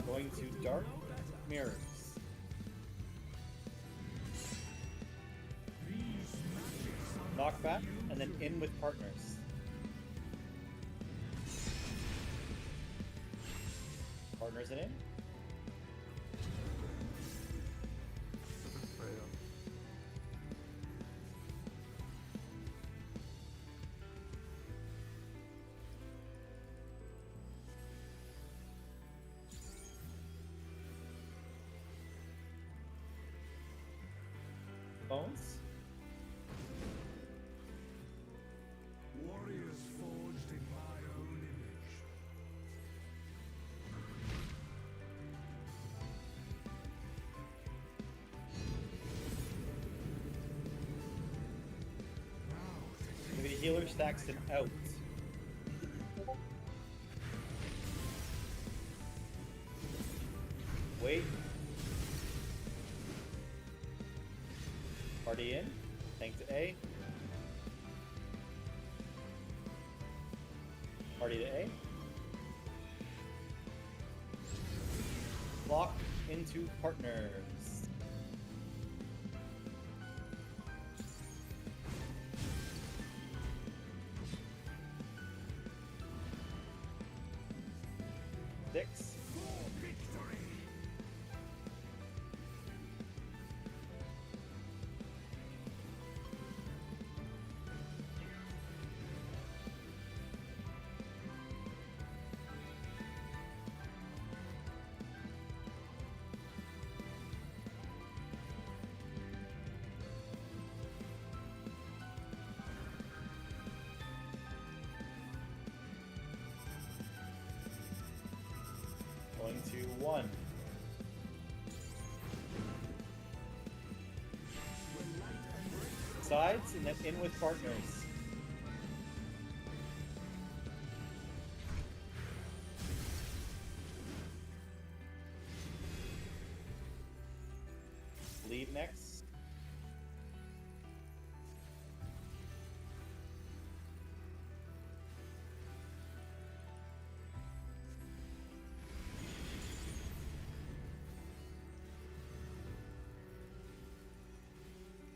Going to dark mirrors. Knockback, and then in with partners. Partners and in. Bones. Warriors forged in my own image. Maybe the healer stacks him out. Wait. Party in. Tank to A. Party to A. Lock into partners. Six. For victory. Going to 1. Sides and then in with partners. Lead next.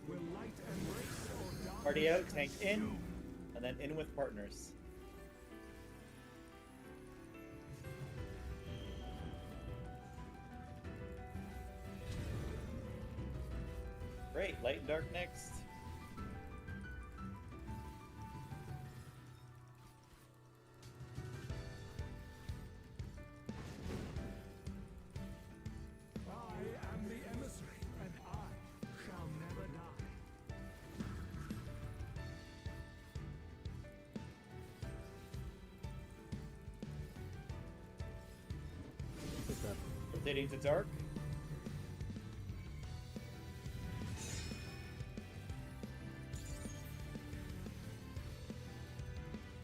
Will light embrace or darkness Party out, tank in, consume? and and then in with partners. Great, light and dark next. I am the emissary, and I shall never die. Take that. Rotating to dark.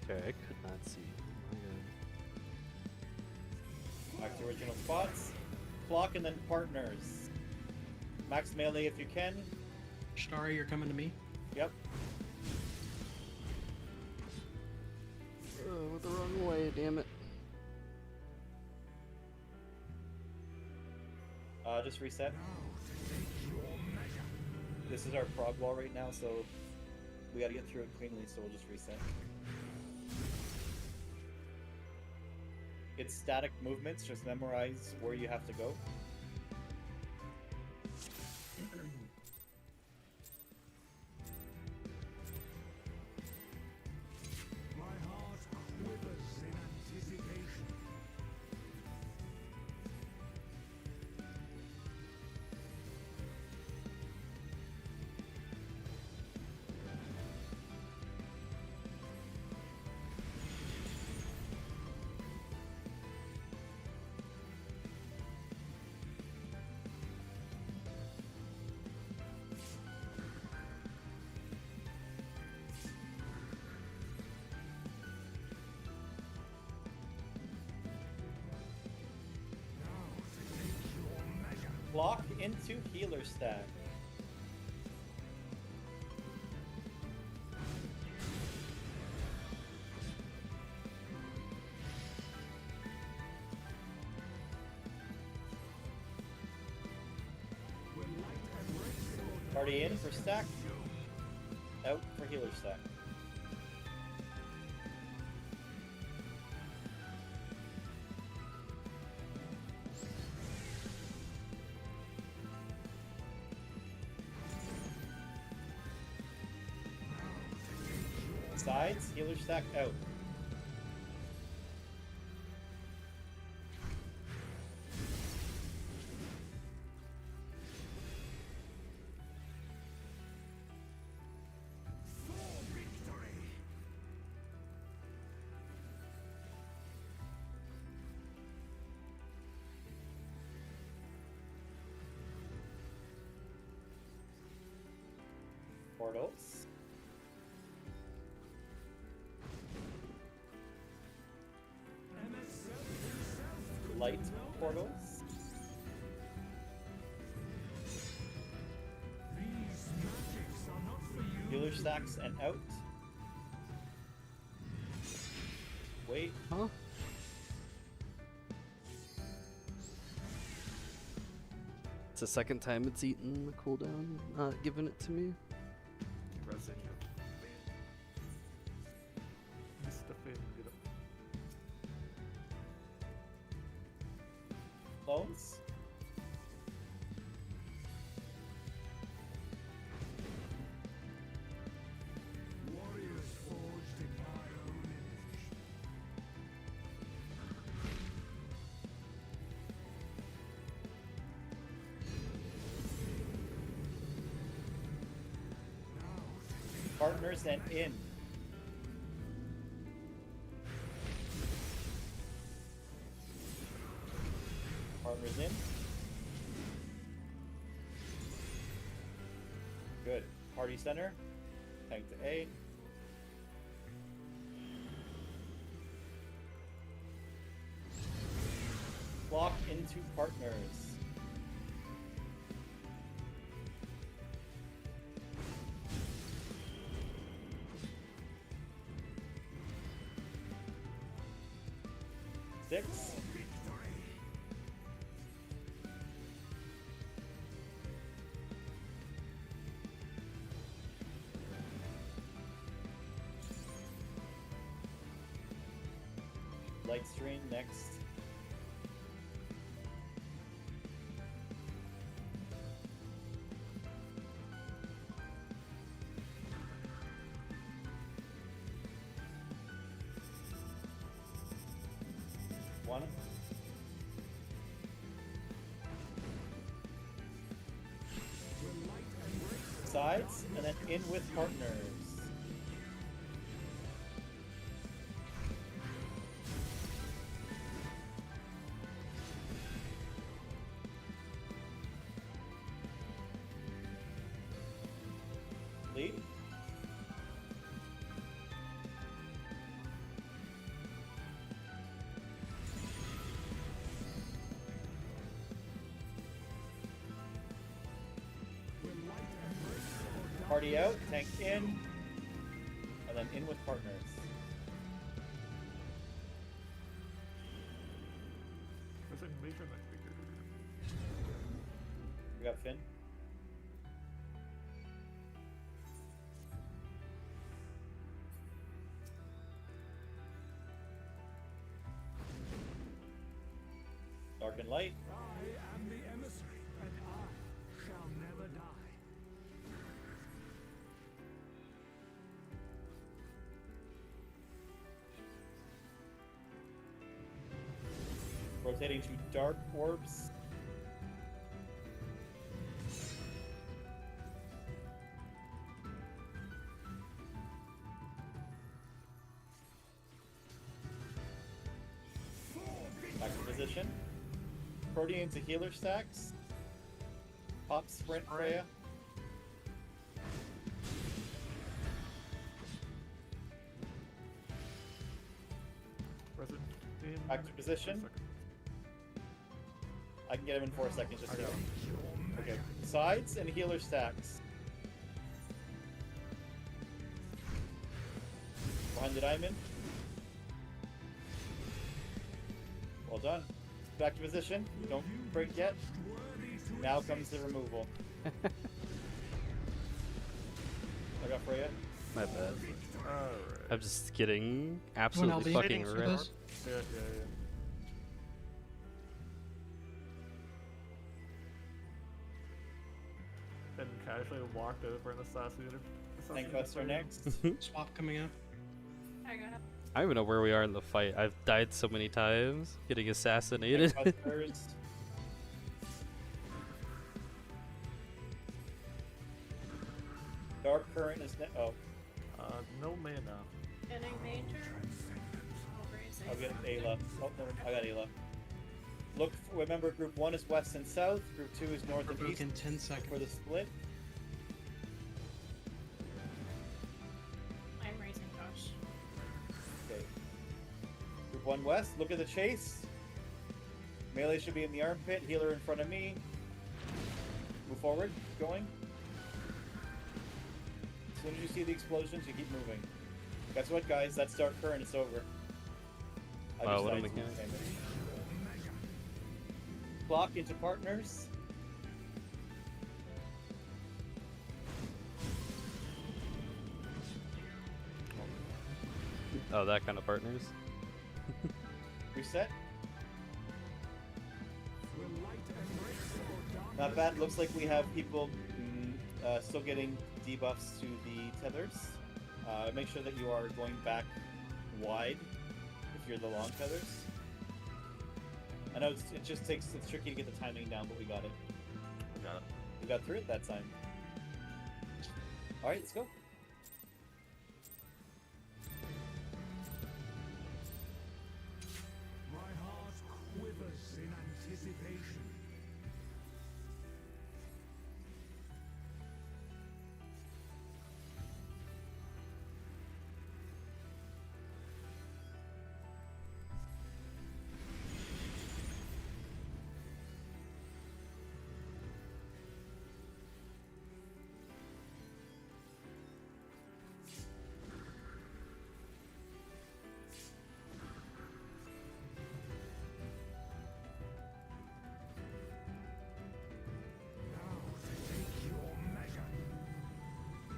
Okay, I could not see. Oh my god. Back to original spots. Block and then partners. Max melee if you can. Starry, you're coming to me. Yep. With the wrong way, damn it. Just reset. This is our prog wall right now, so we gotta get through it cleanly, so we'll just reset. It's static movements, just memorize where you have to go. My heart quivers in anticipation. Block into healer stack. Party in for stack. Out for healer stack. Sides, healer stack out. Portals. Light portals. These magics are not for you. Healer stacks and out. Wait. Huh? It's the second time it's eaten the cooldown, not giving it to me. Pressing it. Mr. Finn, get up. Clones. Warriors forged in my own image. Partners and in. Partners in. Good. Party center. Tank to A. Block into partners. Six. Light strain next. One. Sides, and then in with partners. Lead. Party out, tank in, and then in with partners. There's a major next speaker. We got Finn. Dark and light. I am the emissary, and I shall never die. Rotating to dark orbs. Back to position. Protean to healer stacks. Pop sprint Freya. Present in Back to position. 10 seconds. I can get him in 4 seconds just I so. got him. Okay. Sides and healer stacks. Behind the diamond. Well done. Back to position. Don't break yet. Now comes the removal. I got Freya. My bad. Alright. I'm just getting One absolutely LB fucking for wrecked. this? Yeah, yeah, yeah. And casually walked over and assassinated. Tank Buster next. Swap coming up. I got it. I don't even know where we are in the fight. I've died so many times, getting assassinated. Tank Busters. Dark Current is oh, No mana. Getting major. Oh, raising. I'll get Ayla. Oh, no, I got Ayla. Look, remember, Group 1 is west and south. Group 2 is north and Provoke east in 10 seconds. for the split. I'm raising Josh. Okay. Group 1 west, look at the chase. Melee should be in the armpit. Healer in front of me. Move forward. Keep going. As soon as you see the explosions, you keep moving. Guess what, guys? That's Dark Current. It's over. I Wow, just what a died. mechanic. Clock into partners. Oh, that kind of partners. Reset. Not bad. Looks like we have people still getting debuffs to the tethers. Make sure that you are going back wide if you're the long tethers. I know it's tricky to get the timing down, but we got it. Got it. We got through it that time. Alright, let's go. My heart quivers in anticipation.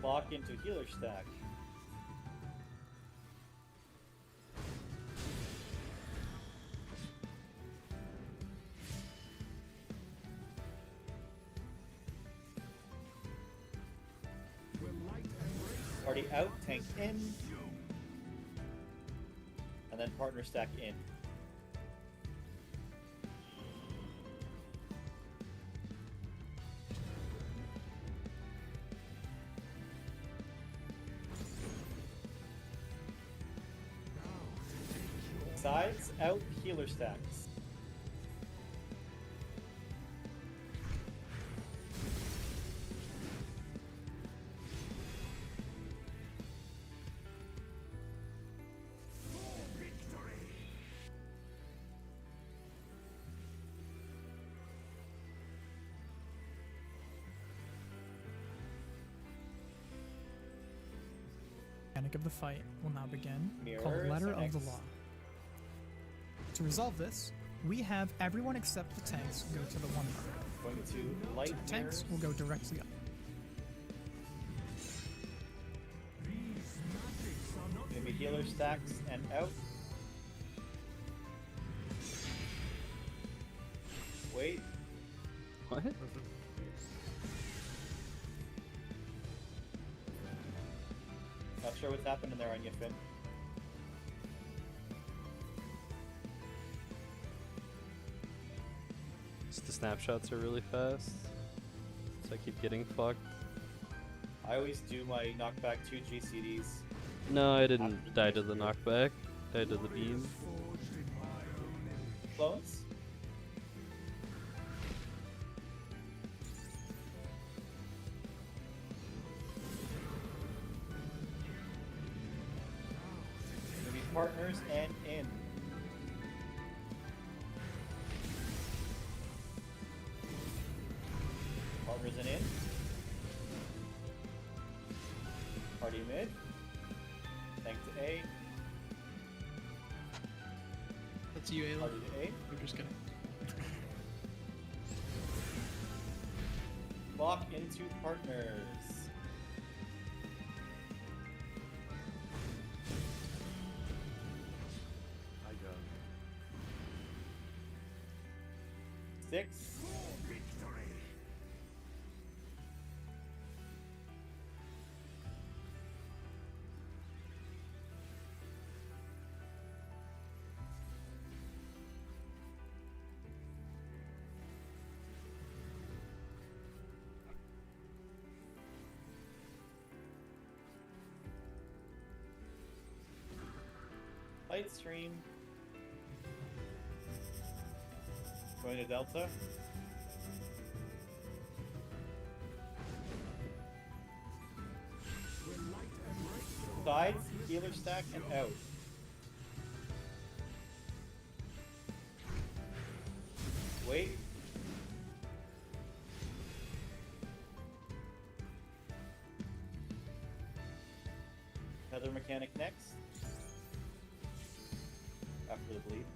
Lock into healer stack. Party out, tank in. And then partner stack in. Sides, out, healer stacks. Mechanic of the fight will now begin, called Mirrors Letter of the X. Law. To resolve this, we have everyone except the tanks go to the 1 mark. Going to light The tanks mirrors. will go directly up. Gonna be healer stacks and out. Wait. What? Not sure what's happening there on you, Finn. Just the snapshots are really fast, so I keep getting fucked. I always do my knockback 2 GCDs. No, I didn't die to the knockback. Died to the beam. Clones? Gonna be partners and in. Partners and in. Party mid. Tank to A. That's you, Ayla. Party to A. I'm just kidding. Lock into partners. I got it. 6. Light stream. Going to Delta. Sides, healer stack, and out. Wait. Another mechanic next. After the bleed.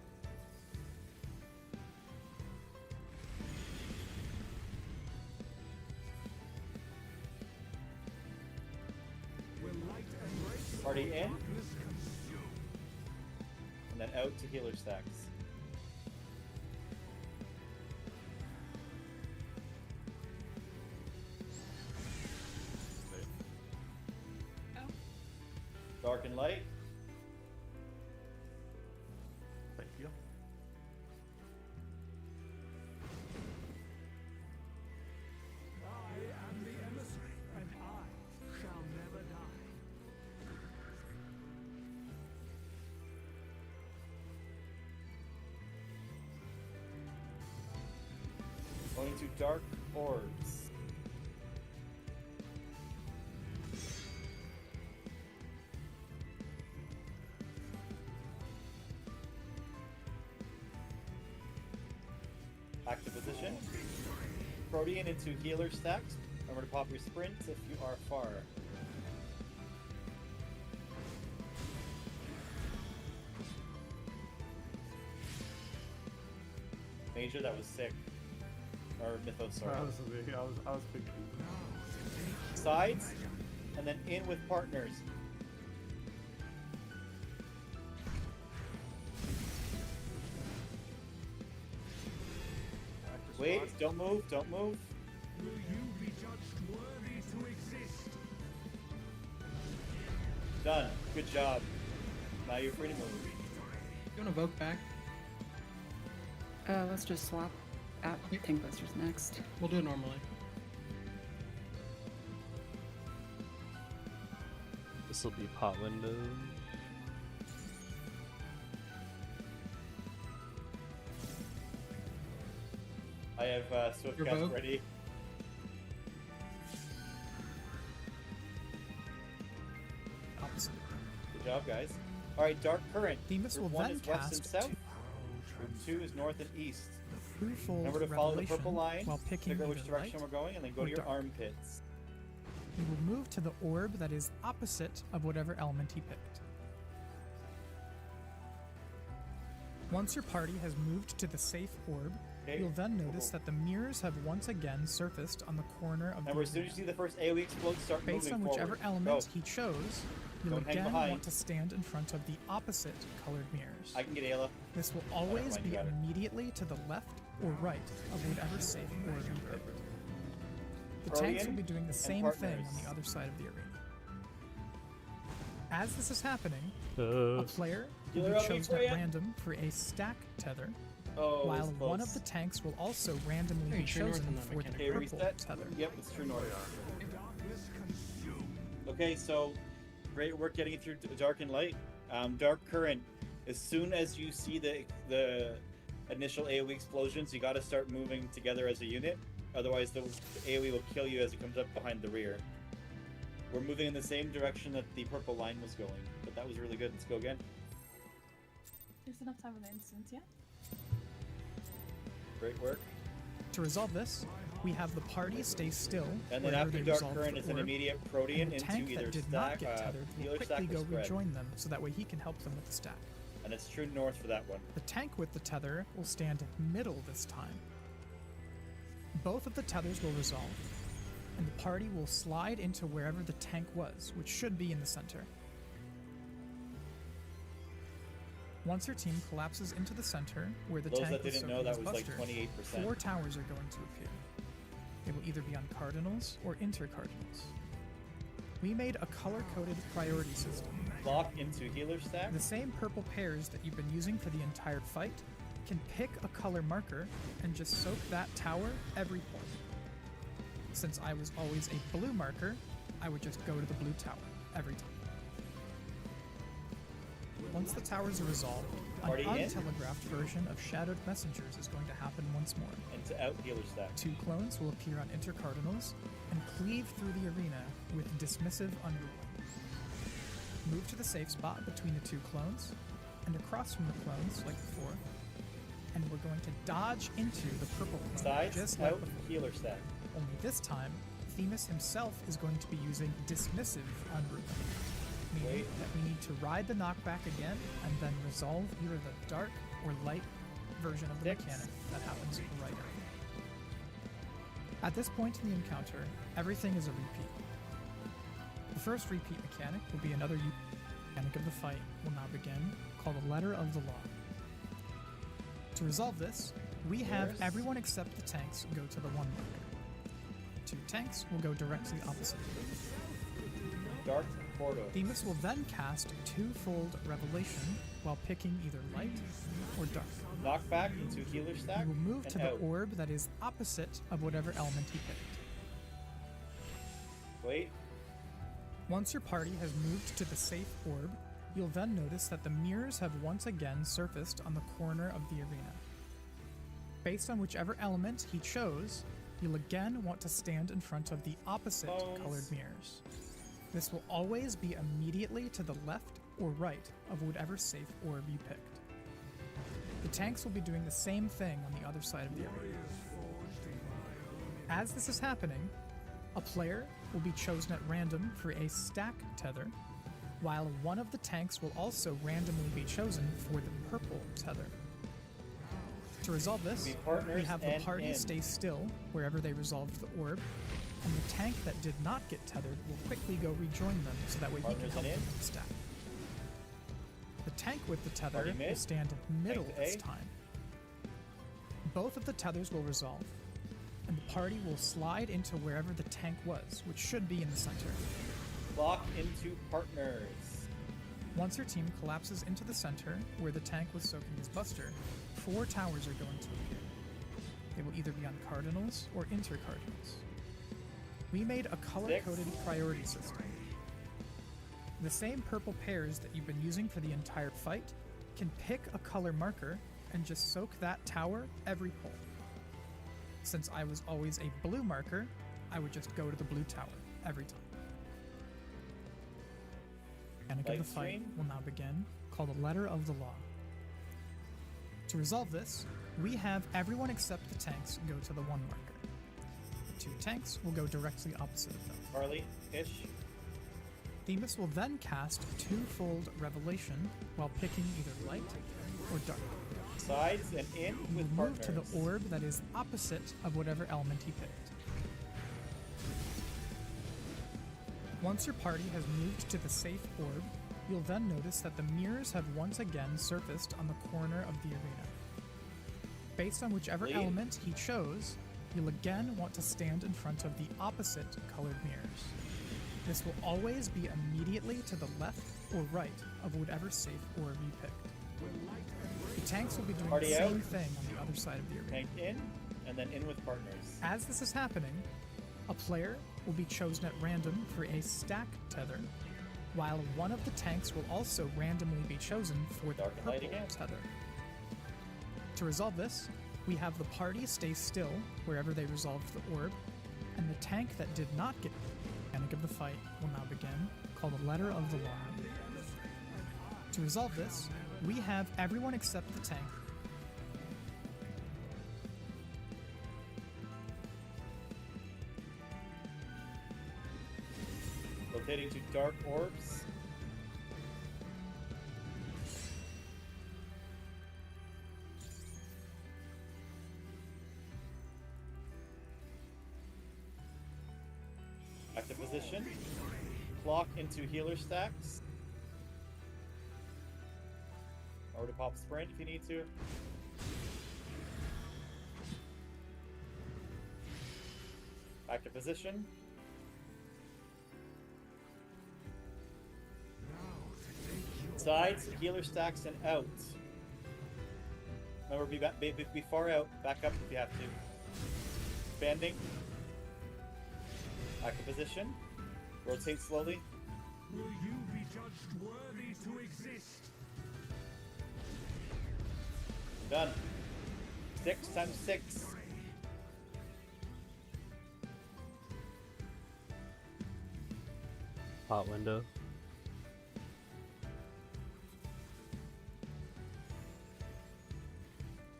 Party in. And then out to healer stacks. Dark and light. Thank you. I am the emissary, and I shall never die. Going to dark orbs. Back to position. Protean into healer stacks. Remember to pop your sprint if you are far. Major, that was sick. Or Mythos, sorry. I was thinking. Sides, and then in with partners. Wait, don't move, don't move. Will you be judged worthy to exist? Done. Good job. Now you're free to move. You want to Vogue back? Let's just swap out Okay. Tank Busters next. We'll do it normally. This will be pot window. I have Swift Your Cast vote? ready. Opposite. Good job, guys. All right, Dark Current. Themis Group will 1 then is west and cast south. Group 2 is north and east. Twofold Remember to follow the Revelation purple line, while picking figure out which either direction light we're going, and then go or to your dark. armpits. He will move to the orb that is opposite of whatever element he picked. Once your party has moved to the safe orb, Okay. you'll then notice that the mirrors have once again surfaced on the corner of Remember, the as soon as arena. you see the first AoE explode, start Based moving on forward. whichever element Go. he chose, you'll Don't hang again behind. want to stand in front of the opposite colored mirrors. I can get Ayla. This will never always mind, be you got it. immediately to the left or right of whatever safe orb you picked. The tanks will Protean be doing the and same thing partners. on the other side of the arena. As this is happening, a Uh, player will Healer be up me, chosen Freya. at random for a stack tether, Oh, while it's one close. of the tanks will also randomly Hey, be true north chosen on that for the mechanic. Okay, purple reset. tether. Yep, it's true north. Okay, so great work getting it through dark and light. Dark Current. As soon as you see the initial AoE explosions, you got to start moving together as a unit. Otherwise, the AoE will kill you as it comes up behind the rear. We're moving in the same direction that the purple line was going, but that was really good. Let's go again. There's enough time in the instance, yeah? Great work. To resolve this, we have the party stay still. And then wherever after they Dark resolve Current, the it's an orb, immediate and Protean the into tank either that did not stack, get tethered will healer stack quickly or go spread. rejoin them so that way he can help them with the stack. And it's true north for that one. The tank with the tether will stand middle this time. Both of the tethers will resolve, and the party will slide into wherever the tank was, which should be in the center. Once your team collapses into the center, where the Those tank that was didn't soaking know, that his was like buster, 28%. 4 towers are going to appear. They will either be on cardinals or intercardinals. We made a color-coded priority system. Lock into healer stack. The same purple pairs that you've been using for the entire fight can pick a color marker and just soak that tower every point. Since I was always a blue marker, I would just go to the blue tower every time. Once the towers are resolved, an Party in. untelegraphed version of Shadowed Messengers is going to happen once more. Into out healer stack. 2 clones will appear on intercardinals and cleave through the arena with dismissive unruling. Move to the safe spot between the 2 clones and across from the clones like before, and we're going to dodge into the purple clone Sides just like out before. healer stack. Only this time, Themis himself is going to be using dismissive unruling, meaning Wait. that we need to ride the knockback again and then resolve either the dark or light version of the Six. mechanic that happens right after. At this point in the encounter, everything is a repeat. The first repeat mechanic will be another mechanic of the fight will now begin, called the Letter of the Law. To resolve this, we have Yes. everyone except the tanks go to the 1 marker. 2 tanks will go directly opposite. Dark Portal. Themis will then cast 2-fold Revelation while picking either light or dark. Knockback into healer He stack. will move and to the out. orb that is opposite of whatever element he picked. Wait. Once your party has moved to the safe orb, you'll then notice that the mirrors have once again surfaced on the corner of the arena. Based on whichever element he chose, you'll again want to stand in front of the opposite Bones. colored mirrors. This will always be immediately to the left or right of whatever safe orb you picked. The tanks will be doing the same thing on the other side of the arena. As this is happening, a player will be chosen at random for a stack tether, while one of the tanks will also randomly be chosen for the purple tether. To resolve this, Be partners we have the and party in. stay still wherever they resolved the orb, and the tank that did not get tethered will quickly go rejoin them so that way he can Partners help and them in. with the stack. The tank with the tether Party will mid. stand middle Tank to this A. time. Both of the tethers will resolve, and the party will slide into wherever the tank was, which should be in the center. Lock into partners. Once your team collapses into the center where the tank was soaking his buster, 4 towers are going to appear. They will either be on cardinals or intercardinals. We made a color-coded priority system. The same purple pairs that you've been using for the entire fight can pick a color marker and just soak that tower every pull. Since I was always a blue marker, I would just go to the blue tower every time. The mechanic of the fight will now begin, called the letter of the law. To resolve this, we have everyone except the tanks go to the 1 marker. The 2 tanks will go directly opposite of them. Harley-ish. Themis will then cast 2-fold Revelation while picking either light or dark. Sides and in He with will move partners. to the orb that is opposite of whatever element he picked. Once your party has moved to the safe orb, you'll then notice that the mirrors have once again surfaced on the corner of the arena. Based on whichever element he chose, you'll again want to stand in front of the opposite colored mirrors. This will always be immediately to the left or right of whatever safe orb you picked. The tanks will be doing Party the same out. thing on the other side of the arena. Tank in, and then in with partners. As this is happening, a player will be chosen at random for a stack tether, while one of the tanks will also randomly be chosen for the Dark and light purple again. tether. To resolve this, we have the party stay still wherever they resolved the orb, and the tank that did not get the mechanic of the fight will now begin, called the letter of the law. To resolve this, we have everyone except the tank Rotating to dark orbs. Back to position. Clock into healer stacks. Or to pop sprint if you need to. Back to position. Sides, healer stacks, and out. Remember, be far out. Back up if you have to. Expanding. Back to position. Rotate slowly. Will you be judged worthy to exist? Done. 6 times 6. Hot window.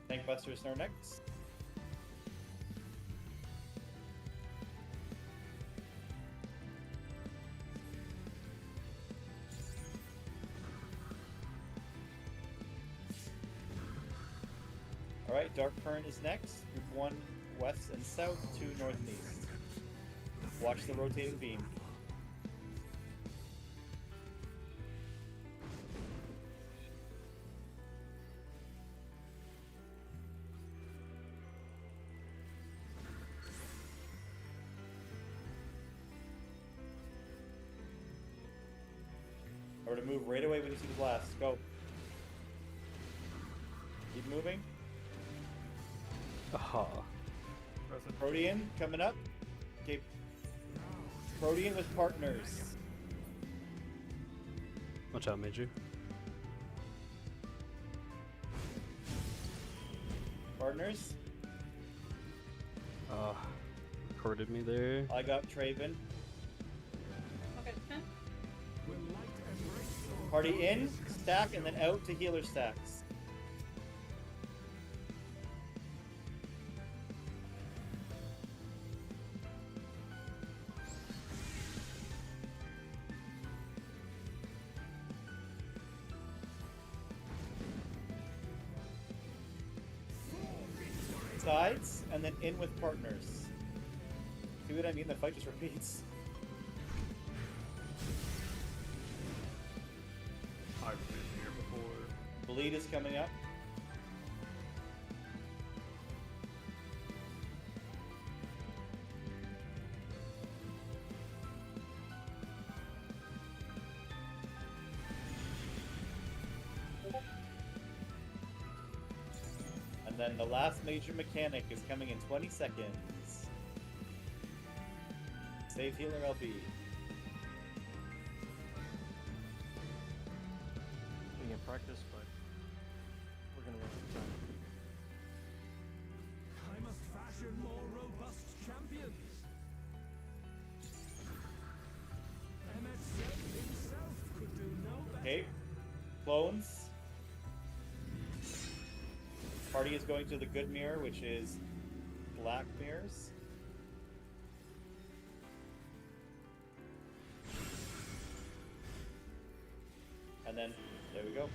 Tank Busters are next. Alright, Dark Current is next. Group 1 west and south, 2 north and east. Watch the rotating beam. Or to move right away when you see the blast. Go. Keep moving. Aha. Protean coming up. Okay. Protean with partners. Watch out, Major. Partners. Recorded me there. I got Traven. Okay, okay. Party in, stack, and then out to healer stacks. Sides, and then in with partners. See what I mean? The fight just repeats. I've been here before. Bleed is coming up. then the last major mechanic is coming in 20 seconds. Save healer LB. We can practice, but we're gonna run out of time. I must fashion more robust champions. MSF himself could do no better. Okay. Clones. Party is going to the good mirror, which is black mirrors. And then, there we go.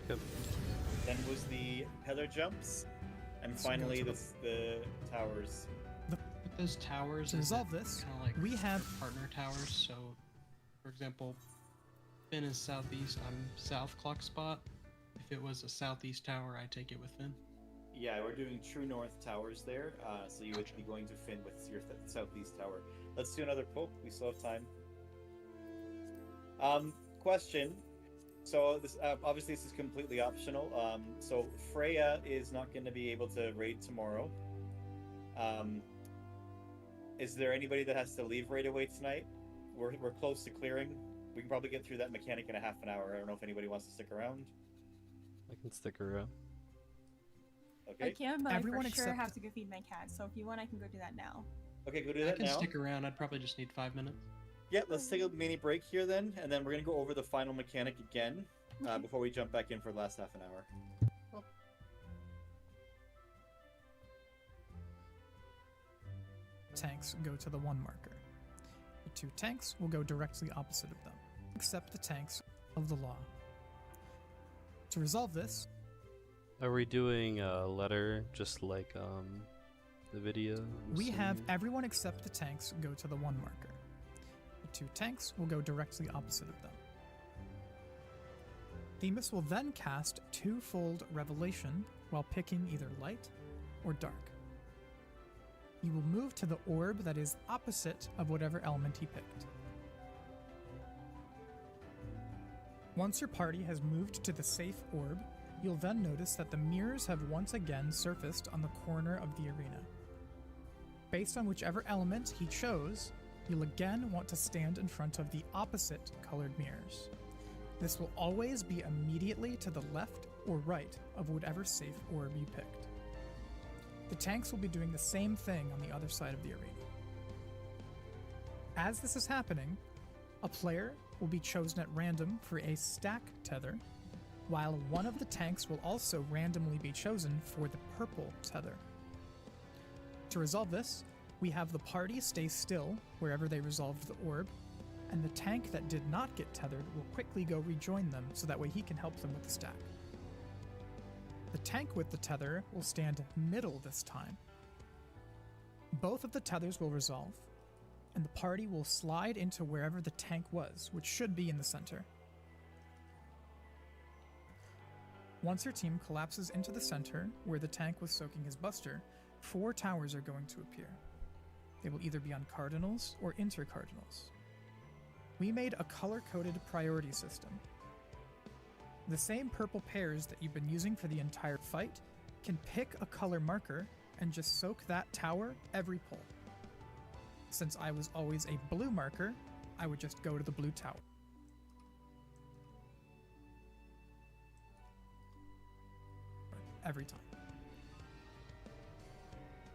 Yep. Then was the Heather jumps. And So go finally, to the towers. With those towers, To resolve this, kind of like we have partner towers. So, for example, Finn is southeast. I'm south clock spot. If it was a southeast tower, I take it with Finn. Yeah, we're doing true north towers there. So you would be going to Finn with your southeast tower. Let's do another poke. We still have time. Question. So this obviously this is completely optional. So Freya is not going to be able to raid tomorrow. Is there anybody that has to leave right away tonight? We're close to clearing. We can probably get through that mechanic in a half an hour. I don't know if anybody wants to stick around. I can stick around. Okay. I can, but Everyone I for sure except- have to go feed my cat. So if you want, I can go do that now. Okay, go do I that can now. stick around. I'd probably just need 5 minutes. Yeah, let's take a mini break here then, and then we're gonna go over the final mechanic again Okay. before we jump back in for the last half an hour. tanks go to the 1 marker. The 2 tanks will go directly opposite of them, except the tanks of the law. To resolve this, Are we doing a letter just like the video? I'm we have assuming? everyone except the tanks go to the 1 marker. The 2 tanks will go directly opposite of them. Themis will then cast 2-fold Revelation while picking either light or dark. You will move to the orb that is opposite of whatever element he picked. Once your party has moved to the safe orb, you'll then notice that the mirrors have once again surfaced on the corner of the arena. Based on whichever element he chose, you'll again want to stand in front of the opposite colored mirrors. This will always be immediately to the left or right of whatever safe orb you picked. The tanks will be doing the same thing on the other side of the arena. As this is happening, a player will be chosen at random for a stack tether, while one of the tanks will also randomly be chosen for the purple tether. To resolve this, we have the party stay still wherever they resolved the orb, and the tank that did not get tethered will quickly go rejoin them so that way he can help them with the stack. The tank with the tether will stand middle this time. Both of the tethers will resolve, and the party will slide into wherever the tank was, which should be in the center. Once your team collapses into the center, where the tank was soaking his buster, 4 towers are going to appear. They will either be on cardinals or intercardinals. We made a color-coded priority system. The same purple pairs that you've been using for the entire fight can pick a color marker and just soak that tower every pull. Since I was always a blue marker, I would just go to the blue tower. Every time.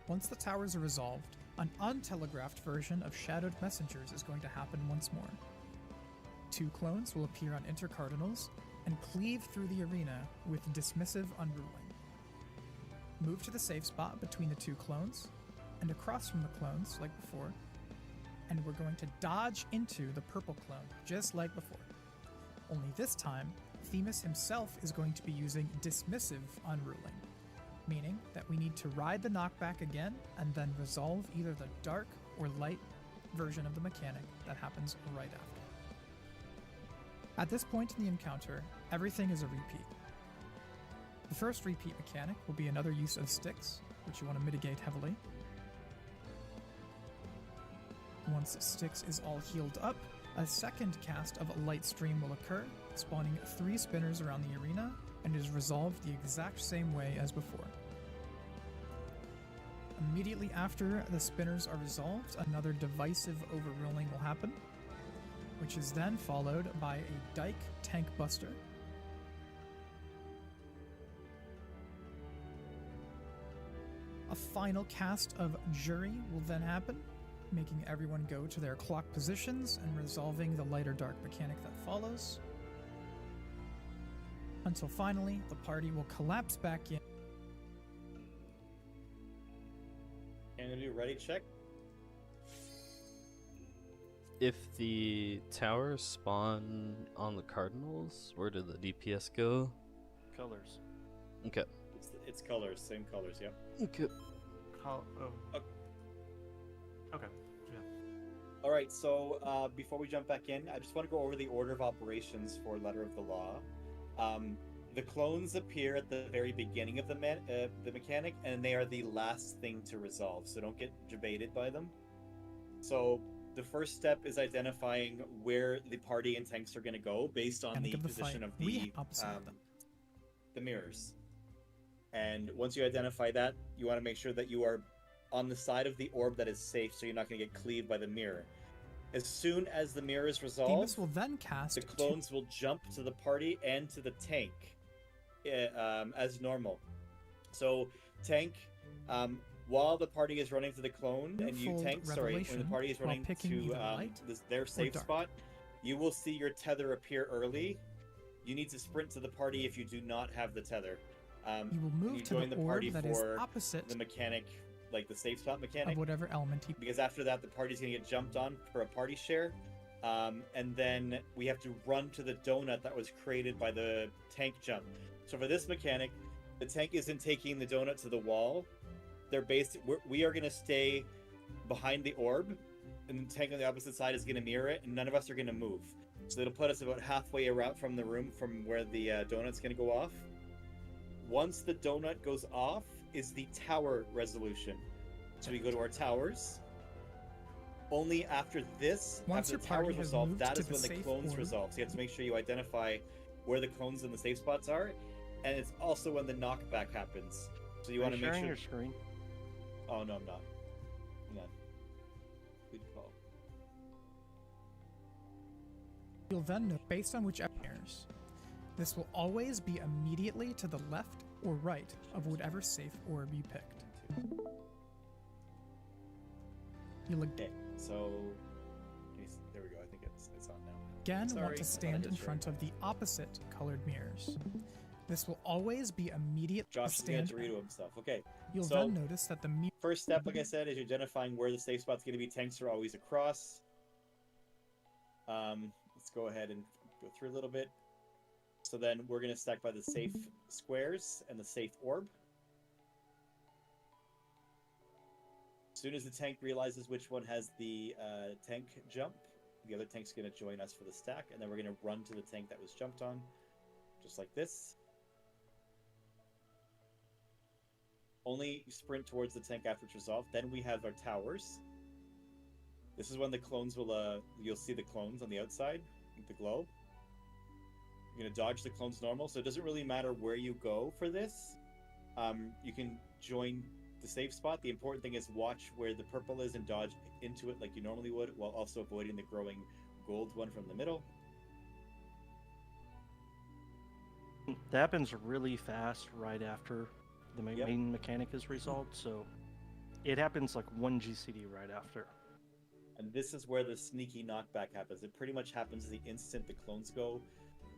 Once the towers are resolved, an untelegraphed version of Shadowed Messengers is going to happen once more. 2 clones will appear on intercardinals and cleave through the arena with dismissive unruling. Move to the safe spot between the 2 clones and across from the clones like before, and we're going to dodge into the purple clone just like before. Only this time, Themis himself is going to be using dismissive unruling, meaning that we need to ride the knockback again and then resolve either the dark or light version of the mechanic that happens right after. At this point in the encounter, everything is a repeat. The first repeat mechanic will be another use of sticks, which you want to mitigate heavily. Once Styx is all healed up, a second cast of Light Stream will occur, spawning 3 spinners around the arena and is resolved the exact same way as before. Immediately after the spinners are resolved, another divisive overruling will happen, which is then followed by a Dike Tank Buster. A final cast of Jury will then happen, making everyone go to their clock positions and resolving the light or dark mechanic that follows, until finally the party will collapse back in. Can you do ready check? If the towers spawn on the cardinals, where did the DPS go? Colors. Okay. It's colors, same colors, yep. Okay. Okay. Yeah. All right, so before we jump back in, I just want to go over the order of operations for Letter of the Law. The clones appear at the very beginning of the mechanic, and they are the last thing to resolve, so don't get debated by them. So the first step is identifying where the party and tanks are going to go based on the position of the mirrors. And once you identify that, you want to make sure that you are on the side of the orb that is safe, so you're not going to get cleaved by the mirror. As soon as the mirror is resolved, Themis will then cast the clones will jump to the party and to the tank as normal. So tank, while the party is running to the clone, and you tank, when the party is running to their safe spot, you will see your tether appear early. You need to sprint to the party if you do not have the tether. You will move to the orb that is opposite the mechanic, like the safe spot mechanic, of whatever element because after that the party's gonna get jumped on for a party share, and then we have to run to the donut that was created by the tank jump. So for this mechanic, the tank isn't taking the donut to the wall. We are gonna stay behind the orb, and the tank on the opposite side is gonna mirror it, and none of us are gonna move. So it'll put us about halfway around from the room from where the donut's gonna go off. Once the donut goes off is the tower resolution. So we go to our towers. Only after this, after the towers resolve, that is when the clones resolve. So you have to make sure you identify where the clones and the safe spots are, and it's also when the knockback happens. So you want to make sure. Your screen? Oh no, I'm not. Hang on. Good call. You'll then know based on whichever mirrors. This will always be immediately to the left or right of whatever safe orb you picked. Okay, so there we go. I think it's on now. Again, want to stand in front of the opposite colored mirrors. This will always be immediate. Josh is going to redo himself. Okay. You'll then notice that the first step, like I said, is identifying where the safe spot's going to be. Tanks are always across. Let's go ahead and go through a little bit. So then we're going to stack by the safe squares and the safe orb. As soon as the tank realizes which one has the tank jump, the other tank's going to join us for the stack, and then we're going to run to the tank that was jumped on, just like this. Only sprint towards the tank after it's resolved. Then we have our towers. This is when the clones will, you'll see the clones on the outside, with the glow. You're going to dodge the clones normal, so it doesn't really matter where you go for this. You can join the safe spot. The important thing is watch where the purple is and dodge into it like you normally would, while also avoiding the growing gold one from the middle. That happens really fast right after the main mechanic is resolved, so it happens like 1 GCD right after. And this is where the sneaky knockback happens. It pretty much happens the instant the clones go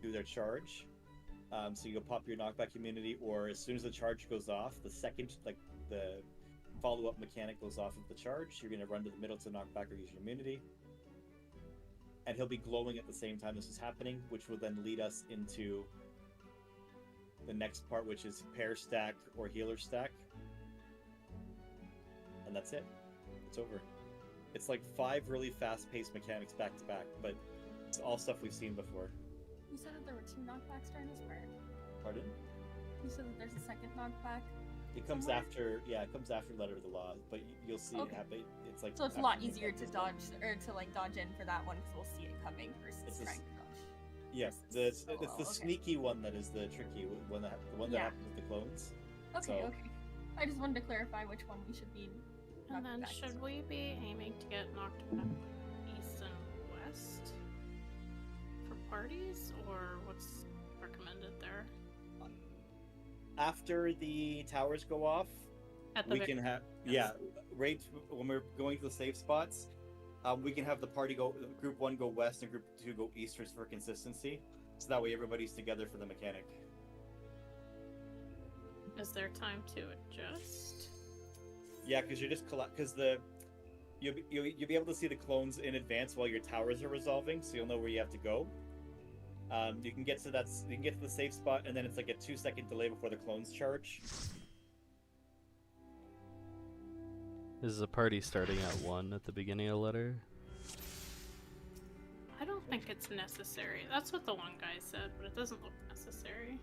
do their charge. So you go pop your knockback immunity, or as soon as the charge goes off, the second the follow-up mechanic goes off of the charge, you're going to run to the middle to knock back or use your immunity. And he'll be glowing at the same time this is happening, which will then lead us into the next part, which is pair stack or healer stack. And that's it. It's over. It's like 5 really fast-paced mechanics back to back, but it's all stuff we've seen before. You said that there were 2 knockbacks during this part? Pardon? You said that there's a second knockback? It comes after, it comes after Letter of the Law, but you'll see it happen. It's like so it's a lot easier to dodge, or to like dodge in for that one, because we'll see it coming versus trying to dodge. Yes, it's the okay. sneaky one that is the tricky one, the one that Yeah. happens with the clones. Okay, So- okay. I just wanted to clarify which one we should be. And knocking then back. should we be aiming to get knocked back east and west for parties, or what's recommended there? After the towers go off, At the we very- can have right when we're going to the safe spots. We can have the party go group 1 go west and group 2 go east for consistency, so that way everybody's together for the mechanic. Is there time to adjust? Yeah, because you're just because you'll be able to see the clones in advance while your towers are resolving, so you'll know where you have to go. You can get to the safe spot, and then it's like a 2-second delay before the clones charge. Is the party starting at 1 at the beginning of the letter? I don't think it's necessary. That's what the one guy said, but it doesn't look necessary.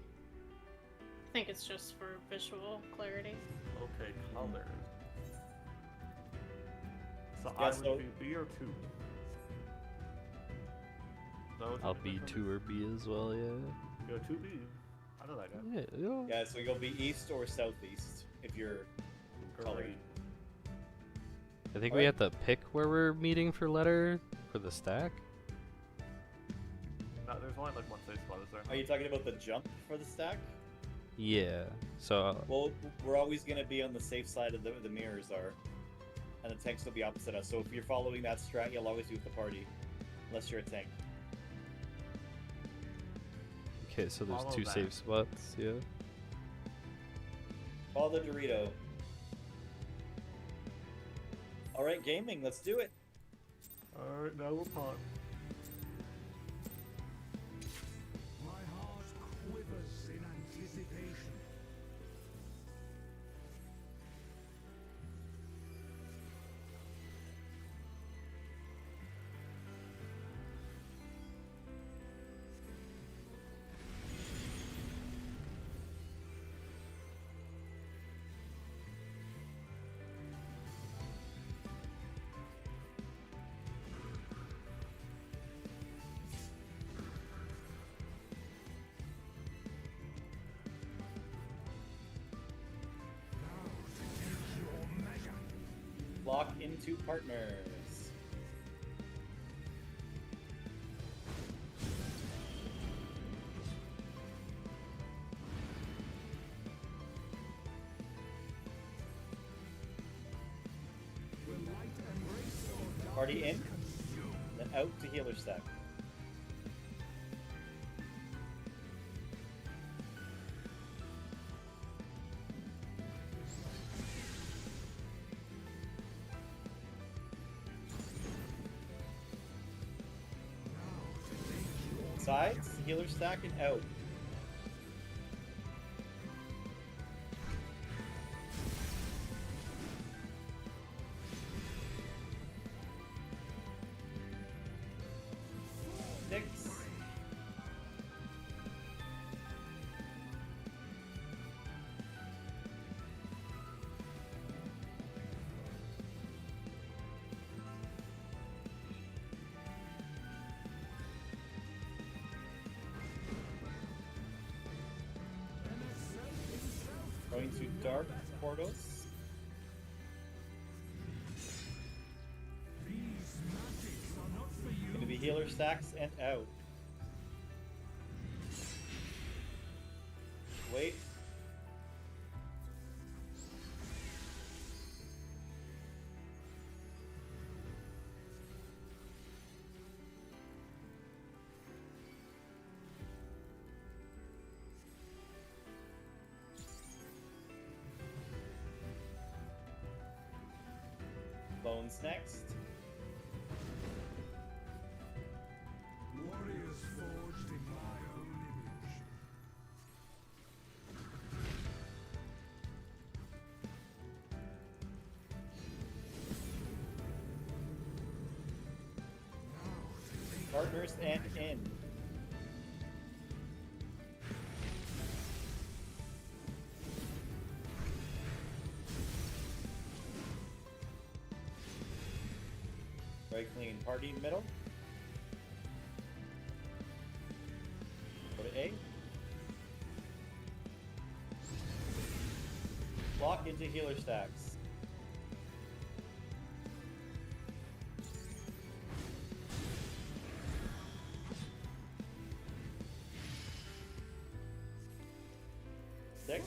I think it's just for visual clarity. Okay, colors. So Yeah, I so- would be B or 2. Those I'll are the be different 2 or B as well, yeah. Go 2B. I know that guy. Yeah. Yeah, so you'll be east or southeast if you're colored. Great. I think we Alright. have to pick where we're meeting for letter for the stack. No, there's only like one safe spot, is there? Are you talking about the jump for the stack? Yeah. So Well, we're always going to be on the safe side of the mirrors are, and the tanks will be opposite us. So if you're following that strat, you'll always be with the party, unless you're a tank. okay, so there's Follow 2 that. safe spots, yeah. Follow the Dorito. All right, gaming. Let's do it. Alright, now we'll pause. My heart quivers in anticipation. Lock into partners. Will light embrace or Party in, consume? then out to healer stack. Sides, healer stack, and out. Six. Going to dark portals. These magics are not for you. Going to be healer stacks and out. Wait. Bones next. Warriors forged in my own image. Partners and in. Very clean. Party middle. A. Block into healer stacks. Six.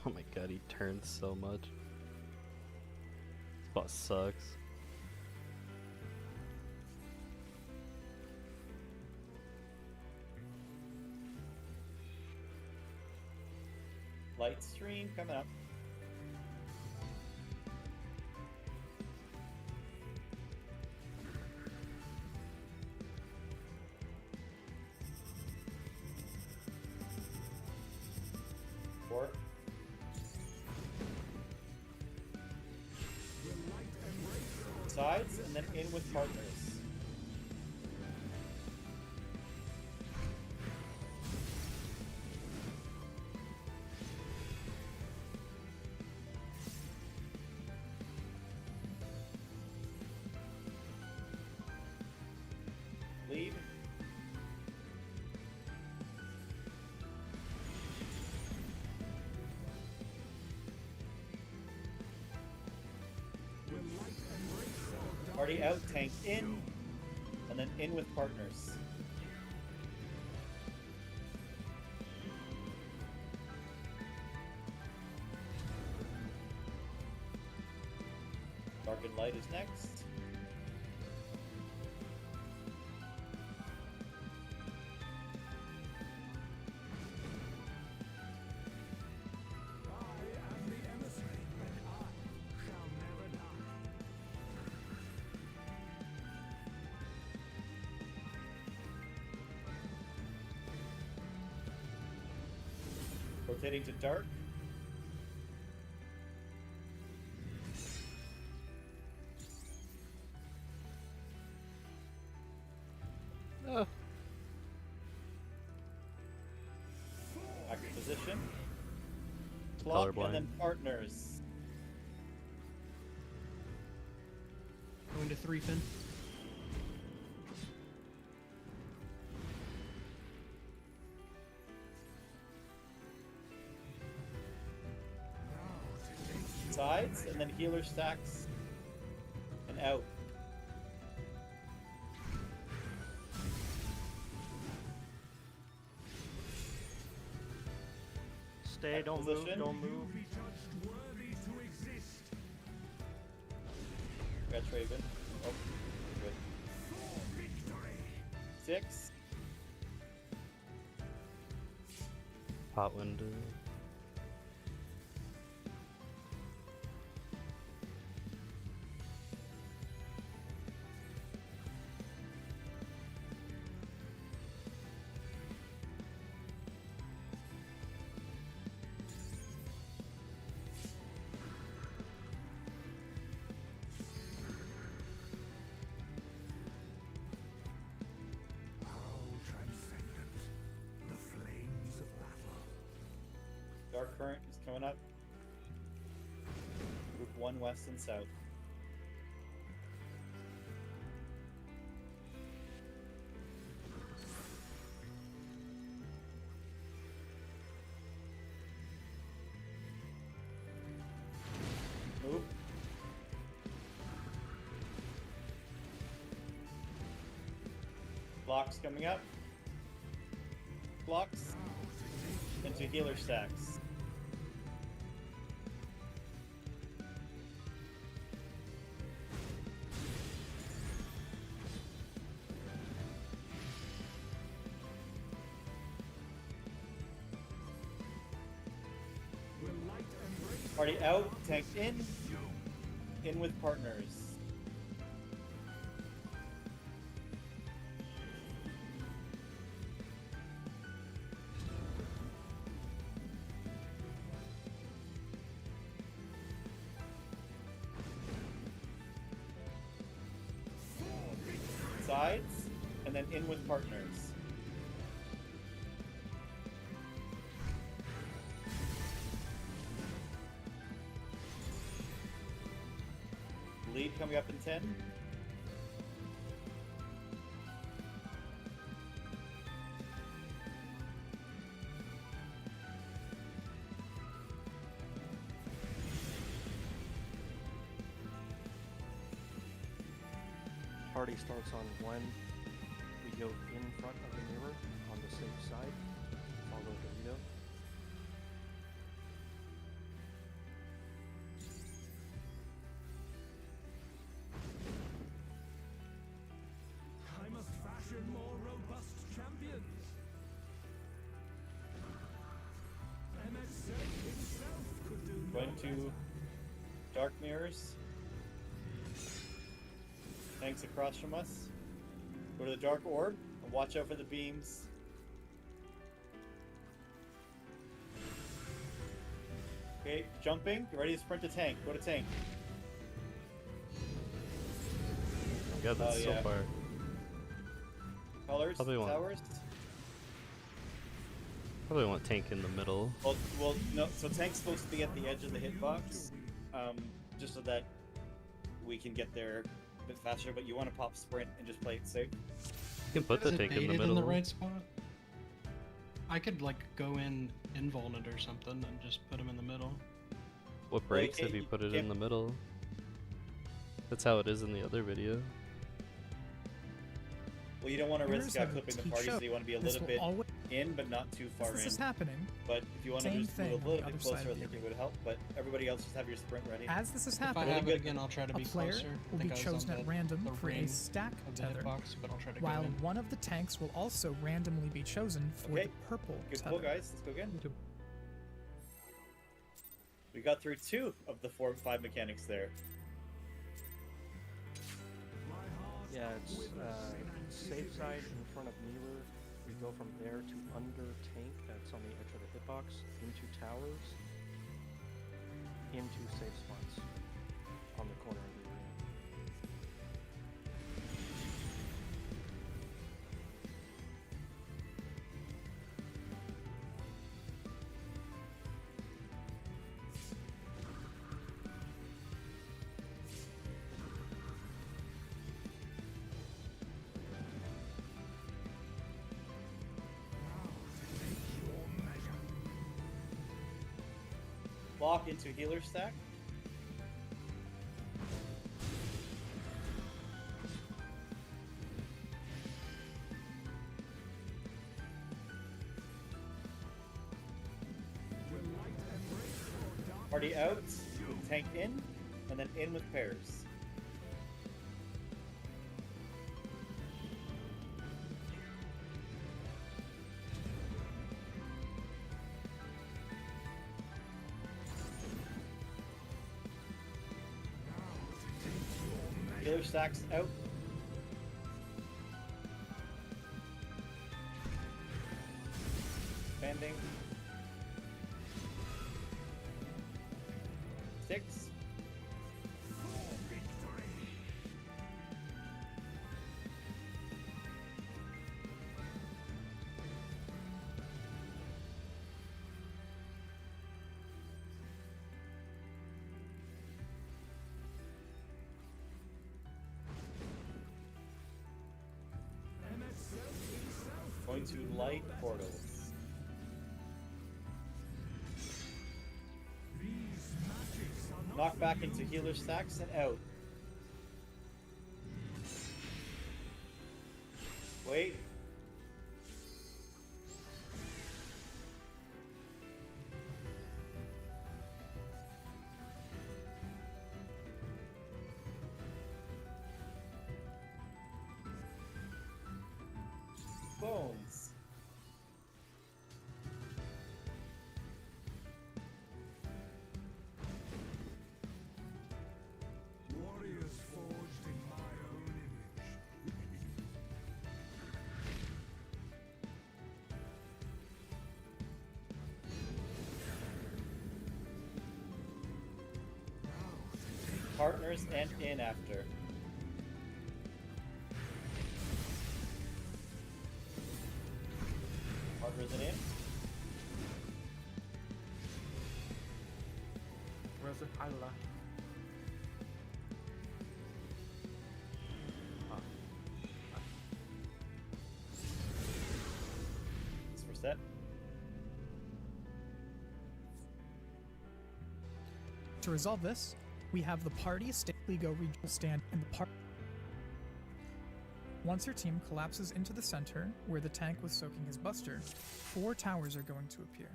Oh my god, he turns so much. This boss sucks. Light stream coming up. Four. Sides and then in with partners. Lead. Already out, tank in, and then in with partners. Dark and light is next. Rotating to dark. Active position. Clock and then partners. Going to 3 pin. Sides and then healer stacks and out. Stay, don't move, don't move. Got Raven. Oh, good. 6. Hot window. Dark current is coming up. Group 1 west and south. Move. Blocks coming up. Blocks into healer stacks. Party out, tank in with partners. Sides, and then in with partners. Lead coming up in 10. party starts on 1, we go in front of the mirror on the safe side. Follow Dorito. I must fashion more robust champions. MSA himself could do Going to dark mirrors. Tanks across from us. Go to the dark orb and watch out for the beams. Okay, jumping. Ready to sprint to tank. Go to tank. God, that's Oh, so yeah. far. Colors, Probably want- towers. Probably want tank in the middle. Well, no. So tank's supposed to be at the edge of the hitbox, just so that we can get there a bit faster. But you want to pop sprint and just play it safe. You can put the Is it tank in the baited middle. in the right spot? I could like go in invulned or something and just put him in the middle. What breaks if you you put it in can't- the middle? That's how it is in the other video. Well, you don't want to Mirrors risk have a clipping the teach party, so up. you want to be a This little will bit always- in, but not too far As this in. is happening, But if you want to same just thing move a on little the bit other side closer, I of think the it would help. But everybody else just have your sprint ready. as this is If I happening, have good. it again, I'll try to a be player closer. will I be think I was chosen on at the random for a ring stack of the tether, hitbox, but I'll try to while go in. one of the tanks will also randomly be chosen for Okay, the purple Good tether. pull, guys. Let's go again. We got through 2 of the 4 5 mechanics there. Yeah, it's safe side in front of mirror. We go from there to under tank, that's on the edge of the hitbox, into towers, into safe spots on the corner of the arena. Lock into healer stack. Party out with tank in, and then in with pairs. Healer stacks out. Banding. 6. Going to light portals. Knock back into healer stacks and out. Wait. Bones. Warriors forged in my own image. Partners and in after. Partners and in. Where's the Allah? It's for set. To resolve this, we have the party state go regional stand and the part. Once your team collapses into the center, where the tank was soaking his buster, 4 towers are going to appear.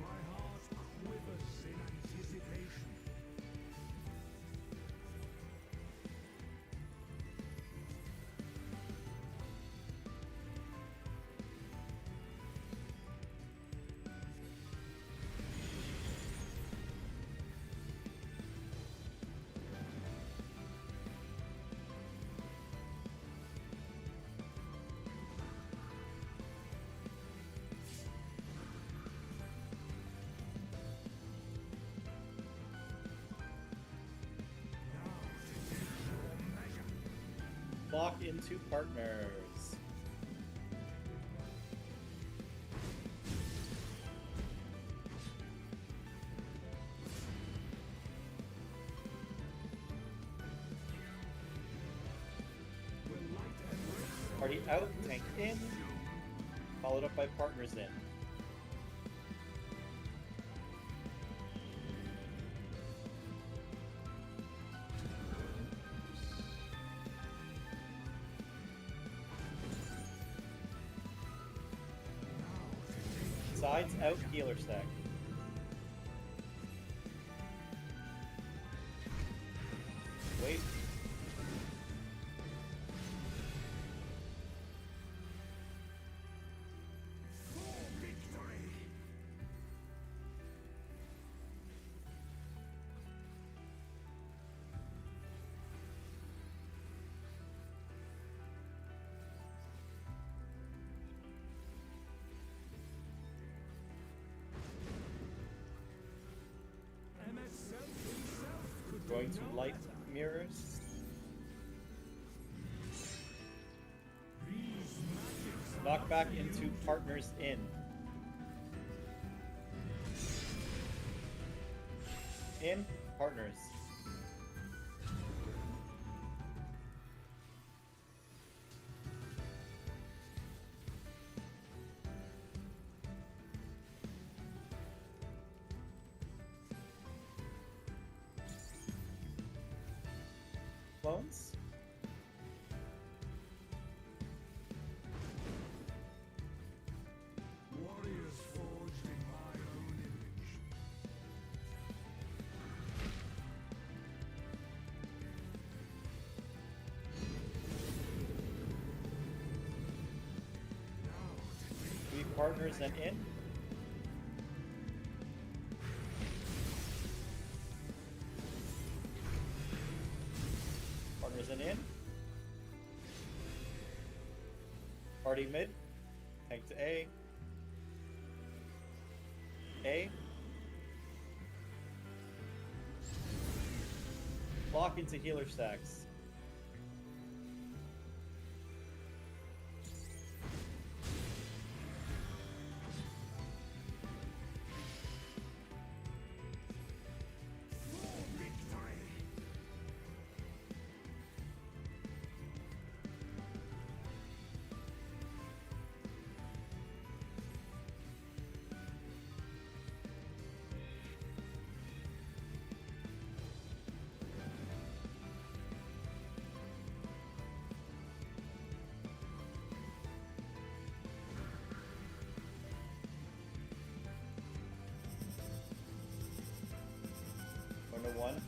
My heart quivers in anticipation. Lock into partners. Party out, tank in, followed up by partners in. Sides out, healer stack. Wait. Going to light mirrors. Knock back into partners in. In, partners. Clones. Warriors forged in my own image. Three partners and in. Partners and in. Party mid. Tank to A. A. Lock into healer stacks. One to one.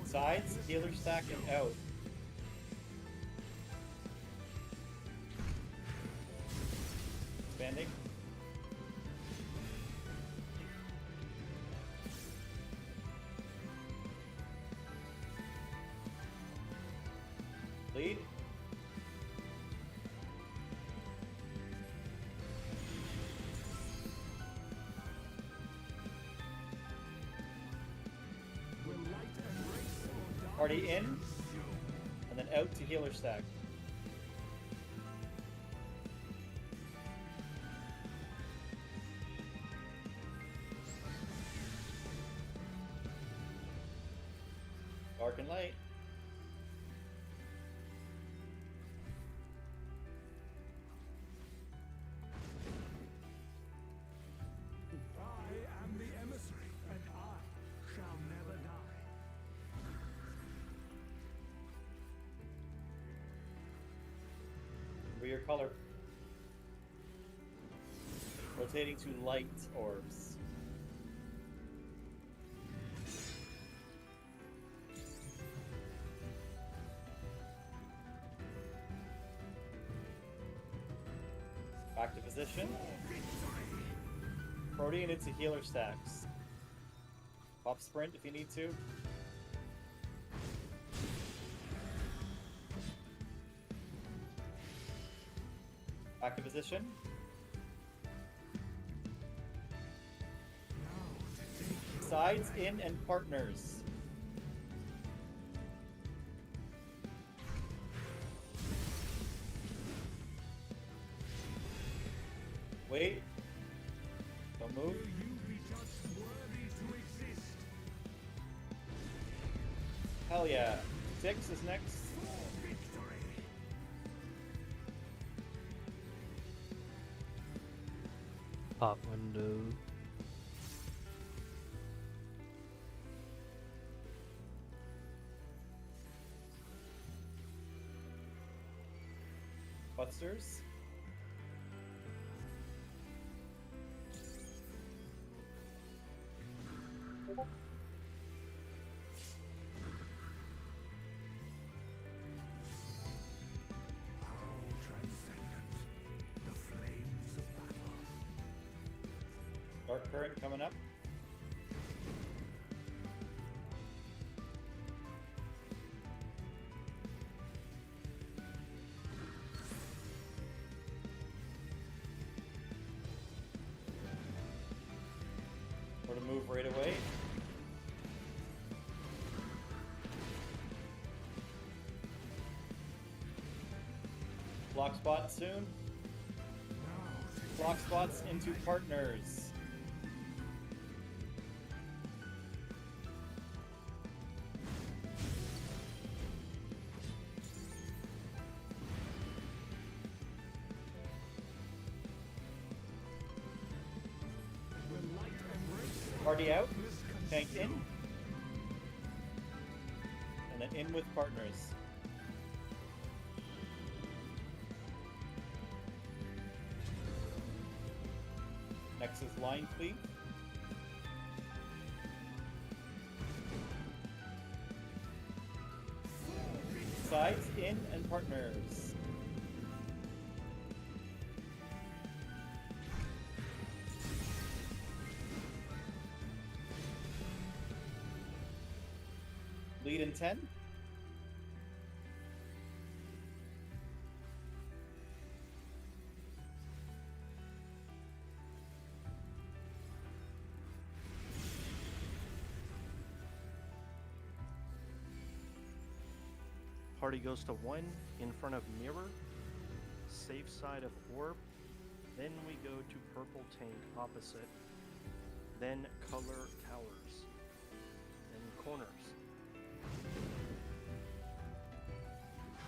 Sides, healer stack, and out. Expanding. Lead. Party in, and then out to healer stack. Dark and light. your color. Rotating to light orbs. Back to position. Protean into healer stacks. Pop sprint if you need to. Back to position. Sides in and partners. Wait. Don't move. Hell yeah. 6 is next. Pop window. Busters. Dark current coming up. Or to move right away. Block spot soon. Block spots into partners. Party out, tank in, and then in with partners. Next is line cleave. Sides in and partners. Lead in 10. Party goes to 1 in front of mirror, safe side of orb, then we go to purple tank opposite, then color towers, then corners.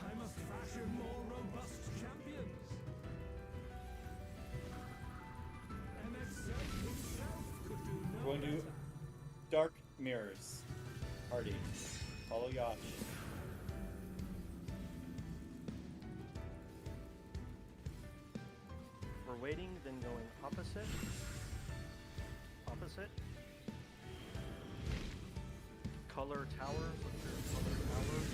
I must fashion more robust champions. MSA himself could do no Going to dark mirrors. Party. Follow Yash. We're waiting, then going opposite, opposite, color towers, color towers,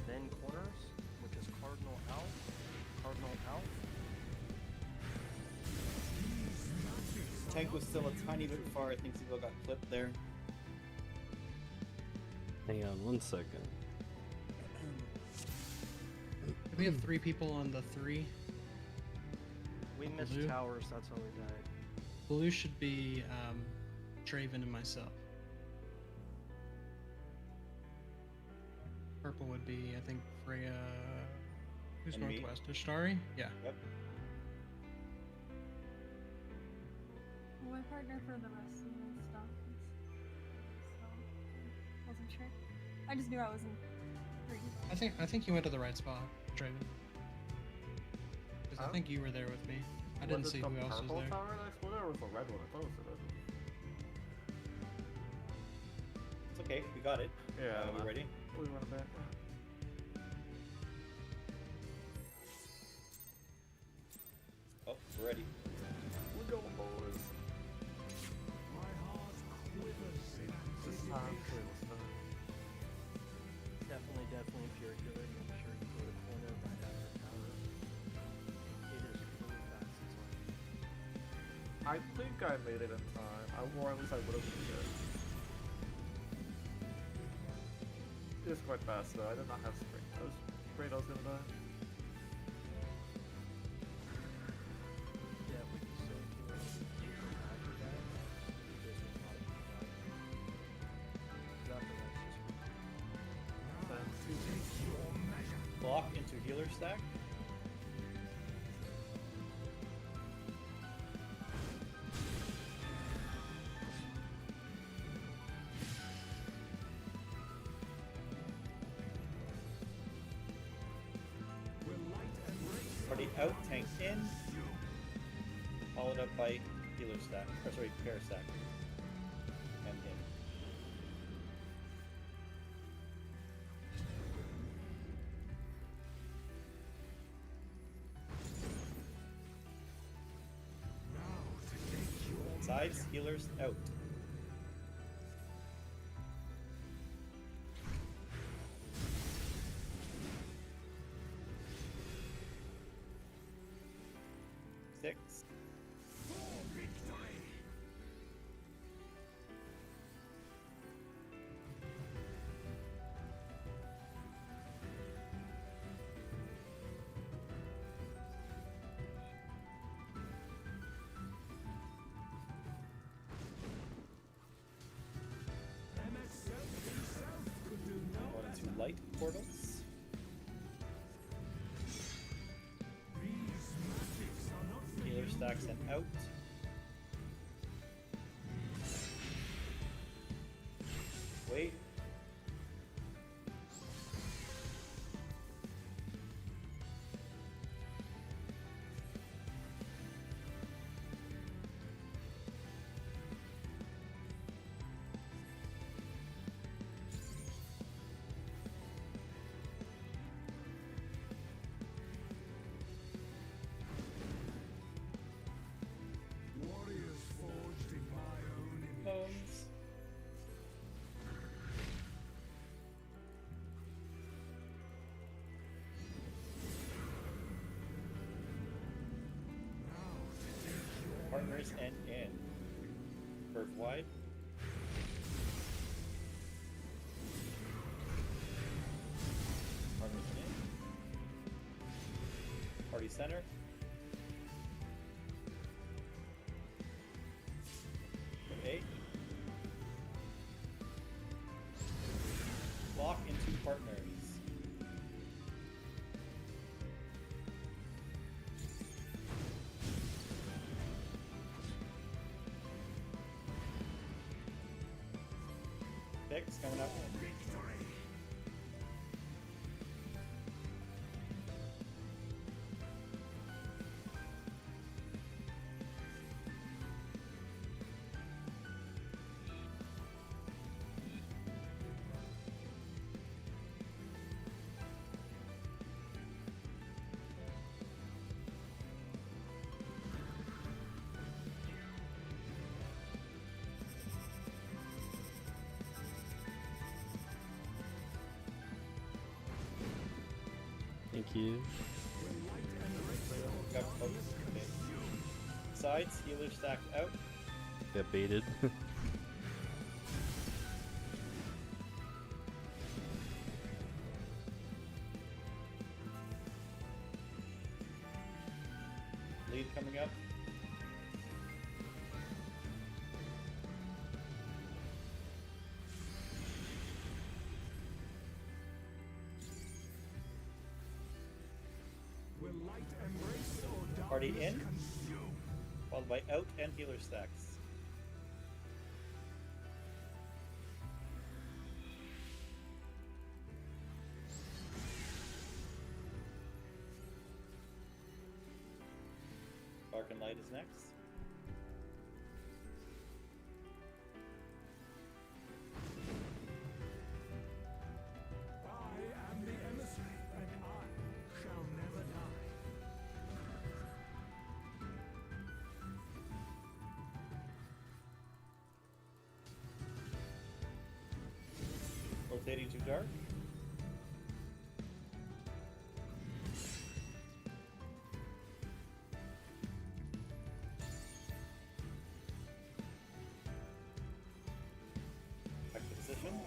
then corners, which is cardinal out. Tank was still a tiny bit far. I think Zebo got clipped there. Hang on 1 second. We have 3 people on the 3. We missed Blue. towers, that's how we died. Blue should be Draven and myself. Purple would be, I think, Freya. Who's And me. northwest? Ishtari? Yeah. Yep. My partner for the rest of the stuff. So, wasn't sure. I just knew I wasn't free. I think you went to the right spot, Draven. Because I think you were there with me. I didn't see who else was there. Tower next? Well, there was a red one. I thought it was the red one. It's okay. We got it. Yeah. We ready? We run it back. We're ready. We're going, boys. My heart quivers in This time, anticipation. Definitely, if you're good, make sure you go to the corner right after tower. It is really fast. It's like I think I made it in time. Or at least I would have made it. It's quite fast though. I did not have spring. I was afraid I was gonna die. yeah, we can say if you after that, there's a lot of people after that's just Then Take your measure. Block into healer stack. Will light and race Party out, tank in. Followed up by healer stack. Or sorry, pair stack. And in. now to take your Sides, healers out. Six. for victory. MS himself could do no Going better. into light portals. These magics are not for Healer you stacks to and wield. out. Wait. Warriors forged in my own image. Bones. Now to take your Partners and in. Curve wide. Partners in. Party center. Okay. Lock into partners. Picks coming up. victory. Thank you. Got both. Okay. Sides, healer stacked out. Got baited. Lead coming up. Will light embrace or Party darkness in. consume? Followed by out and healer stacks. Dark and light is next. I am the emissary, and I shall never die. Rotating to dark. Back to position.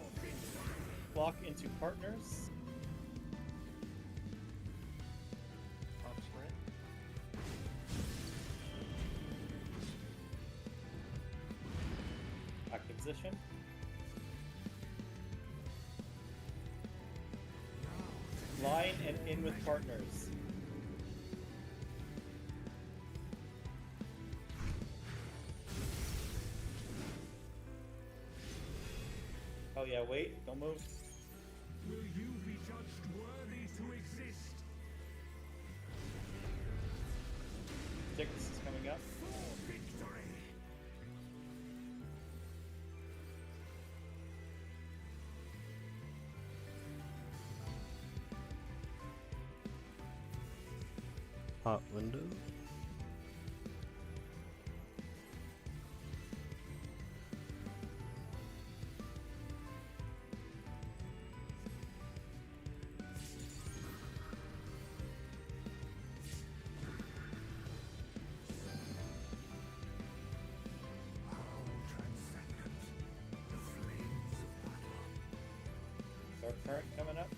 Block into partners. Top sprint. Back to position. Line and in with partners. Oh yeah, wait, don't move. Will you be judged worthy to exist? Six is coming up. For victory! Hot window. How transcendent the flames of battle. Dark current coming up.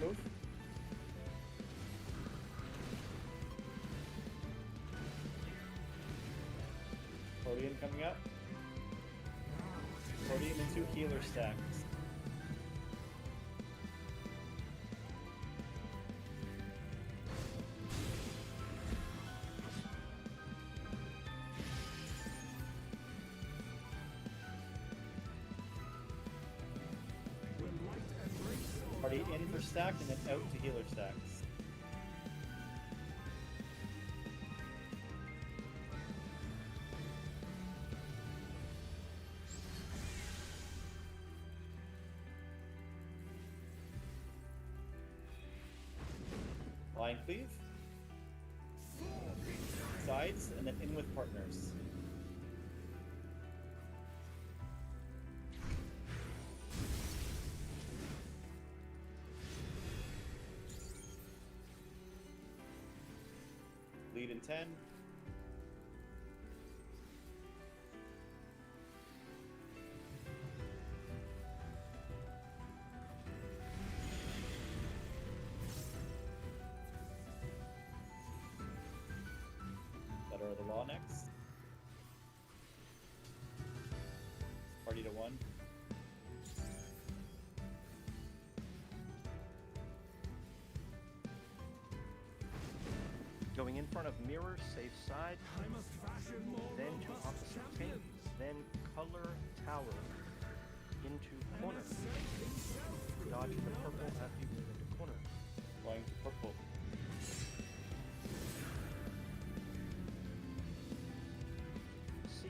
Move. Podium coming up. Podium and 2 healer stacks. Will light embrace all Party in for stack and then out to healer stacks. Line cleave. Sides and then in with partners. Lead in 10. Letter of the law next. Party to 1. Going in front of mirror, safe side, I must fashion more then to robust opposite pink, champions. then color tower into corner. Dodge the purple after you move into corner. Going to purple. C.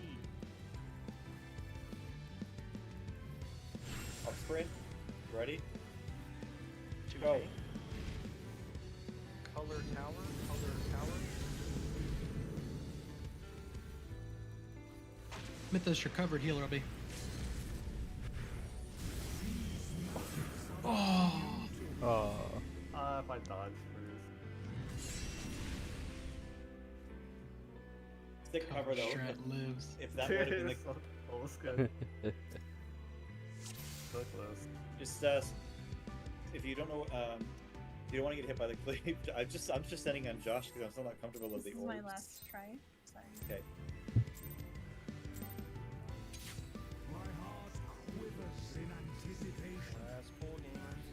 Up sprint. Ready? To Go. pink. Color tower, color tower. Mythos, you're covered. Healer, I'll be. Oh! Oh. If I dodge first. Stick cover though. Strat lives. If that would have been the So almost good. So close. just if you don't know if you don't want to get hit by the cleave, I'm just standing on Josh because I'm still not comfortable with This the is my orbs. last try. Sorry. Okay. My heart quivers in anticipation. Last pull, gamers.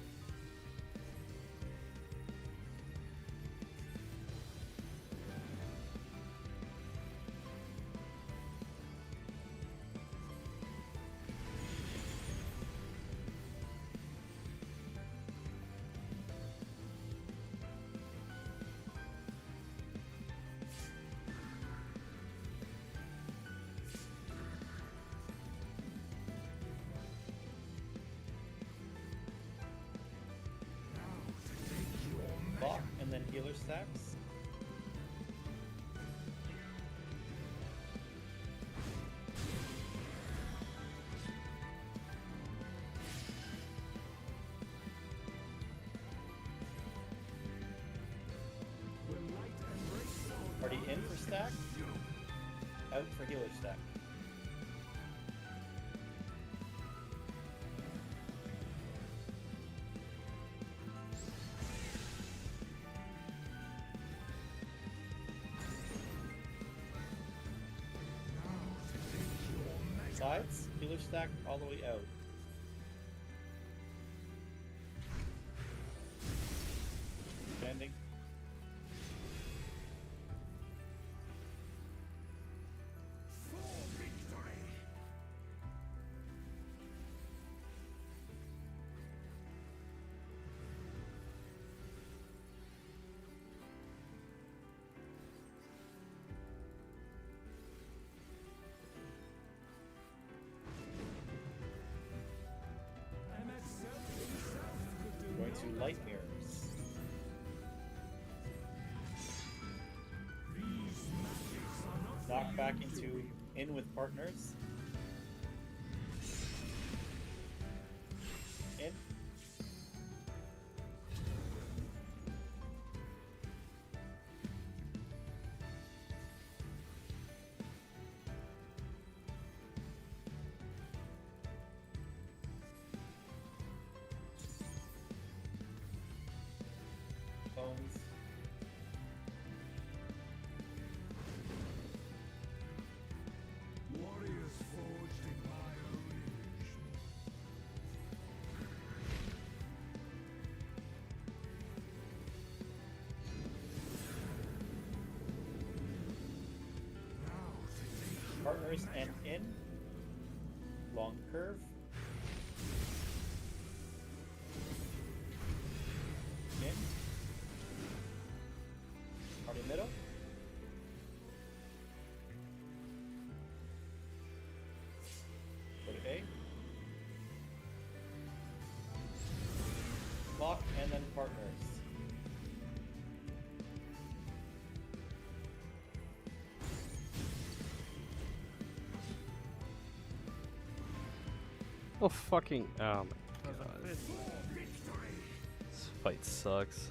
stacks. Already in for stack, out for healer stack. Sides, healer stack all the way out. Standing. Going to light mirrors. Knock back into in with partners. In. Bones. Warriors forged in my own image. Partners and in. Long curve. In. Party middle. Go to A. Lock and then partners. Oh fucking! Oh my That's god, a fit. this fight sucks.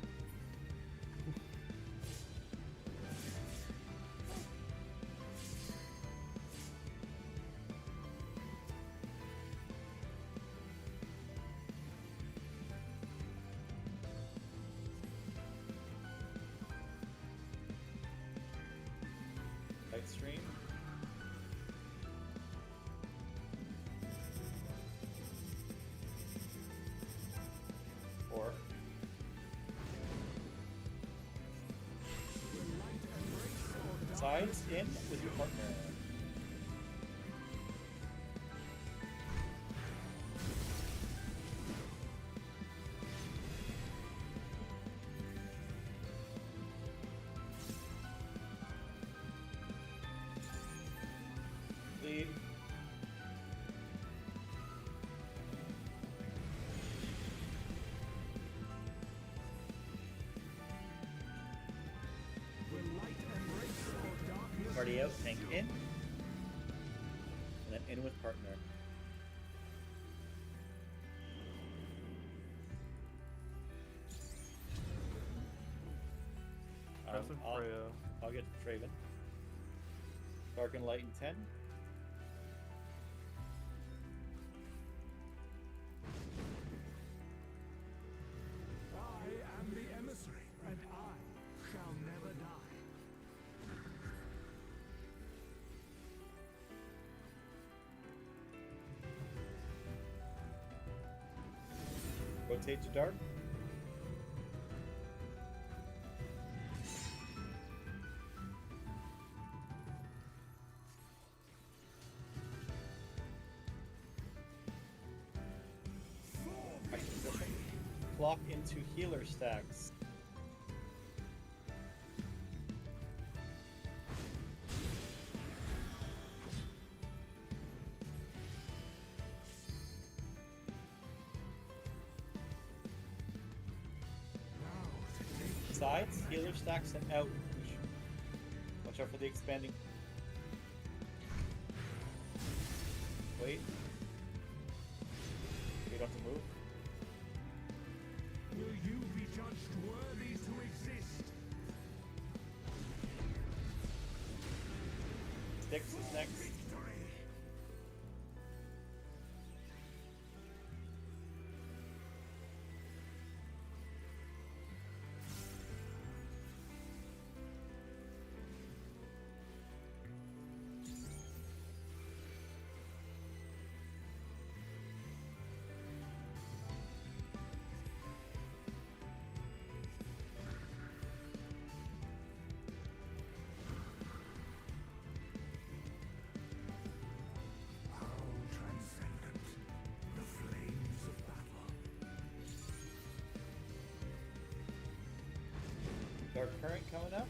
Light stream. Or sides in with your partner. Lead. Party out, tank in. And then in with partner. Passive I'll, Freya. I'll get Traven. Dark and light in 10. I am the emissary, and I shall never die. Rotate to dark. Action position. Clock into healer stacks. Sides, healer stacks, and out. Watch out for the expanding. Wait. You don't have to move. Will you be judged worthy to exist? Sticks is next. How transcendent, the flames of battle. Dark current coming up.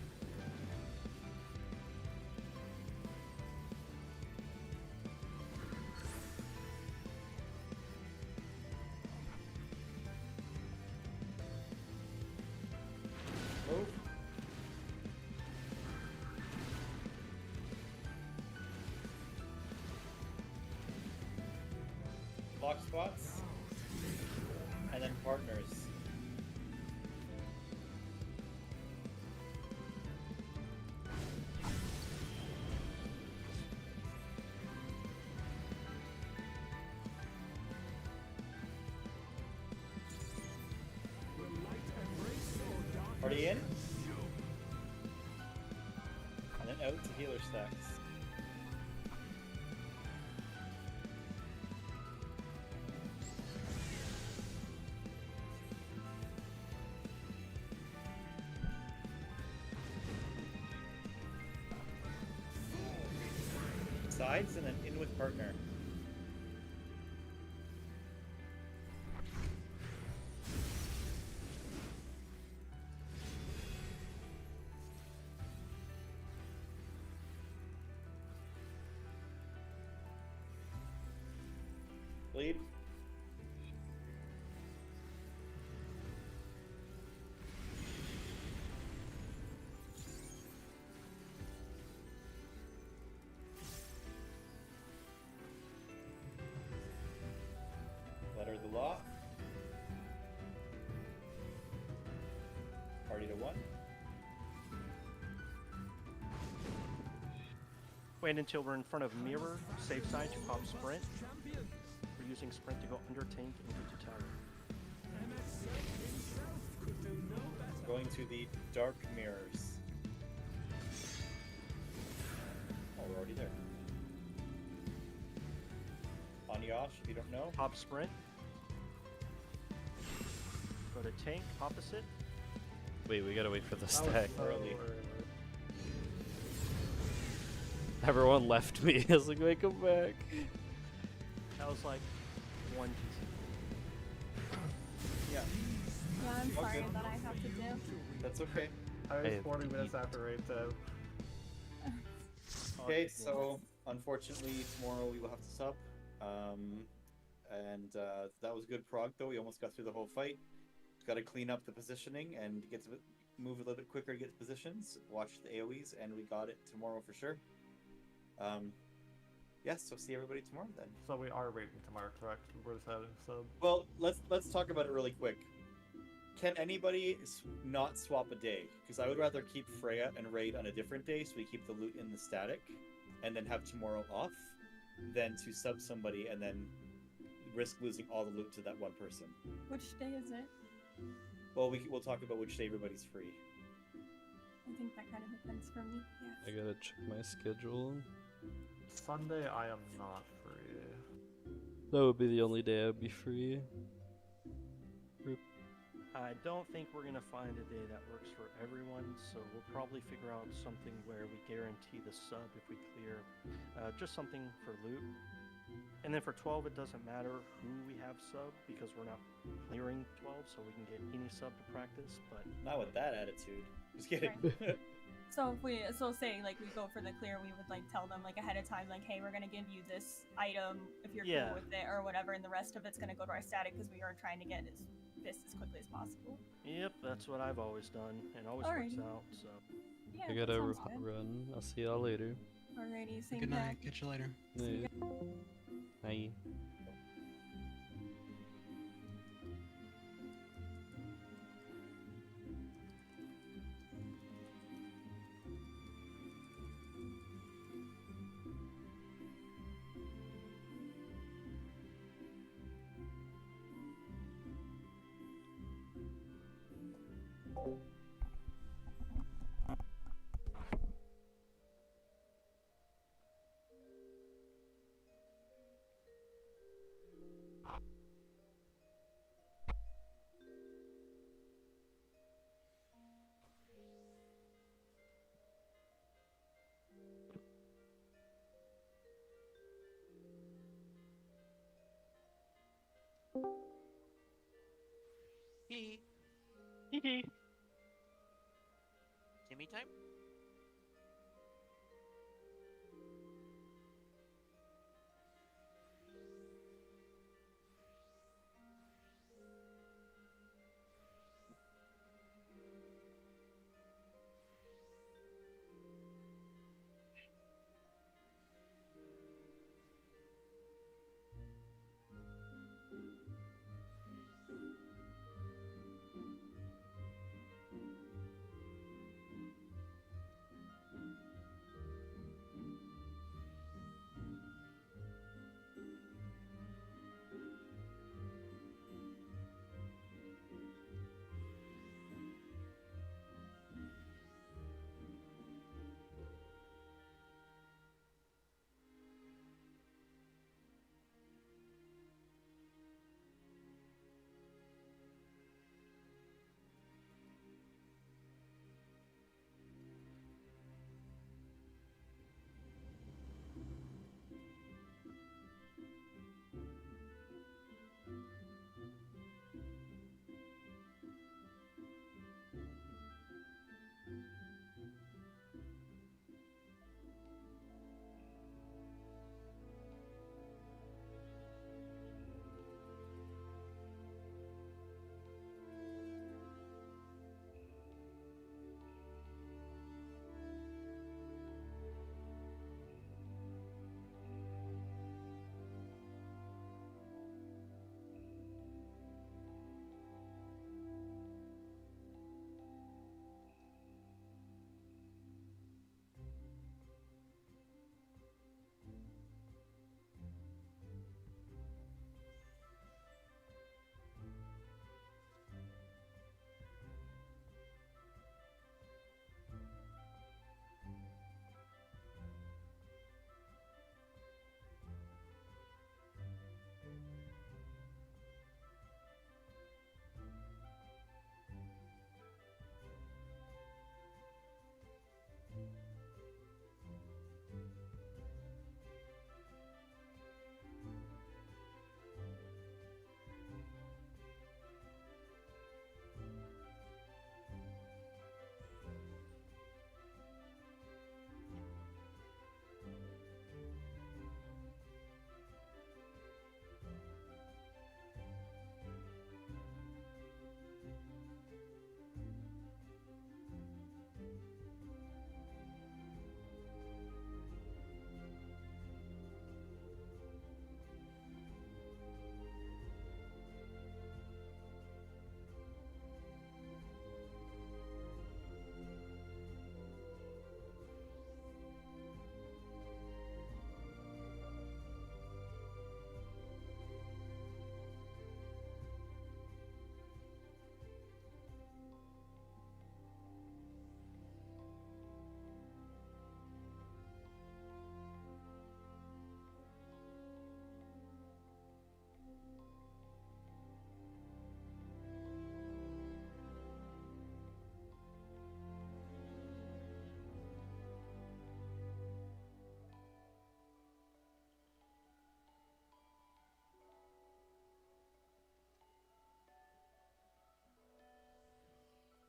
Move. Block spots. And then partners. Will light embrace or darkness? Party in. And then out to healer stacks. Sides and then in with partner. Bleed. Letter of the law. Party to 1. Wait until we're in front of mirror. Safe side to pop sprint. We're using sprint to go under tank and into tower. Going to the dark mirrors. Oh, we're already there. On Yosh, if you don't know. Pop sprint. Go to tank opposite. Wait, we gotta wait for the That was stack. so early. Everyone left me. I was like, wait, come back. That was like 1 GC. Yeah, Yeah, I'm All sorry good. that I have to do. that's okay. I was Hey, 40 minutes after raid 10. Okay, so unfortunately tomorrow we will have to sub. That was good prog though. We almost got through the whole fight. Got to clean up the positioning and get to move a little bit quicker to get to positions. Watch the AoEs, and we got it tomorrow for sure. Yes, so see everybody tomorrow then. So we are raiding tomorrow, correct? We're just having sub. Well, let's talk about it really quick. Can anybody not swap a day? Because I would rather keep Freya and raid on a different day, so we keep the loot in the static, and then have tomorrow off, than to sub somebody and then risk losing all the loot to that one person. Which day is it? Well, we'll talk about which day everybody's free. I think that kind of depends for me. I Yeah. gotta check my schedule. Sunday, I am not free. That would be the only day I'd be free. I don't think we're gonna find a day that works for everyone, so we'll probably figure out something where we guarantee the sub if we clear, just something for loot. And then for 12, it doesn't matter who we have sub because we're not clearing 12, so we can get any sub to practice. But Not with that attitude. Just kidding. So if we say like we go for the clear, we would like tell them like ahead of time, like, hey, we're gonna give you this item if you're Yeah. cool with it or whatever, and the rest of it's gonna go to our static because we are trying to get as this as quickly as possible. Yep, that's what I've always done, and always works Alrighty. out. So. Yeah, I that gotta sounds good. run. I'll see y'all later. Alrighty, same Good here. night. Catch you later. See you Bye. Hee Hee. Timmy time?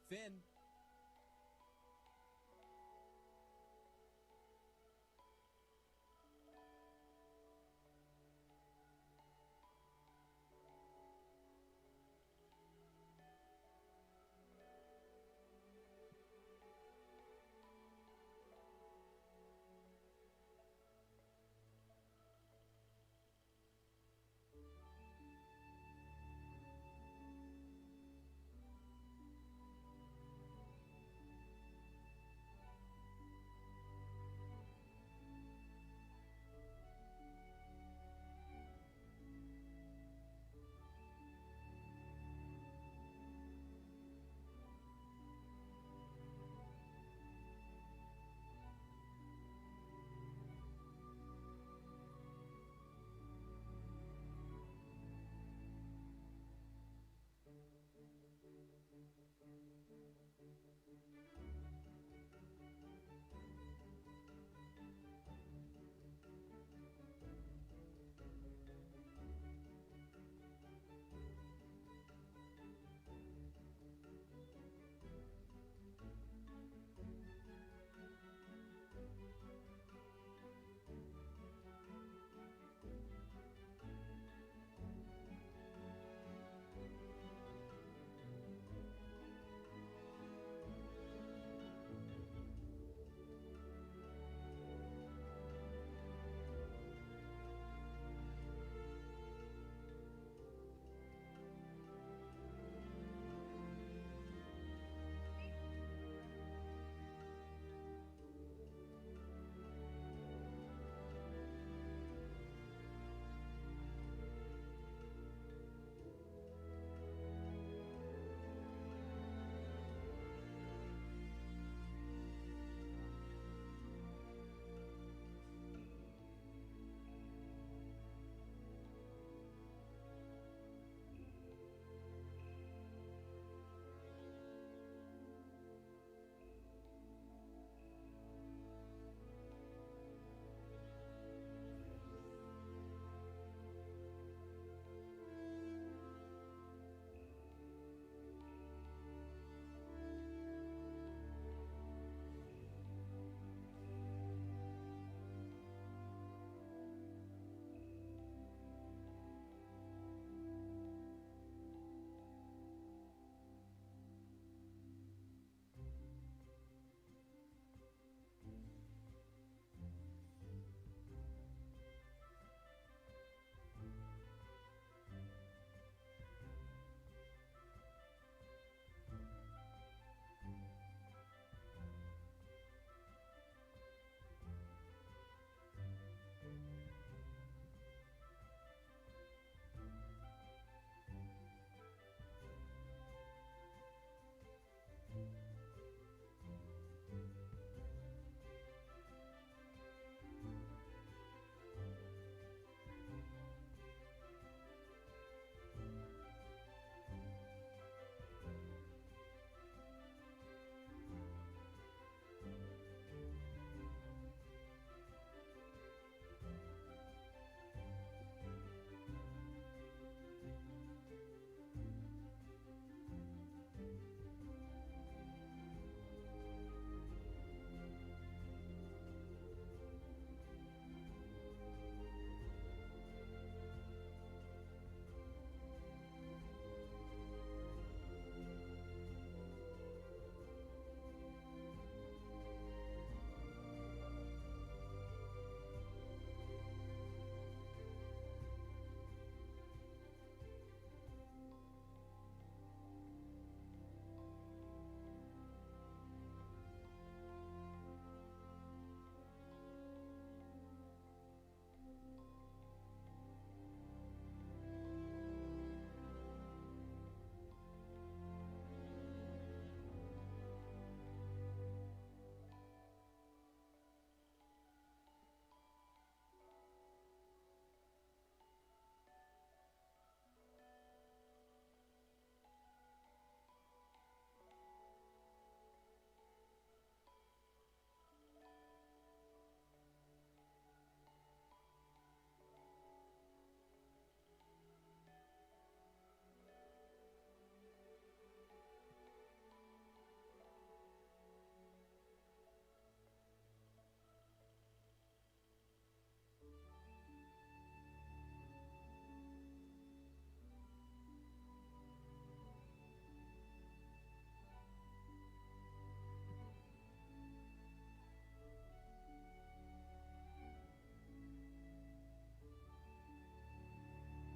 Finn.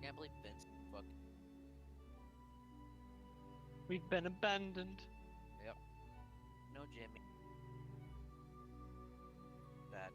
can't believe Vince fuck. We've been abandoned. Yep. No Jimmy. That.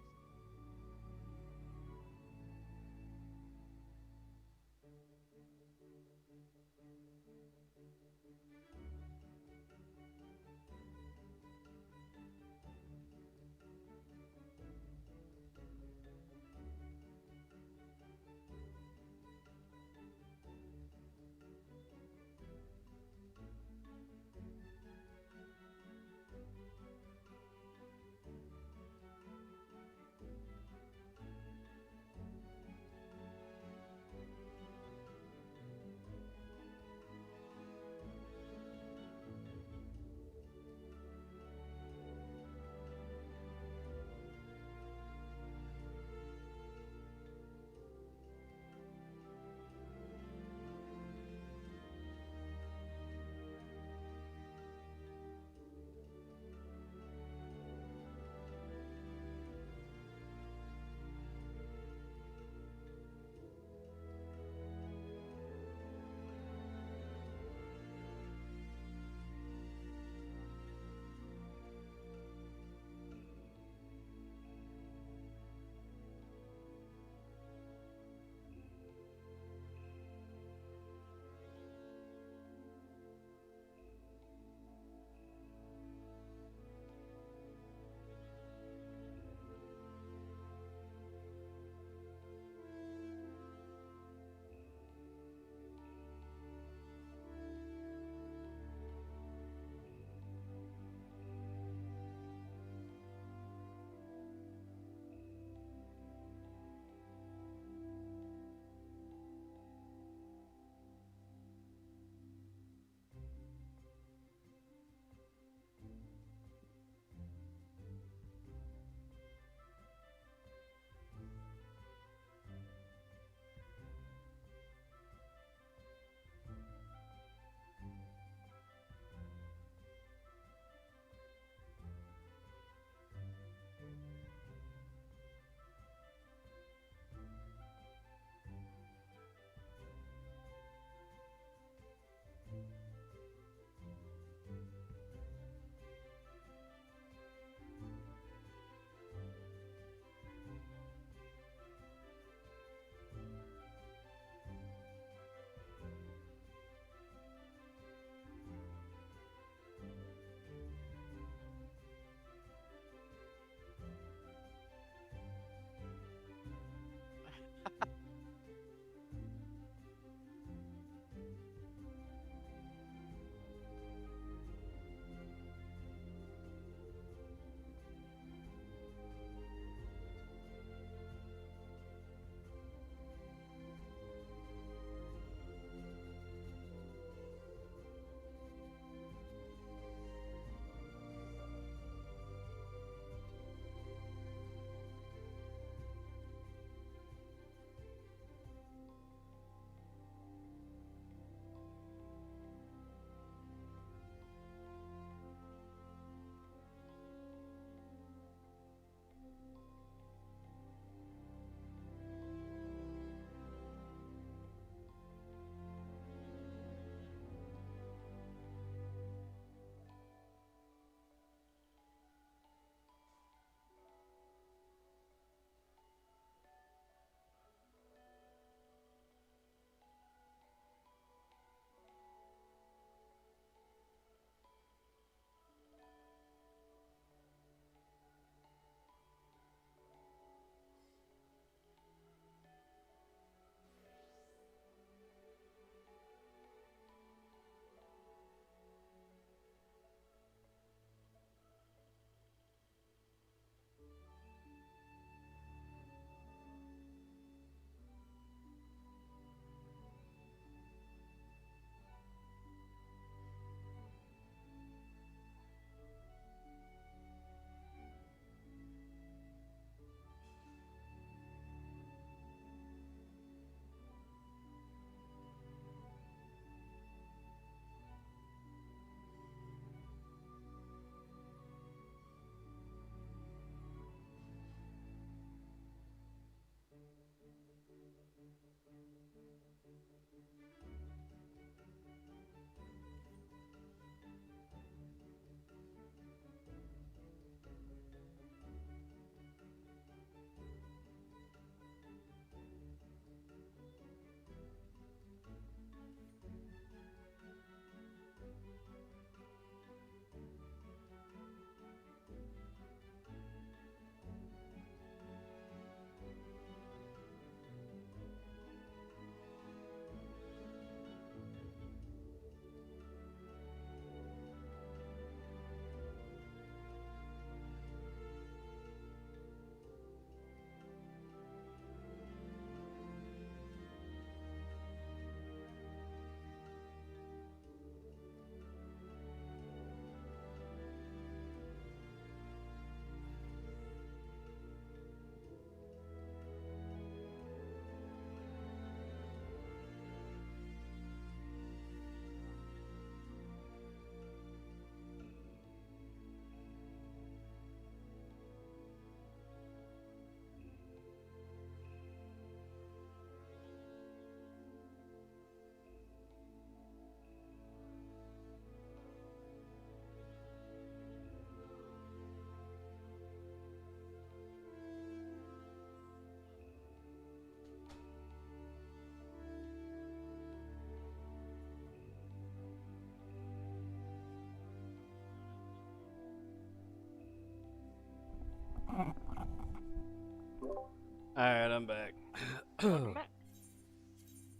Alright, I'm back.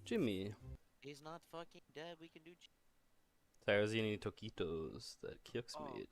Jimmy. He's not fucking dead. We can do. Sorry, I was eating taquitos that Kix made.